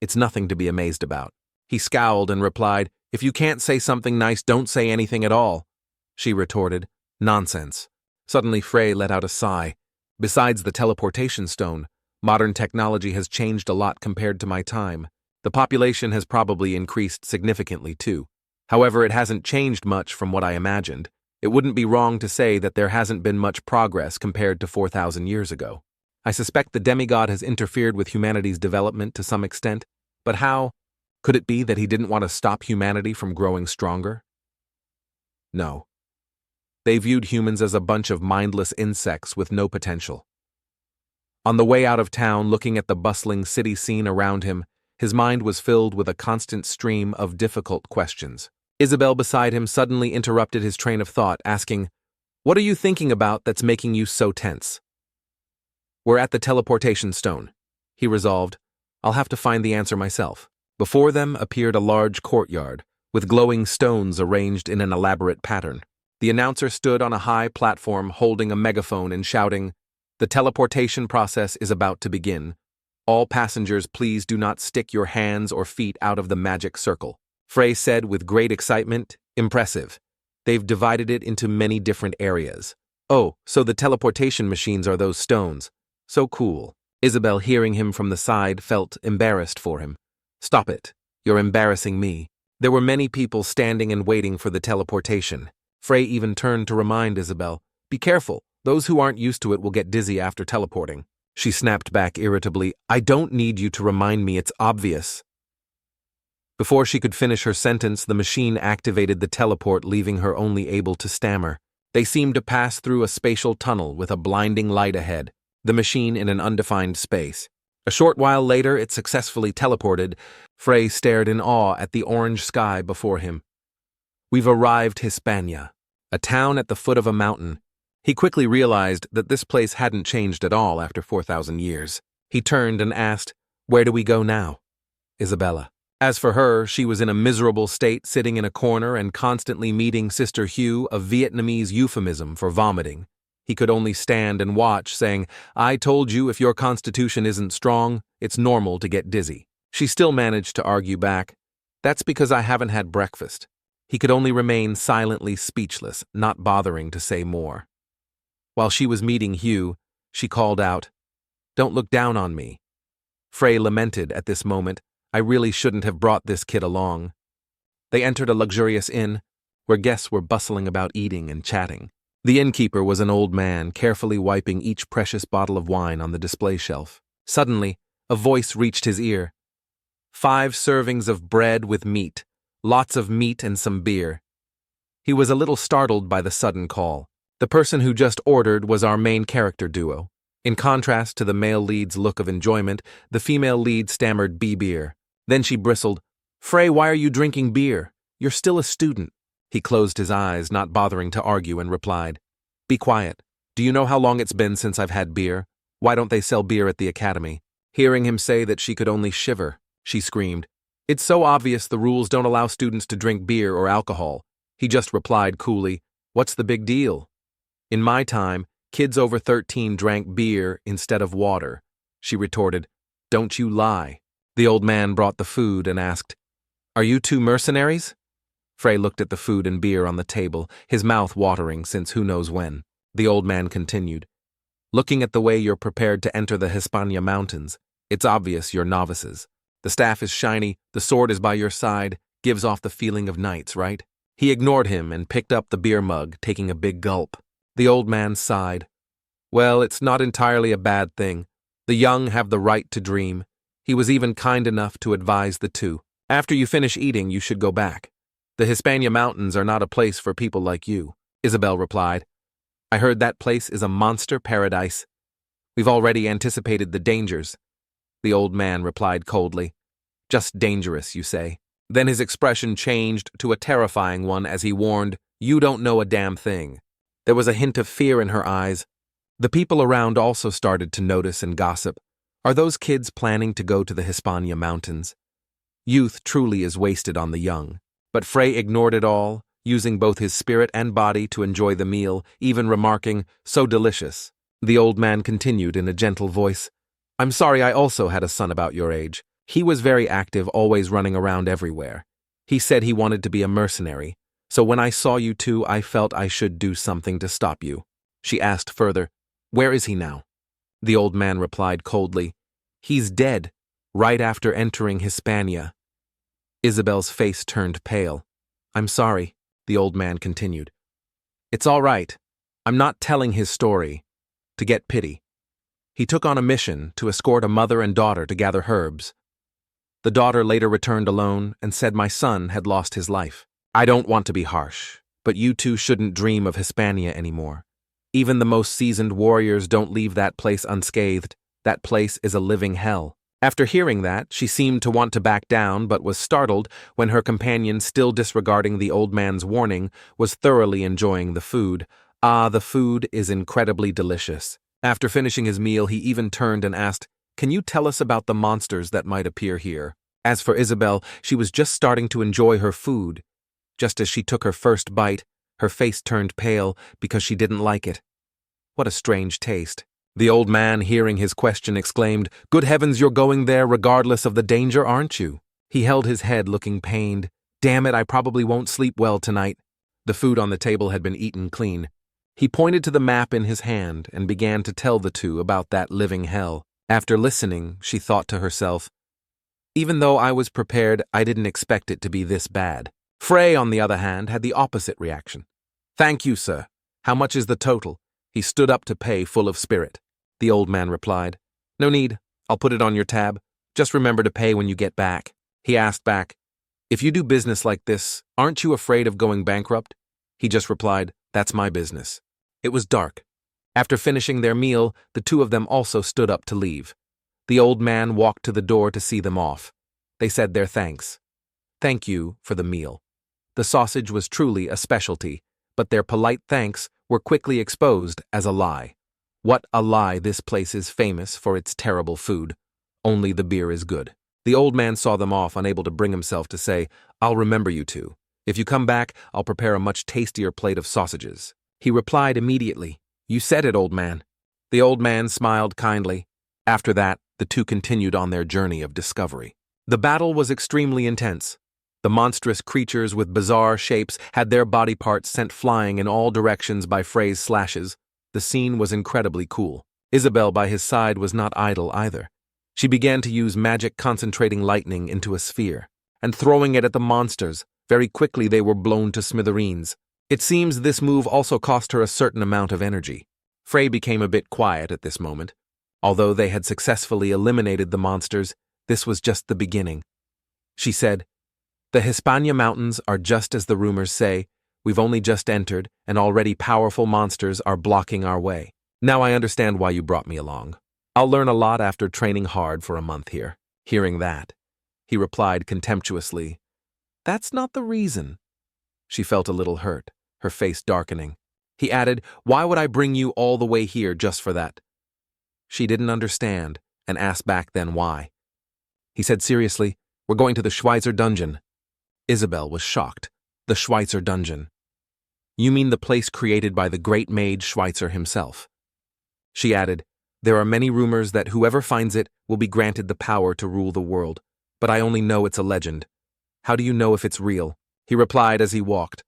It's nothing to be amazed about. He scowled and replied, if you can't say something nice, don't say anything at all. She retorted, nonsense. Suddenly Frey let out a sigh. Besides the teleportation stone, modern technology has changed a lot compared to my time. The population has probably increased significantly too. However, it hasn't changed much from what I imagined. It wouldn't be wrong to say that there hasn't been much progress compared to 4,000 years ago. I suspect the demigod has interfered with humanity's development to some extent, but how? Could it be that he didn't want to stop humanity from growing stronger? No. They viewed humans as a bunch of mindless insects with no potential. On the way out of town, looking at the bustling city scene around him, his mind was filled with a constant stream of difficult questions. Isabel beside him suddenly interrupted his train of thought, asking, what are you thinking about that's making you so tense? We're at the teleportation stone. He resolved, I'll have to find the answer myself. Before them appeared a large courtyard, with glowing stones arranged in an elaborate pattern. The announcer stood on a high platform holding a megaphone and shouting, the teleportation process is about to begin. All passengers, please do not stick your hands or feet out of the magic circle. Frey said with great excitement, impressive. They've divided it into many different areas. Oh, so the teleportation machines are those stones. So cool. Isabel, hearing him from the side, felt embarrassed for him. Stop it. You're embarrassing me. There were many people standing and waiting for the teleportation. Frey even turned to remind Isabel, be careful. Those who aren't used to it will get dizzy after teleporting. She snapped back irritably, I don't need you to remind me, it's obvious. Before she could finish her sentence, the machine activated the teleport, leaving her only able to stammer. They seemed to pass through a spatial tunnel with a blinding light ahead, the machine in an undefined space. A short while later, it successfully teleported. Frey stared in awe at the orange sky before him. We've arrived Hispania, a town at the foot of a mountain. He quickly realized that this place hadn't changed at all after 4,000 years. He turned and asked, where do we go now? Isabella. As for her, she was in a miserable state, sitting in a corner and constantly meeting Sister Hugh, a Vietnamese euphemism for vomiting. He could only stand and watch, saying, "I told you if your constitution isn't strong, it's normal to get dizzy." She still managed to argue back, "That's because I haven't had breakfast." He could only remain silently speechless, not bothering to say more. While she was meeting Hugh, she called out, "Don't look down on me." Frey lamented at this moment, "I really shouldn't have brought this kid along." They entered a luxurious inn, where guests were bustling about eating and chatting. The innkeeper was an old man, carefully wiping each precious bottle of wine on the display shelf. Suddenly, a voice reached his ear. 5 servings of bread with meat, lots of meat and some beer." He was a little startled by the sudden call. The person who just ordered was our main character duo. In contrast to the male lead's look of enjoyment, the female lead stammered beer. Then she bristled, "Frey, why are you drinking beer? You're still a student." He closed his eyes, not bothering to argue, and replied, "Be quiet. Do you know how long it's been since I've had beer? Why don't they sell beer at the academy?" Hearing him say that, she could only shiver. She screamed, "It's so obvious the rules don't allow students to drink beer or alcohol." He just replied coolly, "What's the big deal? In my time, kids over 13 drank beer instead of water." She retorted, "Don't you lie." The old man brought the food and asked, "Are you 2 mercenaries?" Frey looked at the food and beer on the table, his mouth watering since who knows when. The old man continued, "Looking at the way you're prepared to enter the Hispania Mountains, it's obvious you're novices. The staff is shiny, the sword is by your side, gives off the feeling of knights, right?" He ignored him and picked up the beer mug, taking a big gulp. The old man sighed. "Well, it's not entirely a bad thing. The young have the right to dream." He was even kind enough to advise the 2. "After you finish eating, you should go back. The Hispania Mountains are not a place for people like you." Isabel replied, "I heard that place is a monster paradise. We've already anticipated the dangers." The old man replied coldly, "Just dangerous, you say?" Then his expression changed to a terrifying one as he warned, "You don't know a damn thing." There was a hint of fear in her eyes. The people around also started to notice and gossip. Are those kids planning to go to the Hispania Mountains? Youth truly is wasted on the young. But Frey ignored it all, using both his spirit and body to enjoy the meal, even remarking, "So delicious." The old man continued in a gentle voice, "I'm sorry, I also had a son about your age. He was very active, always running around everywhere. He said he wanted to be a mercenary. So when I saw you 2, I felt I should do something to stop you." She asked further, "Where is he now?" The old man replied coldly, "He's dead, right after entering Hispania." Isabel's face turned pale. "I'm sorry," the old man continued. "It's all right. I'm not telling his story to get pity. He took on a mission to escort a mother and daughter to gather herbs. The daughter later returned alone and said my son had lost his life. I don't want to be harsh, but you 2 shouldn't dream of Hispania anymore. Even the most seasoned warriors don't leave that place unscathed. That place is a living hell." After hearing that, she seemed to want to back down but was startled when her companion, still disregarding the old man's warning, was thoroughly enjoying the food. The food is incredibly delicious. After finishing his meal, he even turned and asked, "Can you tell us about the monsters that might appear here?" As for Isabel, she was just starting to enjoy her food. Just as she took her first bite, her face turned pale because she didn't like it. What a strange taste. The old man, hearing his question, exclaimed, "Good heavens, you're going there regardless of the danger, aren't you?" He held his head, looking pained. "Damn it, I probably won't sleep well tonight." The food on the table had been eaten clean. He pointed to the map in his hand and began to tell the 2 about that living hell. After listening, she thought to herself, "Even though I was prepared, I didn't expect it to be this bad." Frey, on the other hand, had the opposite reaction. "Thank you, sir. How much is the total?" He stood up to pay, full of spirit. The old man replied, "No need. I'll put it on your tab. Just remember to pay when you get back." He asked back, "If you do business like this, aren't you afraid of going bankrupt?" He just replied, "That's my business." It was dark. After finishing their meal, the 2 of them also stood up to leave. The old man walked to the door to see them off. They said their thanks. "Thank you for the meal." The sausage was truly a specialty, but their polite thanks were quickly exposed as a lie. What a lie! This place is famous for its terrible food. Only the beer is good. The old man saw them off, unable to bring himself to say, "I'll remember you two. If you come back, I'll prepare a much tastier plate of sausages." He replied immediately, "You said it, old man." The old man smiled kindly. After that, the two continued on their journey of discovery. The battle was extremely intense. The monstrous creatures with bizarre shapes had their body parts sent flying in all directions by Frey's slashes. The scene was incredibly cool. Isabel by his side was not idle either. She began to use magic concentrating lightning into a sphere, and throwing it at the monsters. Very quickly they were blown to smithereens. It seems this move also cost her a certain amount of energy. Frey became a bit quiet at this moment. Although they had successfully eliminated the monsters, this was just the beginning. She said, "The Hispania Mountains are just as the rumors say. We've only just entered, and already powerful monsters are blocking our way. Now I understand why you brought me along. I'll learn a lot after training hard for a month here." Hearing that, he replied contemptuously, "That's not the reason." She felt a little hurt, her face darkening. He added, "Why would I bring you all the way here just for that?" She didn't understand, and asked back then why. He said seriously, "We're going to the Schweitzer dungeon." Isabel was shocked. The Schweitzer dungeon. "You mean the place created by the great mage Schweitzer himself?" She added, "There are many rumors that whoever finds it will be granted the power to rule the world, but I only know it's a legend. How do you know if it's real?" He replied as he walked,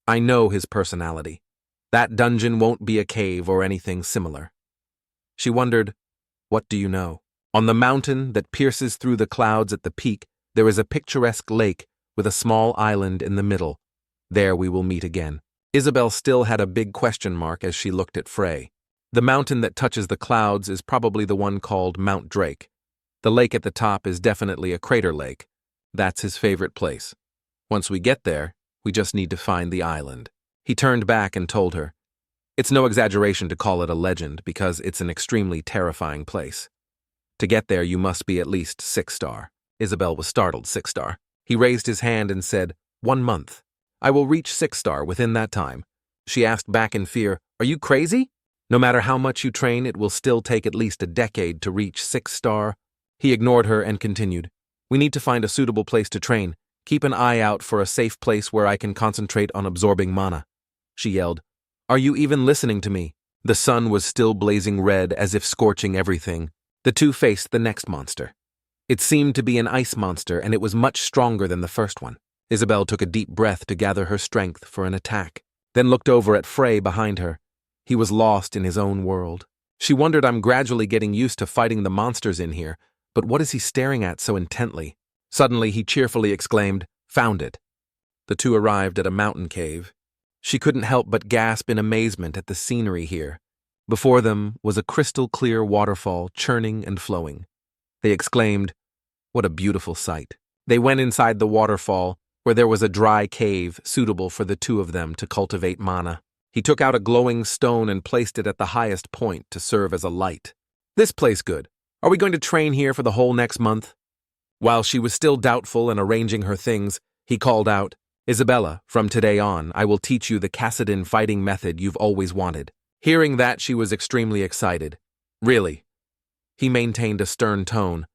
"I know his personality. That dungeon won't be a cave or anything similar." She wondered, "What do you know?" On the mountain that pierces through the clouds at the peak, there is a picturesque lake with a small island in the middle. There we will meet again. Isabel still had a big question mark as she looked at Frey. The mountain that touches the clouds is probably the one called Mount Drake. The lake at the top is definitely a crater lake. That's his favorite place. Once we get there, we just need to find the island. He turned back and told her, "It's no exaggeration to call it a legend because it's an extremely terrifying place. To get there, you must be at least 6-star. Isabel was startled. 6-star. He raised his hand and said, 1 month. I will reach 6-star within that time. She asked back in fear, "Are you crazy? No matter how much you train, it will still take at least a decade to reach 6-star. He ignored her and continued, "We need to find a suitable place to train. Keep an eye out for a safe place where I can concentrate on absorbing mana." She yelled, "Are you even listening to me?" The sun was still blazing red as if scorching everything. The two faced the next monster. It seemed to be an ice monster, and it was much stronger than the first one. Isabel took a deep breath to gather her strength for an attack, then looked over at Frey behind her. He was lost in his own world. She wondered, "I'm gradually getting used to fighting the monsters in here, but what is he staring at so intently?" Suddenly he cheerfully exclaimed, "Found it." The two arrived at a mountain cave. She couldn't help but gasp in amazement at the scenery here. Before them was a crystal-clear waterfall churning and flowing. They exclaimed, "What a beautiful sight." They went inside the waterfall, where there was a dry cave suitable for the two of them to cultivate mana. He took out a glowing stone and placed it at the highest point to serve as a light. "This place good. Are we going to train here for the whole next month?" While she was still doubtful and arranging her things, he called out, "Isabella, from today on, I will teach you the Cassidin fighting method you've always wanted." Hearing that, she was extremely excited. "Really?" He maintained a stern tone.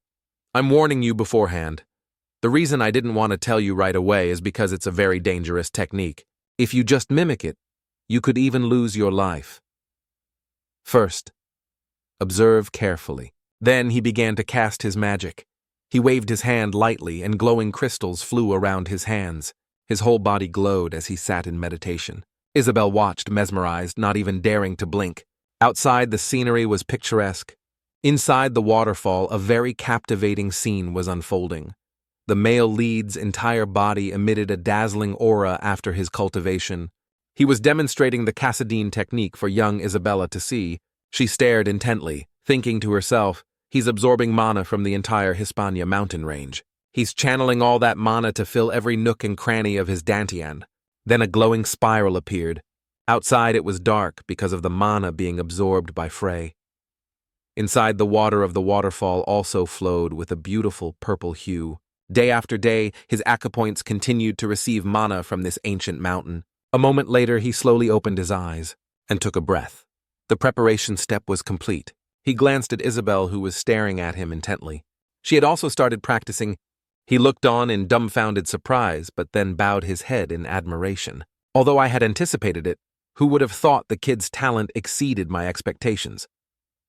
"I'm warning you beforehand. The reason I didn't want to tell you right away is because it's a very dangerous technique. If you just mimic it, you could even lose your life. First, observe carefully." Then he began to cast his magic. He waved his hand lightly, and glowing crystals flew around his hands. His whole body glowed as he sat in meditation. Isabel watched, mesmerized, not even daring to blink. Outside, the scenery was picturesque. Inside the waterfall, a very captivating scene was unfolding. The male lead's entire body emitted a dazzling aura after his cultivation. He was demonstrating the Cassidine technique for young Isabella to see. She stared intently, thinking to herself, "He's absorbing mana from the entire Hispania mountain range. He's channeling all that mana to fill every nook and cranny of his dantian." Then a glowing spiral appeared. Outside it was dark because of the mana being absorbed by Frey. Inside the water of the waterfall also flowed with a beautiful purple hue. Day after day, his acupoints continued to receive mana from this ancient mountain. A moment later, he slowly opened his eyes and took a breath. The preparation step was complete. He glanced at Isabel, who was staring at him intently. She had also started practicing. He looked on in dumbfounded surprise, but then bowed his head in admiration. Although I had anticipated it, who would have thought the kid's talent exceeded my expectations?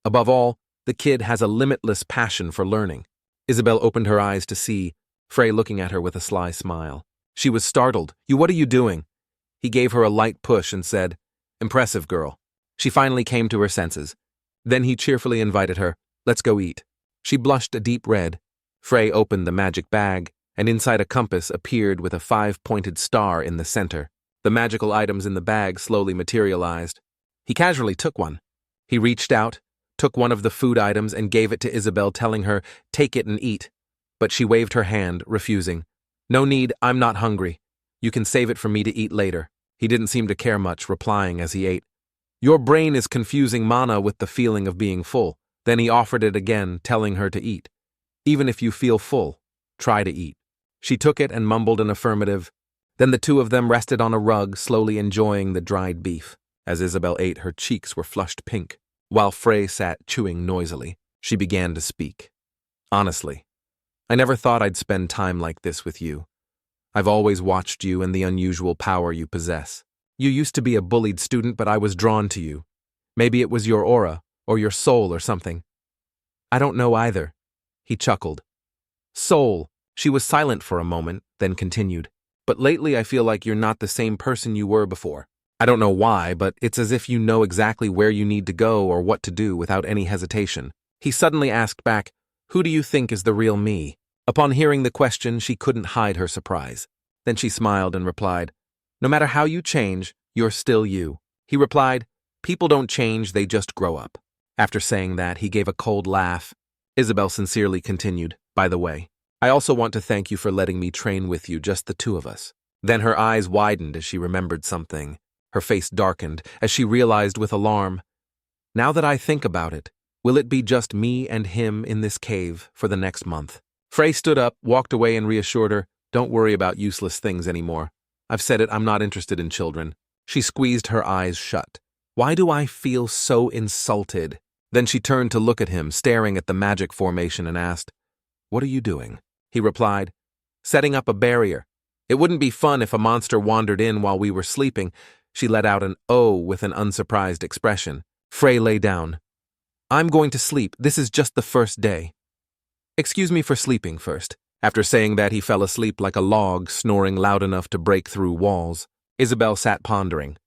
Above all, the kid has a limitless passion for learning. Isabel opened her eyes to see Frey looking at her with a sly smile. She was startled. What are you doing?" He gave her a light push and said, "Impressive, girl." She finally came to her senses. Then he cheerfully invited her, "Let's go eat." She blushed a deep red. Frey opened the magic bag, and inside a compass appeared with a 5-pointed star in the center. The magical items in the bag slowly materialized. He casually took one. He reached out, took one of the food items and gave it to Isabel, telling her, "Take it and eat." But she waved her hand, refusing. "No need, I'm not hungry. You can save it for me to eat later." He didn't seem to care much, replying as he ate, "Your brain is confusing mana with the feeling of being full." Then he offered it again, telling her to eat. "Even if you feel full, try to eat." She took it and mumbled an affirmative. Then the two of them rested on a rug, slowly enjoying the dried beef. As Isabel ate, her cheeks were flushed pink. While Frey sat chewing noisily, she began to speak. "Honestly, I never thought I'd spend time like this with you. I've always watched you and the unusual power you possess. You used to be a bullied student, but I was drawn to you. Maybe it was your aura, or your soul or something. I don't know either." He chuckled. "Soul." She was silent for a moment, then continued. "But lately I feel like you're not the same person you were before. I don't know why, but it's as if you know exactly where you need to go or what to do without any hesitation." He suddenly asked back, "Who do you think is the real me?" Upon hearing the question, she couldn't hide her surprise. Then she smiled and replied, "No matter how you change, you're still you." He replied, "People don't change, they just grow up." After saying that, he gave a cold laugh. Isabel sincerely continued, "By the way, I also want to thank you for letting me train with you, just the two of us." Then her eyes widened as she remembered something. Her face darkened as she realized with alarm, "Now that I think about it, will it be just me and him in this cave for the next month?" Frey stood up, walked away and reassured her, "Don't worry about useless things anymore. I've said it, I'm not interested in children." She squeezed her eyes shut. "Why do I feel so insulted?" Then she turned to look at him, staring at the magic formation, and asked, "What are you doing?" He replied, "Setting up a barrier. It wouldn't be fun if a monster wandered in while we were sleeping." She let out an "oh" with an unsurprised expression. Frey lay down. "I'm going to sleep. This is just the first day." "Excuse me for sleeping first." After saying that, he fell asleep like a log, snoring loud enough to break through walls. Isabel sat pondering.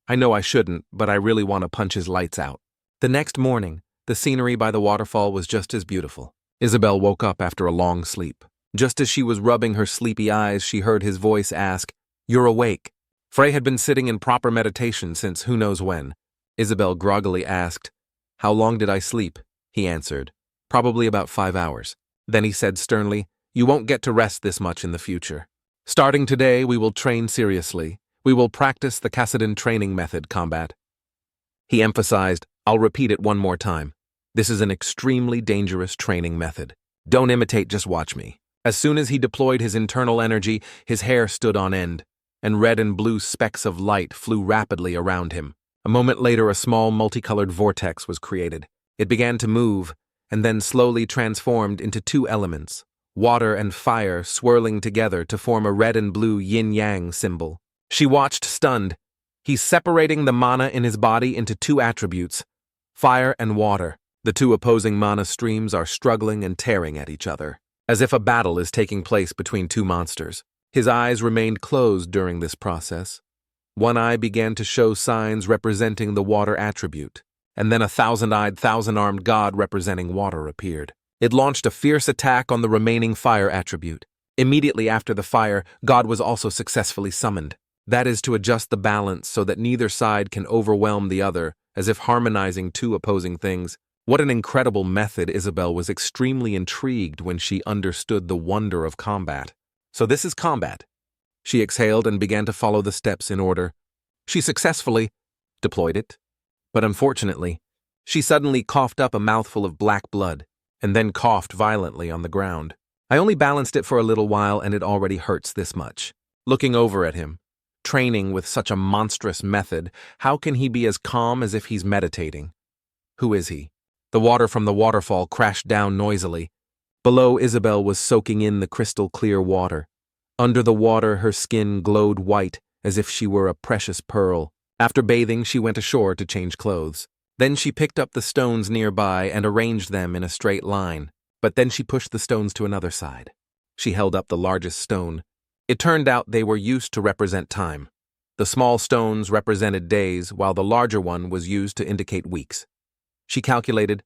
"I know I shouldn't, but I really want to punch his lights out." The next morning, the scenery by the waterfall was just as beautiful. Isabel woke up after a long sleep. Just as she was rubbing her sleepy eyes, she heard his voice ask, "You're awake." Frey had been sitting in proper meditation since who knows when. Isabel groggily asked, "How long did I sleep?" He answered, "Probably about 5 hours." Then he said sternly, "You won't get to rest this much in the future. Starting today, we will train seriously. We will practice the Kassadin training method combat." He emphasized, "I'll repeat it one more time. This is an extremely dangerous training method. Don't imitate, just watch me." As soon as he deployed his internal energy, his hair stood on end, and red and blue specks of light flew rapidly around him. A moment later, a small multicolored vortex was created. It began to move, and then slowly transformed into 2 elements, water and fire, swirling together to form a red and blue yin-yang symbol. She watched, stunned. He's separating the mana in his body into 2 attributes, fire and water. The 2 opposing mana streams are struggling and tearing at each other, as if a battle is taking place between 2 monsters. His eyes remained closed during this process. One eye began to show signs representing the water attribute, and then a 1,000-eyed, 1,000-armed god representing water appeared. It launched a fierce attack on the remaining fire attribute. Immediately after the fire, God was also successfully summoned. That is to adjust the balance so that neither side can overwhelm the other, as if harmonizing 2 opposing things. What an incredible method! Isabel was extremely intrigued when she understood the wonder of combat. "So this is combat." She exhaled and began to follow the steps in order. She successfully deployed it, but unfortunately, she suddenly coughed up a mouthful of black blood, and then coughed violently on the ground. "I only balanced it for a little while and it already hurts this much." Looking over at him, training with such a monstrous method, how can he be as calm as if he's meditating? Who is he? The water from the waterfall crashed down noisily. Below, Isabel was soaking in the crystal-clear water. Under the water, her skin glowed white, as if she were a precious pearl. After bathing, she went ashore to change clothes. Then she picked up the stones nearby and arranged them in a straight line. But then she pushed the stones to another side. She held up the largest stone. It turned out they were used to represent time. The small stones represented days, while the larger one was used to indicate weeks. She calculated,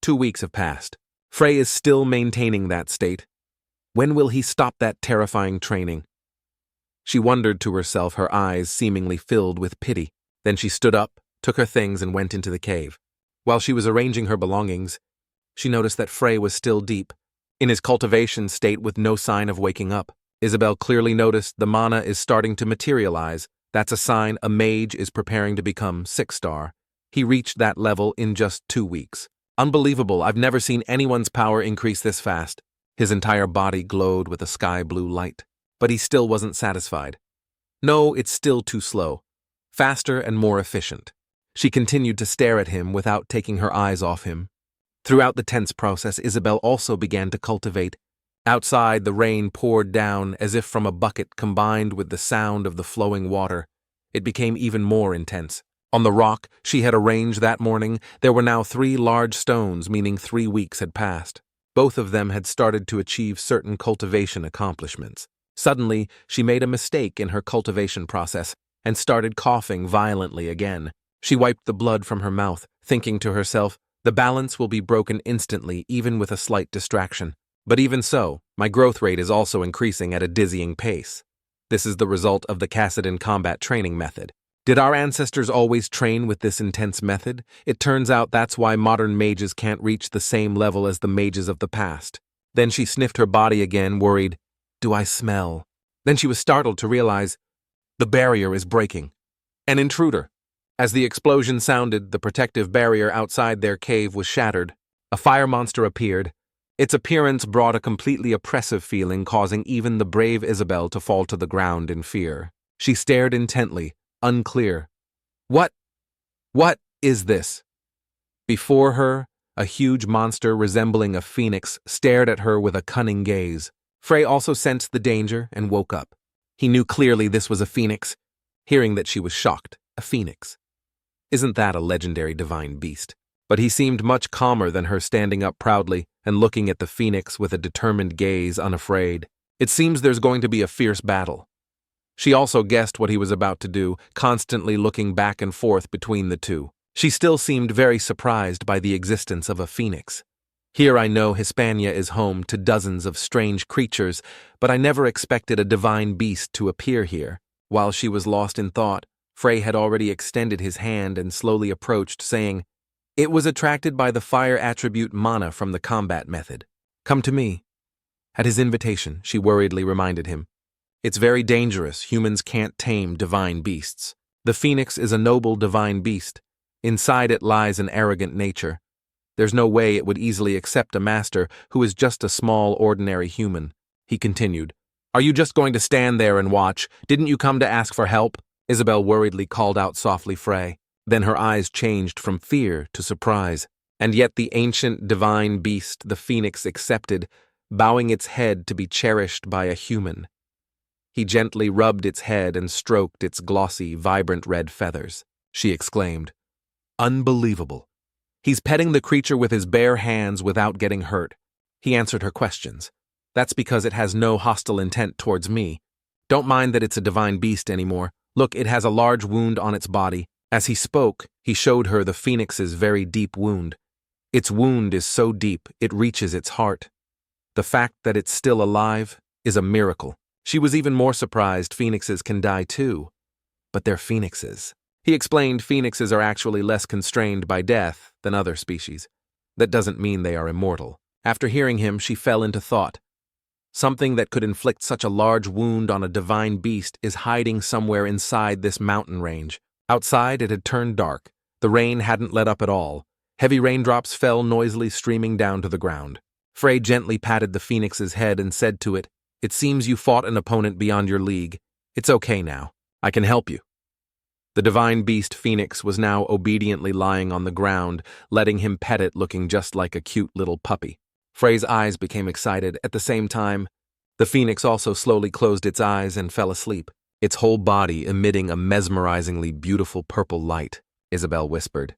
2 weeks have passed. Frey is still maintaining that state. When will he stop that terrifying training? She wondered to herself, her eyes seemingly filled with pity. Then she stood up, took her things, and went into the cave. While she was arranging her belongings, she noticed that Frey was still deep, in his cultivation state with no sign of waking up. Isabel clearly noticed the mana is starting to materialize. That's a sign a mage is preparing to become 6-star. He reached that level in just 2 weeks. Unbelievable, I've never seen anyone's power increase this fast. His entire body glowed with a sky-blue light. But he still wasn't satisfied. No, it's still too slow. Faster and more efficient. She continued to stare at him without taking her eyes off him. Throughout the tense process, Isabel also began to cultivate. Outside, the rain poured down as if from a bucket, combined with the sound of the flowing water. It became even more intense. On the rock she had arranged that morning, there were now 3 large stones, meaning 3 weeks had passed. Both of them had started to achieve certain cultivation accomplishments. Suddenly, she made a mistake in her cultivation process and started coughing violently again. She wiped the blood from her mouth, thinking to herself, the balance will be broken instantly, even with a slight distraction. But even so, my growth rate is also increasing at a dizzying pace. This is the result of the Kassadin combat training method. Did our ancestors always train with this intense method? It turns out that's why modern mages can't reach the same level as the mages of the past. Then she sniffed her body again, worried, do I smell? Then she was startled to realize the barrier is breaking. An intruder. As the explosion sounded, the protective barrier outside their cave was shattered. A fire monster appeared. Its appearance brought a completely oppressive feeling, causing even the brave Isabel to fall to the ground in fear. She stared intently, unclear. What is this? Before her, a huge monster resembling a phoenix stared at her with a cunning gaze. Frey also sensed the danger and woke up. He knew clearly this was a phoenix. Hearing that, she was shocked. A phoenix. Isn't that a legendary divine beast? But he seemed much calmer than her, standing up proudly and looking at the phoenix with a determined gaze, unafraid. It seems there's going to be a fierce battle. She also guessed what he was about to do, constantly looking back and forth between the two. She still seemed very surprised by the existence of a phoenix. Here I know Hispania is home to dozens of strange creatures, but I never expected a divine beast to appear here. While she was lost in thought, Frey had already extended his hand and slowly approached, saying, it was attracted by the fire attribute mana from the combat method. Come to me. At his invitation, she worriedly reminded him. It's very dangerous. Humans can't tame divine beasts. The phoenix is a noble divine beast. Inside it lies an arrogant nature. There's no way it would easily accept a master who is just a small, ordinary human. He continued, are you just going to stand there and watch? Didn't you come to ask for help? Isabel worriedly called out softly, Frey. Then her eyes changed from fear to surprise. And yet the ancient divine beast the phoenix accepted, bowing its head to be cherished by a human. He gently rubbed its head and stroked its glossy, vibrant red feathers. She exclaimed, unbelievable. He's petting the creature with his bare hands without getting hurt. He answered her questions. That's because it has no hostile intent towards me. Don't mind that it's a divine beast anymore. Look, it has a large wound on its body. As he spoke, he showed her the phoenix's very deep wound. Its wound is so deep, it reaches its heart. The fact that it's still alive is a miracle. She was even more surprised phoenixes can die too. But they're phoenixes. He explained phoenixes are actually less constrained by death than other species. That doesn't mean they are immortal. After hearing him, she fell into thought. Something that could inflict such a large wound on a divine beast is hiding somewhere inside this mountain range. Outside, it had turned dark. The rain hadn't let up at all. Heavy raindrops fell noisily, streaming down to the ground. Frey gently patted the phoenix's head and said to it, it seems you fought an opponent beyond your league. It's okay now. I can help you. The divine beast phoenix was now obediently lying on the ground, letting him pet it, looking just like a cute little puppy. Frey's eyes became excited. At the same time, the phoenix also slowly closed its eyes and fell asleep, its whole body emitting a mesmerizingly beautiful purple light, Isabel whispered.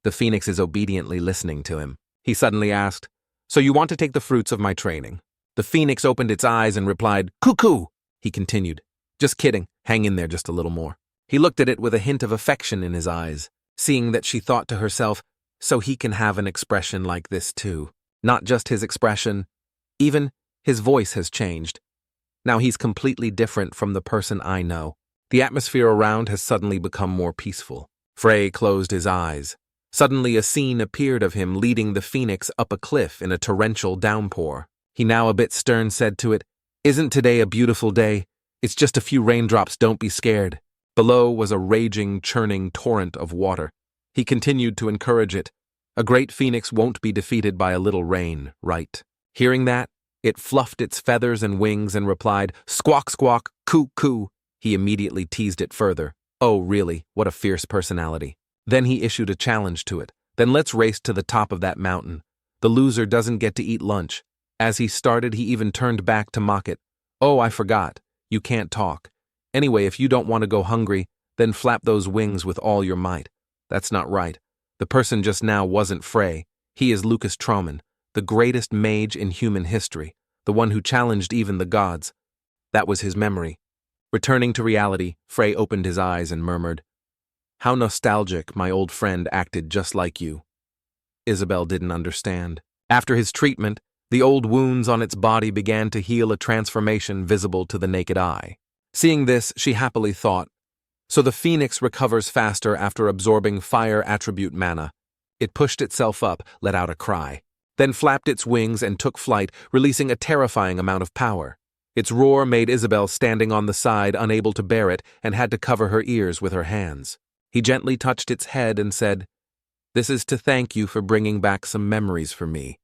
The phoenix is obediently listening to him. He suddenly asked, "So you want to take the fruits of my training?" The phoenix opened its eyes and replied, "Cuckoo!" He continued, "Just kidding, hang in there just a little more." He looked at it with a hint of affection in his eyes, seeing that she thought to herself, so he can have an expression like this too. Not just his expression, even his voice has changed. Now he's completely different from the person I know. The atmosphere around has suddenly become more peaceful. Frey closed his eyes. Suddenly a scene appeared of him leading the phoenix up a cliff in a torrential downpour. He now a bit stern said to it, "Isn't today a beautiful day? It's just a few raindrops, don't be scared." Below was a raging, churning torrent of water. He continued to encourage it. A great phoenix won't be defeated by a little rain, right? Hearing that, it fluffed its feathers and wings and replied, "Squawk, squawk, coo, coo." He immediately teased it further. Oh, really? What a fierce personality. Then he issued a challenge to it. "Then let's race to the top of that mountain. The loser doesn't get to eat lunch." As he started, he even turned back to mock it. "Oh, I forgot. You can't talk. Anyway, if you don't want to go hungry, then flap those wings with all your might." That's not right. The person just now wasn't Frey. He is Lucas Trauman, the greatest mage in human history, the one who challenged even the gods. That was his memory. Returning to reality, Frey opened his eyes and murmured, "How nostalgic, my old friend acted just like you." Isabel didn't understand. After his treatment, the old wounds on its body began to heal, a transformation visible to the naked eye. Seeing this, she happily thought, so the phoenix recovers faster after absorbing fire attribute mana. It pushed itself up, let out a cry, then flapped its wings and took flight, releasing a terrifying amount of power. Its roar made Isabel standing on the side unable to bear it and had to cover her ears with her hands. He gently touched its head and said, "This is to thank you for bringing back some memories for me.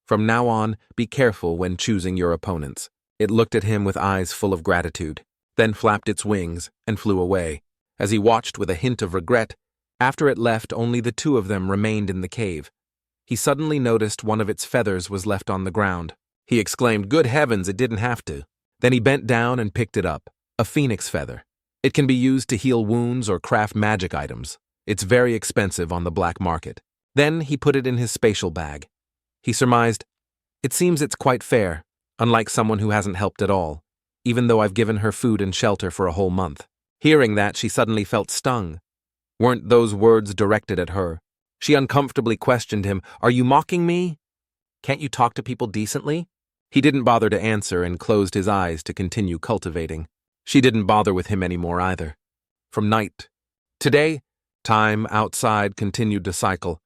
From now on, be careful when choosing your opponents." It looked at him with eyes full of gratitude, then flapped its wings and flew away. As he watched with a hint of regret, after it left, only the two of them remained in the cave. He suddenly noticed one of its feathers was left on the ground. He exclaimed, "Good heavens, it didn't have to." Then he bent down and picked it up, a phoenix feather. It can be used to heal wounds or craft magic items. It's very expensive on the black market. Then he put it in his spatial bag. He surmised, "It seems it's quite fair, unlike someone who hasn't helped at all, even though I've given her food and shelter for a whole month." Hearing that, she suddenly felt stung. Weren't those words directed at her? She uncomfortably questioned him, "Are you mocking me? Can't you talk to people decently?" He didn't bother to answer and closed his eyes to continue cultivating. She didn't bother with him anymore either. From night to day, time outside continued to cycle.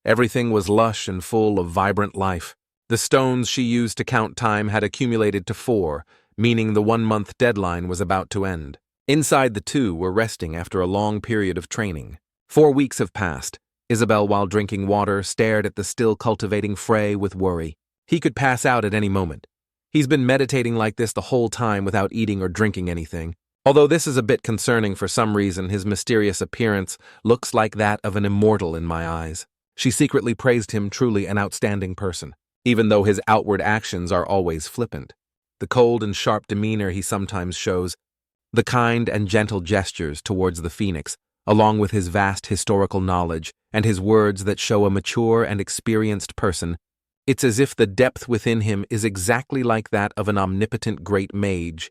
Everything was lush and full of vibrant life. The stones she used to count time had accumulated to 4, meaning the 1-month deadline was about to end. Inside, the two were resting after a long period of training. 4 weeks have passed. Isabel, while drinking water, stared at the still cultivating Frey with worry. He could pass out at any moment. He's been meditating like this the whole time without eating or drinking anything. Although this is a bit concerning for some reason, his mysterious appearance looks like that of an immortal in my eyes. She secretly praised him truly an outstanding person, even though his outward actions are always flippant. The cold and sharp demeanor he sometimes shows, the kind and gentle gestures towards the phoenix, along with his vast historical knowledge and his words that show a mature and experienced person, it's as if the depth within him is exactly like that of an omnipotent great mage.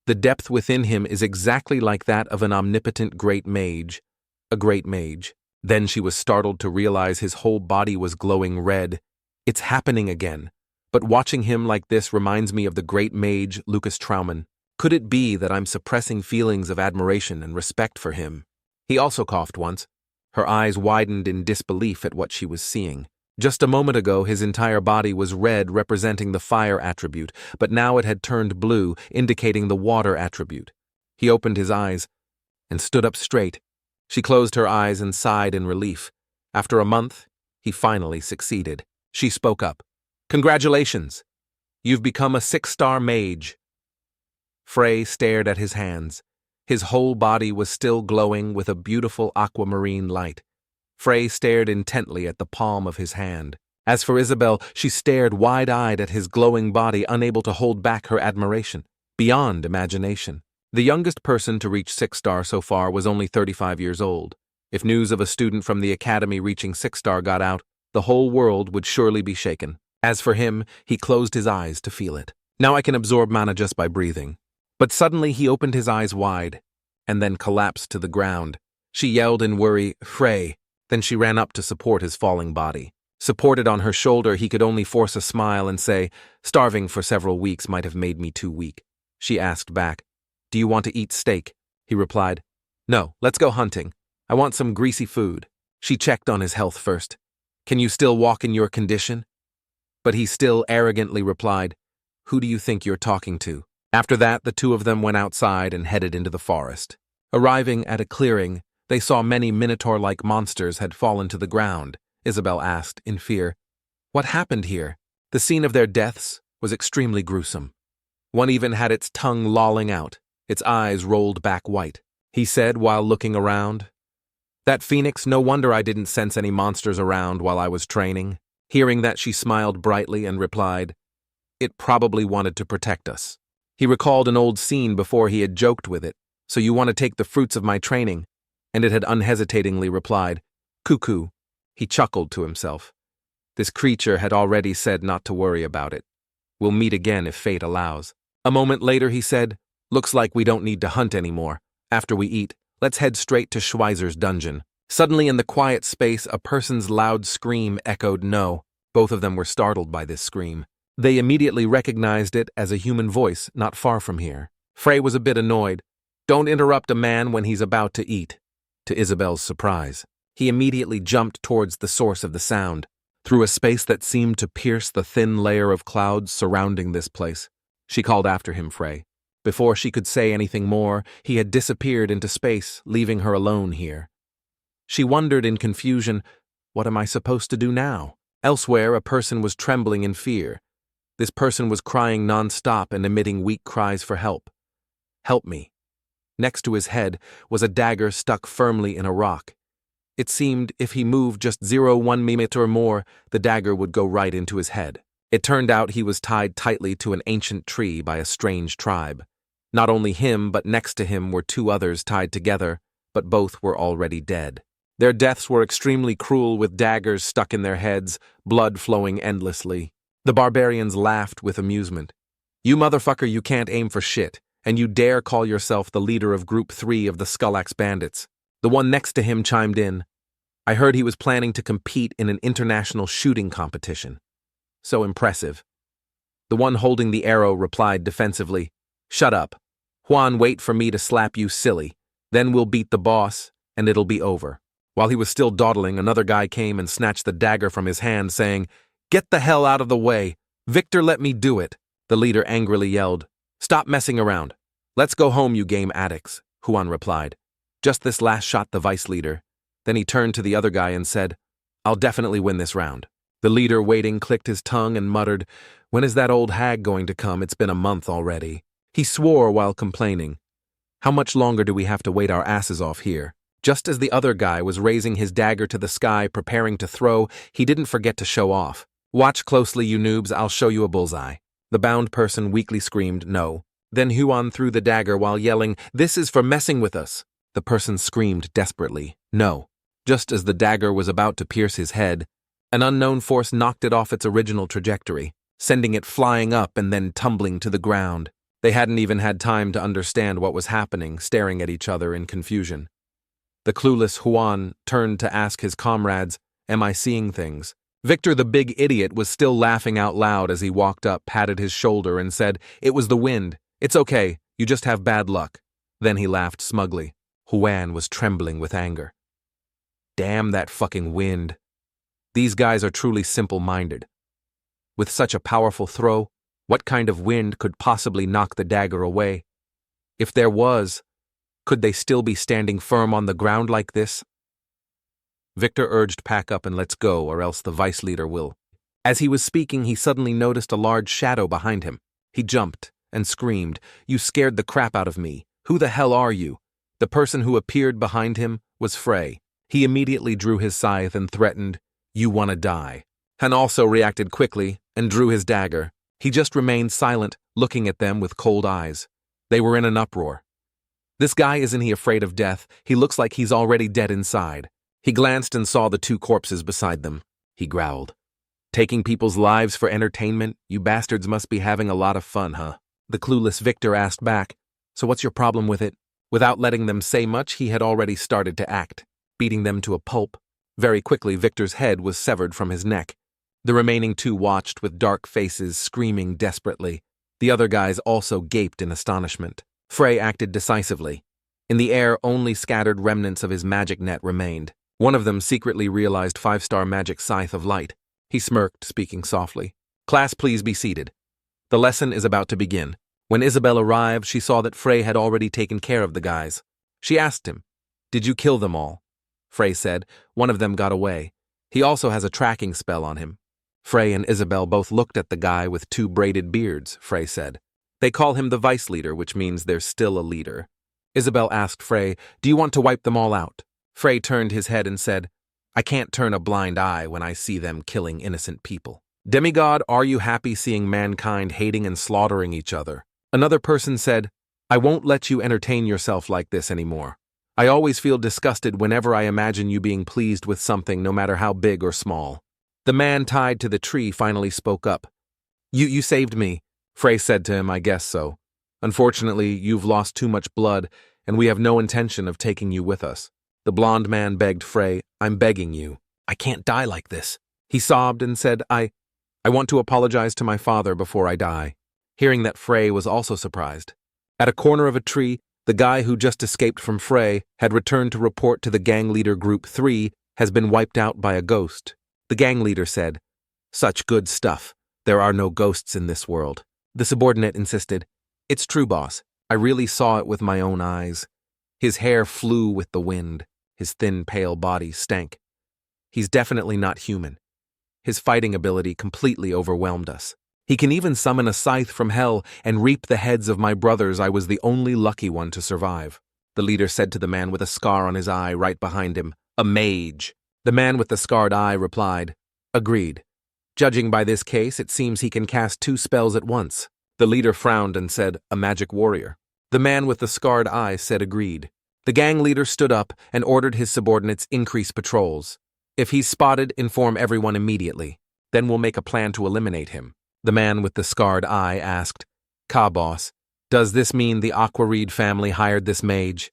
The depth within him is exactly like that of an omnipotent great mage. A great mage. Then she was startled to realize his whole body was glowing red. It's happening again. But watching him like this reminds me of the great mage Lucas Trauman. Could it be that I'm suppressing feelings of admiration and respect for him? He also coughed once. Her eyes widened in disbelief at what she was seeing. Just a moment ago, his entire body was red, representing the fire attribute, but now it had turned blue, indicating the water attribute. He opened his eyes and stood up straight. She closed her eyes and sighed in relief. After a month, he finally succeeded. She spoke up. "Congratulations! You've become a 6-star mage." Frey stared at his hands. His whole body was still glowing with a beautiful aquamarine light. Frey stared intently at the palm of his hand. As for Isabel, she stared wide-eyed at his glowing body, unable to hold back her admiration, beyond imagination. The youngest person to reach 6-star so far was only 35 years old. If news of a student from the academy reaching 6-star got out, the whole world would surely be shaken. As for him, he closed his eyes to feel it. Now I can absorb mana just by breathing. But suddenly he opened his eyes wide, and then collapsed to the ground. She yelled in worry, "Frey!" Then she ran up to support his falling body. Supported on her shoulder, he could only force a smile and say, "Starving for several weeks might have made me too weak." She asked back, "Do you want to eat steak?" He replied, "No, let's go hunting. I want some greasy food." She checked on his health first. "Can you still walk in your condition?" But he still arrogantly replied, "Who do you think you're talking to?" After that, the two of them went outside and headed into the forest. Arriving at a clearing, they saw many minotaur-like monsters had fallen to the ground. Isabel asked, in fear, "What happened here?" The scene of their deaths was extremely gruesome. One even had its tongue lolling out, its eyes rolled back white. He said while looking around, "That phoenix, no wonder I didn't sense any monsters around while I was training." Hearing that, she smiled brightly and replied, "It probably wanted to protect us." He recalled an old scene before he had joked with it, "So you want to take the fruits of my training?" And it had unhesitatingly replied, "Cuckoo." He chuckled to himself. This creature had already said not to worry about it. "We'll meet again if fate allows." A moment later he said, "Looks like we don't need to hunt anymore. After we eat, let's head straight to Schweizer's dungeon." Suddenly in the quiet space, a person's loud scream echoed no. Both of them were startled by this scream. They immediately recognized it as a human voice not far from here. Frey was a bit annoyed. "Don't interrupt a man when he's about to eat." To Isabel's surprise, he immediately jumped towards the source of the sound, through a space that seemed to pierce the thin layer of clouds surrounding this place. She called after him, Frey. Before she could say anything more, he had disappeared into space, leaving her alone here. She wondered in confusion, what am I supposed to do now? Elsewhere, a person was trembling in fear. This person was crying non-stop and emitting weak cries for help. "Help me." Next to his head was a dagger stuck firmly in a rock. It seemed if he moved just 0.1 millimeter more, the dagger would go right into his head. It turned out he was tied tightly to an ancient tree by a strange tribe. Not only him, but next to him were two others tied together, but both were already dead. Their deaths were extremely cruel, with daggers stuck in their heads, blood flowing endlessly. The barbarians laughed with amusement. "You motherfucker, you can't aim for shit, and you dare call yourself the leader of Group 3 of the Skullax Bandits." The one next to him chimed in, "I heard he was planning to compete in an international shooting competition." So impressive. The one holding the arrow replied defensively, "Shut up. Juan, wait for me to slap you silly. Then we'll beat the boss, and it'll be over." While he was still dawdling, another guy came and snatched the dagger from his hand, saying, "Get the hell out of the way. Victor, let me do it." The leader angrily yelled, "Stop messing around. Let's go home, you game addicts," Juan replied. Just this last shot the vice leader. Then he turned to the other guy and said, "I'll definitely win this round." The leader, waiting, clicked his tongue and muttered, "When is that old hag going to come? It's been a month already." He swore while complaining, "How much longer do we have to wait our asses off here?" Just as the other guy was raising his dagger to the sky, preparing to throw, he didn't forget to show off. "Watch closely, you noobs, I'll show you a bullseye." The bound person weakly screamed, "No." Then Huan threw the dagger while yelling, "This is for messing with us." The person screamed desperately, "No." Just as the dagger was about to pierce his head, an unknown force knocked it off its original trajectory, sending it flying up and then tumbling to the ground. They hadn't even had time to understand what was happening, staring at each other in confusion. The clueless Juan turned to ask his comrades, "Am I seeing things?" Victor, the big idiot, was still laughing out loud as he walked up, patted his shoulder, and said, "It was the wind. It's okay, you just have bad luck." Then he laughed smugly. Juan was trembling with anger. Damn that fucking wind. These guys are truly simple-minded. With such a powerful throw, what kind of wind could possibly knock the dagger away? If there was, could they still be standing firm on the ground like this? Victor urged, "Pack up and let's go, or else the vice leader will." As he was speaking, he suddenly noticed a large shadow behind him. He jumped and screamed, "You scared the crap out of me. Who the hell are you?" The person who appeared behind him was Frey. He immediately drew his scythe and threatened, "You wanna die." Han also reacted quickly and drew his dagger. He just remained silent, looking at them with cold eyes. They were in an uproar. This guy, isn't he afraid of death? He looks like he's already dead inside. He glanced and saw the two corpses beside them. He growled. Taking people's lives for entertainment? You bastards must be having a lot of fun, huh? The clueless Victor asked back, so what's your problem with it? Without letting them say much, he had already started to act, beating them to a pulp. Very quickly, Victor's head was severed from his neck. The remaining two watched with dark faces, screaming desperately. The other guys also gaped in astonishment. Frey acted decisively. In the air, only scattered remnants of his magic net remained. One of them secretly realized 5-star magic scythe of light. He smirked, speaking softly. Class, please be seated. The lesson is about to begin. When Isabel arrived, she saw that Frey had already taken care of the guys. She asked him, "Did you kill them all?" Frey said, "One of them got away. He also has a tracking spell on him." Frey and Isabel both looked at the guy with 2 braided beards, Frey said. They call him the vice leader, which means there's still a leader. Isabel asked Frey, "Do you want to wipe them all out?" Frey turned his head and said, "I can't turn a blind eye when I see them killing innocent people." Demigod, are you happy seeing mankind hating and slaughtering each other? Another person said, "I won't let you entertain yourself like this anymore. I always feel disgusted whenever I imagine you being pleased with something, no matter how big or small." The man tied to the tree finally spoke up. You saved me," Frey said to him. "I guess so. Unfortunately, you've lost too much blood, and we have no intention of taking you with us." The blond man begged Frey, "I'm begging you. I can't die like this." He sobbed and said, I want to apologize to my father before I die." Hearing that, Frey was also surprised. At a corner of a tree, the guy who just escaped from Frey had returned to report to the gang leader Group 3 has been wiped out by a ghost. The gang leader said, "Such good stuff. There are no ghosts in this world." The subordinate insisted, "It's true, boss. I really saw it with my own eyes. His hair flew with the wind. His thin, pale body stank. He's definitely not human. His fighting ability completely overwhelmed us. He can even summon a scythe from hell and reap the heads of my brothers. I was the only lucky one to survive." The leader said to the man with a scar on his eye right behind him, "A mage." The man with the scarred eye replied, "Agreed. Judging by this case, it seems he can cast 2 spells at once." The leader frowned and said, "A magic warrior." The man with the scarred eye said agreed. The gang leader stood up and ordered his subordinates increase patrols. "If he's spotted, inform everyone immediately. Then we'll make a plan to eliminate him." The man with the scarred eye asked, "Ka, boss, does this mean the Aquareed family hired this mage?"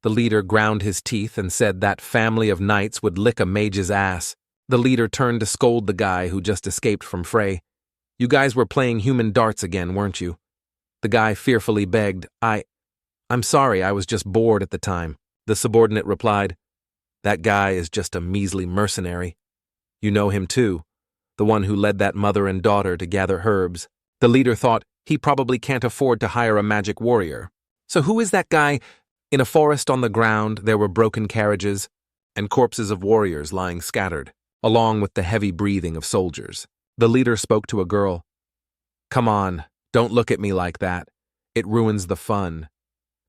The leader ground his teeth and said that family of knights would lick a mage's ass. The leader turned to scold the guy who just escaped from Frey. "You guys were playing human darts again, weren't you?" The guy fearfully begged, I'm sorry, I was just bored at the time." The subordinate replied, "That guy is just a measly mercenary. You know him too, the one who led that mother and daughter to gather herbs." The leader thought, he probably can't afford to hire a magic warrior. So who is that guy? In a forest on the ground, there were broken carriages and corpses of warriors lying scattered, along with the heavy breathing of soldiers. The leader spoke to a girl. "Come on, don't look at me like that. It ruins the fun.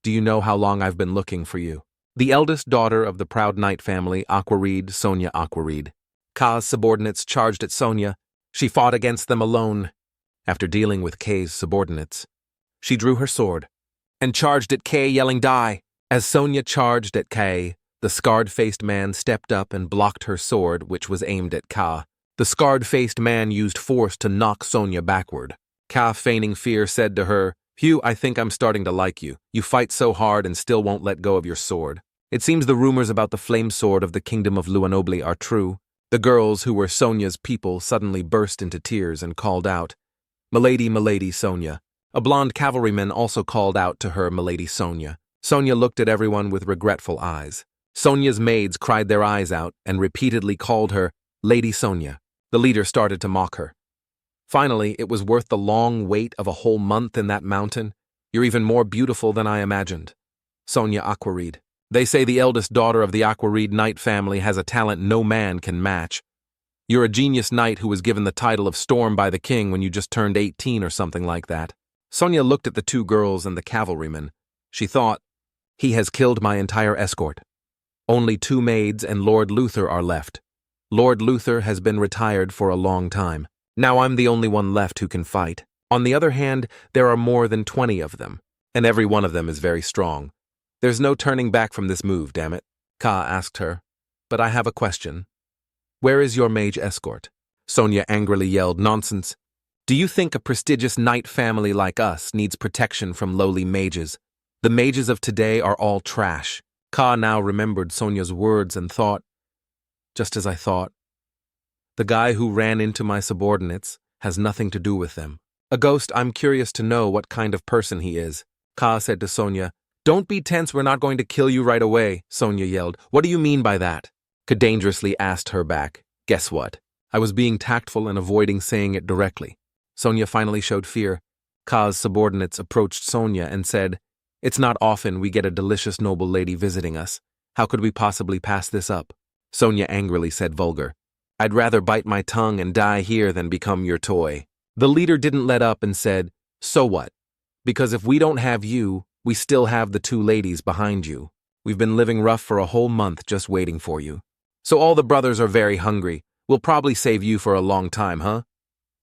Do you know how long I've been looking for you?" The eldest daughter of the proud knight family, Aquareed, Sonia Aquareed. Ka's subordinates charged at Sonia. She fought against them alone. After dealing with Kay's subordinates, she drew her sword and charged at Kay, yelling, "Die!" As Sonia charged at Kay, the scarred-faced man stepped up and blocked her sword, which was aimed at Ka. The scarred-faced man used force to knock Sonia backward. Ka, feigning fear, said to her, "Phew, I think I'm starting to like you. You fight so hard and still won't let go of your sword. It seems the rumors about the flame sword of the kingdom of Luanobli are true." The girls, who were Sonia's people, suddenly burst into tears and called out, "Milady, milady, Sonia." A blonde cavalryman also called out to her, "Milady Sonia." Sonia looked at everyone with regretful eyes. Sonia's maids cried their eyes out and repeatedly called her, "Lady Sonia." The leader started to mock her. "Finally, it was worth the long wait of a whole month in that mountain. You're even more beautiful than I imagined." Sonia Aquareed. "They say the eldest daughter of the Aquareed knight family has a talent no man can match. You're a genius knight who was given the title of Storm by the king when you just turned 18 or something like that." Sonia looked at the 2 girls and the cavalryman. She thought, "He has killed my entire escort. Only 2 maids and Lord Luther are left. Lord Luther has been retired for a long time. Now I'm the only one left who can fight. On the other hand, there are more than 20 of them, and every one of them is very strong. There's no turning back from this move, damn it, Ka asked her. But I have a question. Where is your mage escort? Sonia angrily yelled, nonsense. Do you think a prestigious knight family like us needs protection from lowly mages? The mages of today are all trash. Ka now remembered Sonia's words and thought, just as I thought. The guy who ran into my subordinates has nothing to do with them. A ghost, I'm curious to know what kind of person he is. Ka said to Sonia. Don't be tense, we're not going to kill you right away, Sonia yelled. What do you mean by that? Ka dangerously asked her back. Guess what? I was being tactful and avoiding saying it directly. Sonia finally showed fear. Ka's subordinates approached Sonia and said, It's not often we get a delicious noble lady visiting us. How could we possibly pass this up? Sonia angrily said vulgar. I'd rather bite my tongue and die here than become your toy. The leader didn't let up and said, So what? Because if we don't have you, we still have the 2 ladies behind you. We've been living rough for a whole month just waiting for you. So all the brothers are very hungry. We'll probably save you for a long time, huh?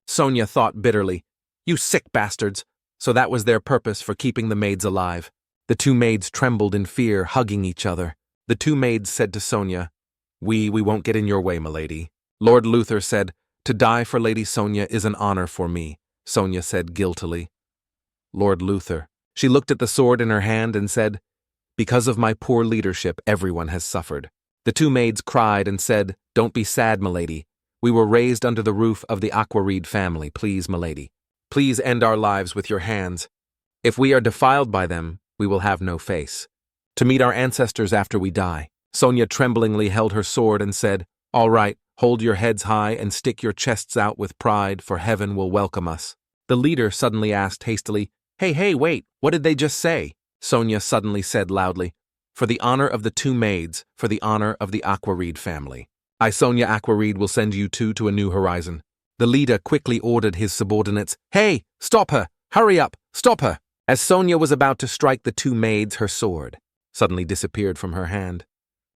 Sonia thought bitterly. You sick bastards. So that was their purpose for keeping the maids alive. The 2 maids trembled in fear, hugging each other. The 2 maids said to Sonia, We won't get in your way, milady. Lord Luther said, To die for Lady Sonia is an honor for me, Sonia said guiltily. Lord Luther. She looked at the sword in her hand and said, Because of my poor leadership, everyone has suffered. The 2 maids cried and said, Don't be sad, milady. We were raised under the roof of the Aquareed family, please, milady. Please end our lives with your hands. If we are defiled by them, we will have no face. To meet our ancestors after we die. Sonia tremblingly held her sword and said, All right, hold your heads high and stick your chests out with pride, for heaven will welcome us. The leader suddenly asked hastily, Hey, wait, what did they just say? Sonia suddenly said loudly, For the honor of the 2 maids, for the honor of the Aquareed family. I, Sonia Aquareed, will send you 2 to a new horizon. The leader quickly ordered his subordinates, Hey, stop her! Hurry up! Stop her! As Sonia was about to strike the 2 maids, her sword suddenly disappeared from her hand.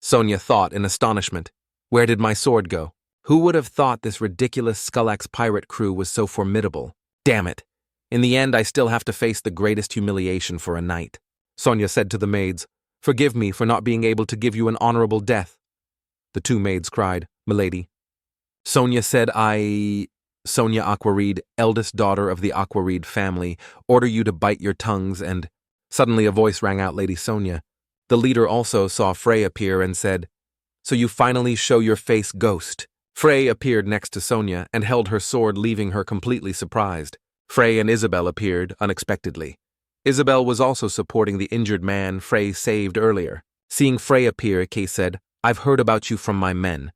Sonia thought in astonishment, Where did my sword go? Who would have thought this ridiculous Skullax pirate crew was so formidable? Damn it! In the end, I still have to face the greatest humiliation for a knight. Sonia said to the maids, Forgive me for not being able to give you an honorable death. The 2 maids cried, Milady. Sonia said, Sonia Aquareed, eldest daughter of the Aquareed family, order you to bite your tongues and... Suddenly a voice rang out, Lady Sonia. The leader also saw Frey appear and said, So you finally show your face, ghost. Frey appeared next to Sonia and held her sword, leaving her completely surprised. Frey and Isabel appeared unexpectedly. Isabel was also supporting the injured man Frey saved earlier. Seeing Frey appear, Kay said, I've heard about you from my men.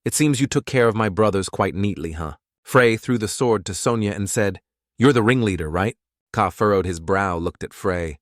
It seems you took care of my brothers quite neatly, huh? Frey threw the sword to Sonia and said, You're the ringleader, right? Ka furrowed his brow, looked at Frey.